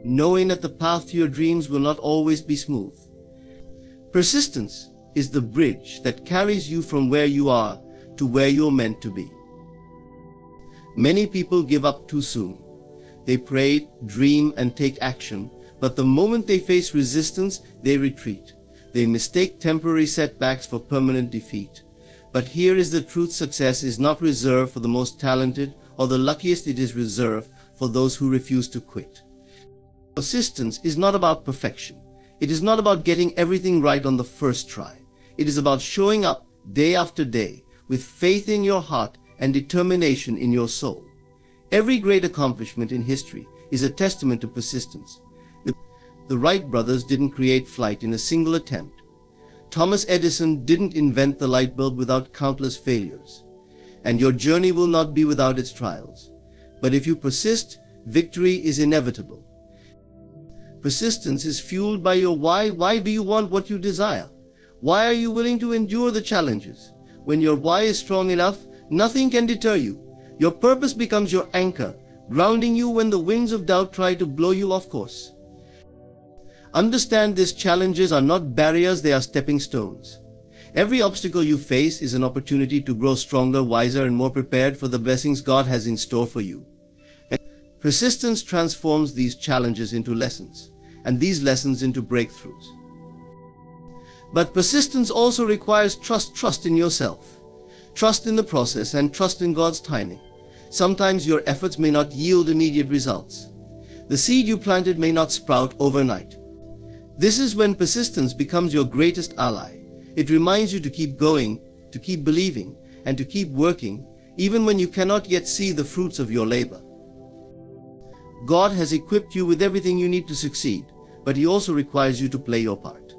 knowing that the path to your dreams will not always be smooth. Persistence is the bridge that carries you from where you are to where you're meant to be. Many people give up too soon. They pray, dream, and take action, but the moment they face resistance, they retreat. They mistake temporary setbacks for permanent defeat. But here is the truth: success is not reserved for the most talented or the luckiest, it is reserved for those who refuse to quit. Persistence is not about perfection. It is not about getting everything right on the first try. It is about showing up day after day with faith in your heart and determination in your soul. Every great accomplishment in history is a testament to persistence. The Wright brothers didn't create flight in a single attempt. Thomas Edison didn't invent the light bulb without countless failures. And your journey will not be without its trials. But if you persist, victory is inevitable. Persistence is fueled by your why. Why do you want what you desire? Why are you willing to endure the challenges? When your why is strong enough, nothing can deter you. Your purpose becomes your anchor, grounding you when the winds of doubt try to blow you off course. Understand these challenges are not barriers, they are stepping stones. Every obstacle you face is an opportunity to grow stronger, wiser, and more prepared for the blessings God has in store for you. And persistence transforms these challenges into lessons, and these lessons into breakthroughs. But persistence also requires trust in yourself, trust in the process, and trust in God's timing. Sometimes your efforts may not yield immediate results. The seed you planted may not sprout overnight. This is when persistence becomes your greatest ally. It reminds you to keep going, to keep believing, and to keep working, even when you cannot yet see the fruits of your labor. God has equipped you with everything you need to succeed, but He also requires you to play your part.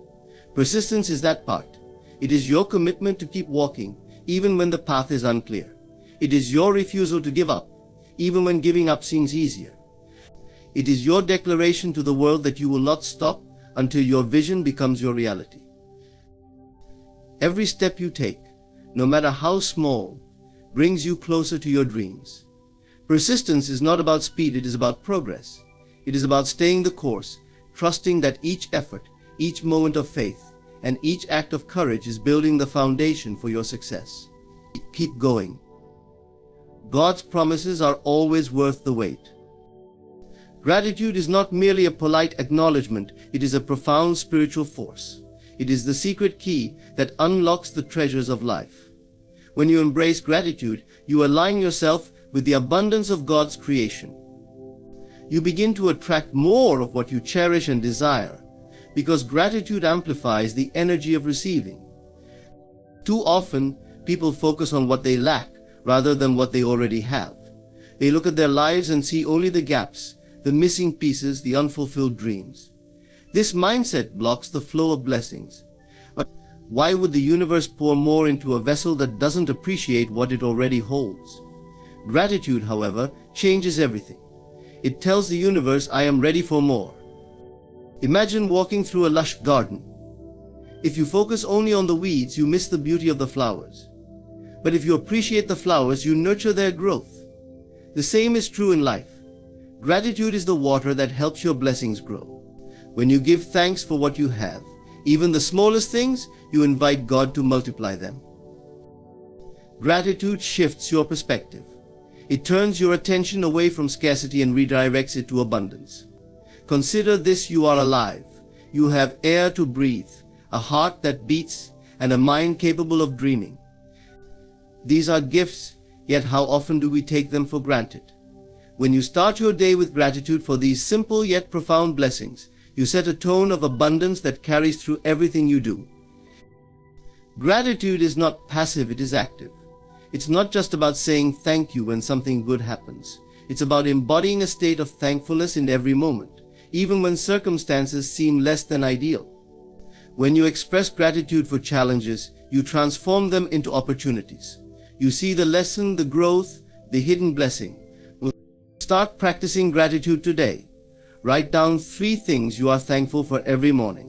Persistence is that part. It is your commitment to keep walking, even when the path is unclear. It is your refusal to give up, even when giving up seems easier. It is your declaration to the world that you will not stop until your vision becomes your reality. Every step you take, no matter how small, brings you closer to your dreams. Persistence is not about speed, it is about progress. It is about staying the course, trusting that each effort, each moment of faith, and each act of courage is building the foundation for your success. Keep going. God's promises are always worth the wait. Gratitude is not merely a polite acknowledgement, it is a profound spiritual force. It is the secret key that unlocks the treasures of life. When you embrace gratitude, you align yourself with the abundance of God's creation. You begin to attract more of what you cherish and desire, because gratitude amplifies the energy of receiving. Too often, people focus on what they lack rather than what they already have. They look at their lives and see only the gaps, the missing pieces, the unfulfilled dreams. This mindset blocks the flow of blessings. But why would the universe pour more into a vessel that doesn't appreciate what it already holds? Gratitude, however, changes everything. It tells the universe, I am ready for more. Imagine walking through a lush garden. If you focus only on the weeds, you miss the beauty of the flowers. But if you appreciate the flowers, you nurture their growth. The same is true in life. Gratitude is the water that helps your blessings grow. When you give thanks for what you have, even the smallest things, you invite God to multiply them. Gratitude shifts your perspective. It turns your attention away from scarcity and redirects it to abundance. Consider this: you are alive. You have air to breathe, a heart that beats, and a mind capable of dreaming. These are gifts, yet how often do we take them for granted? When you start your day with gratitude for these simple yet profound blessings, you set a tone of abundance that carries through everything you do. Gratitude is not passive, it is active. It's not just about saying thank you when something good happens. It's about embodying a state of thankfulness in every moment, even when circumstances seem less than ideal. When you express gratitude for challenges, you transform them into opportunities. You see the lesson, the growth, the hidden blessing. Start practicing gratitude today. Write down 3 things you are thankful for every morning.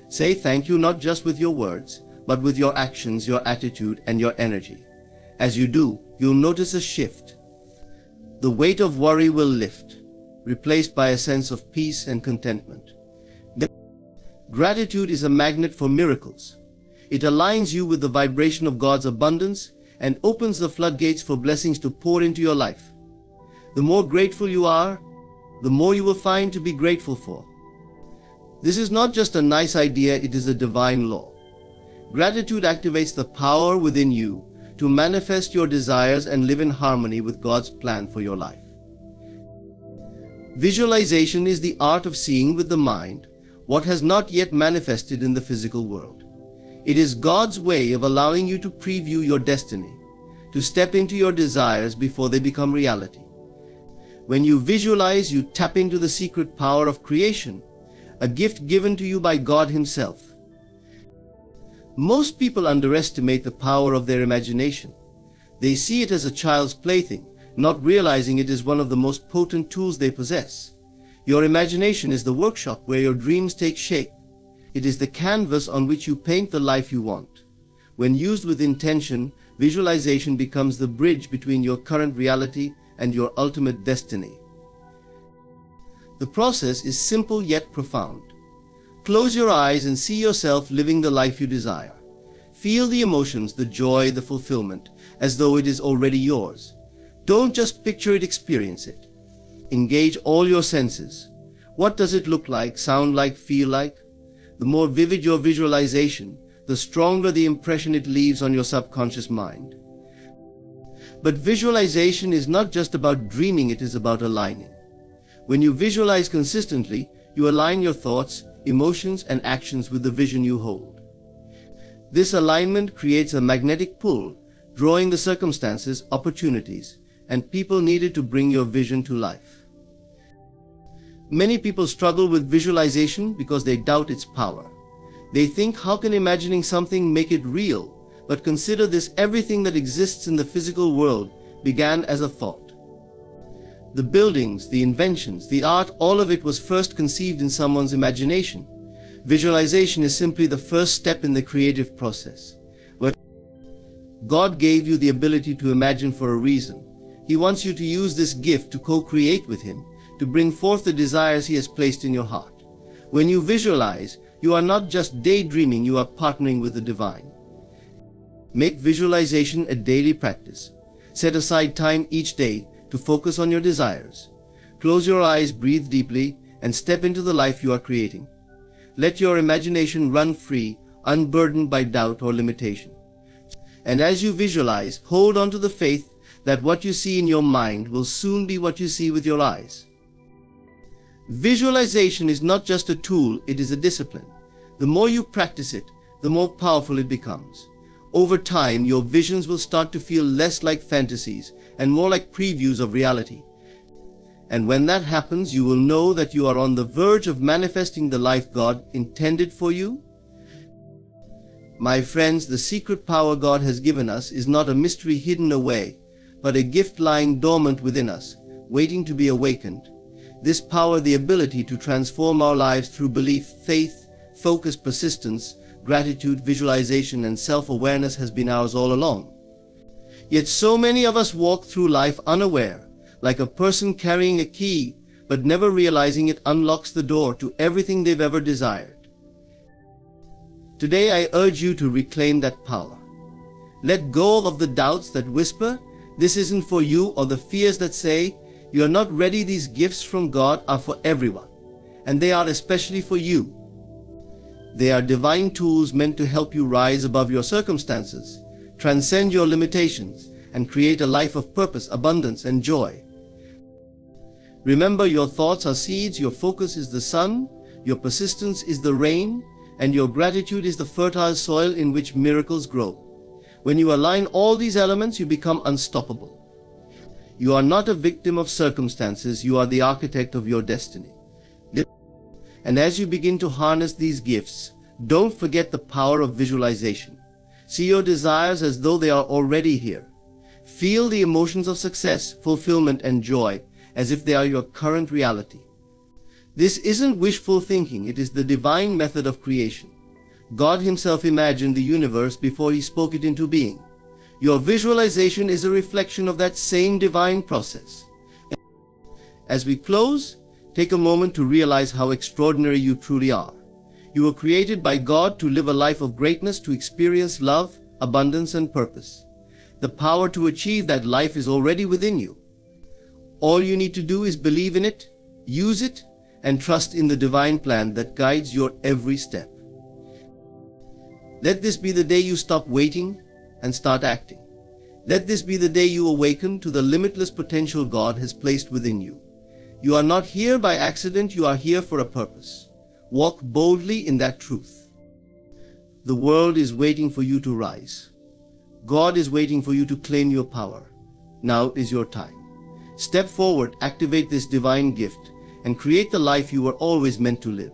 Say thank you not just with your words, but with your actions, your attitude, and your energy. As you do, you'll notice a shift. The weight of worry will lift, replaced by a sense of peace and contentment. Gratitude is a magnet for miracles. It aligns you with the vibration of God's abundance and opens the floodgates for blessings to pour into your life. The more grateful you are, the more you will find to be grateful for. This is not just a nice idea, it is a divine law. Gratitude activates the power within you to manifest your desires and live in harmony with God's plan for your life. Visualization is the art of seeing with the mind what has not yet manifested in the physical world. It is God's way of allowing you to preview your destiny, to step into your desires before they become reality. When you visualize, you tap into the secret power of creation, a gift given to you by God Himself. Most people underestimate the power of their imagination. They see it as a child's plaything, not realizing it is one of the most potent tools they possess. Your imagination is the workshop where your dreams take shape. It is the canvas on which you paint the life you want. When used with intention, visualization becomes the bridge between your current reality and your ultimate destiny. The process is simple yet profound. Close your eyes and see yourself living the life you desire. Feel the emotions, the joy, the fulfillment, as though it is already yours. Don't just picture it, experience it. Engage all your senses. What does it look like, sound like, feel like? The more vivid your visualization, the stronger the impression it leaves on your subconscious mind. But visualization is not just about dreaming, it is about aligning. When you visualize consistently, you align your thoughts, emotions, and actions with the vision you hold. This alignment creates a magnetic pull, drawing the circumstances, opportunities, and people needed to bring your vision to life. Many people struggle with visualization because they doubt its power. They think, how can imagining something make it real? But consider this: everything that exists in the physical world began as a thought. The buildings, the inventions, the art, all of it was first conceived in someone's imagination. Visualization is simply the first step in the creative process. But God gave you the ability to imagine for a reason. He wants you to use this gift to co-create with Him, to bring forth the desires He has placed in your heart. When you visualize, you are not just daydreaming, you are partnering with the divine. Make visualization a daily practice. Set aside time each day to focus on your desires. Close your eyes, breathe deeply, and step into the life you are creating. Let your imagination run free, unburdened by doubt or limitation. And as you visualize, hold on to the faith that what you see in your mind will soon be what you see with your eyes. Visualization is not just a tool, it is a discipline. The more you practice it, the more powerful it becomes. Over time, your visions will start to feel less like fantasies and more like previews of reality. And when that happens, you will know that you are on the verge of manifesting the life God intended for you. My friends, the secret power God has given us is not a mystery hidden away, but a gift lying dormant within us, waiting to be awakened. This power, the ability to transform our lives through belief, faith, focus, persistence, gratitude, visualization, and self-awareness, has been ours all along. Yet so many of us walk through life unaware, like a person carrying a key, but never realizing it unlocks the door to everything they've ever desired. Today I urge you to reclaim that power. Let go of the doubts that whisper, "This isn't for you," or the fears that say, "You are not ready." These gifts from God are for everyone, and they are especially for you. They are divine tools meant to help you rise above your circumstances, transcend your limitations, and create a life of purpose, abundance, and joy. Remember, your thoughts are seeds, your focus is the sun, your persistence is the rain, and your gratitude is the fertile soil in which miracles grow. When you align all these elements, you become unstoppable. You are not a victim of circumstances, you are the architect of your destiny. And as you begin to harness these gifts, don't forget the power of visualization. See your desires as though they are already here. Feel the emotions of success, fulfillment, and joy as if they are your current reality. This isn't wishful thinking, it is the divine method of creation. God Himself imagined the universe before He spoke it into being. Your visualization is a reflection of that same divine process. As we close, take a moment to realize how extraordinary you truly are. You were created by God to live a life of greatness, to experience love, abundance, and purpose. The power to achieve that life is already within you. All you need to do is believe in it, use it, and trust in the divine plan that guides your every step. Let this be the day you stop waiting and start acting. Let this be the day you awaken to the limitless potential God has placed within you. You are not here by accident, you are here for a purpose. Walk boldly in that truth. The world is waiting for you to rise. God is waiting for you to claim your power. Now is your time. Step forward, activate this divine gift, and create the life you were always meant to live.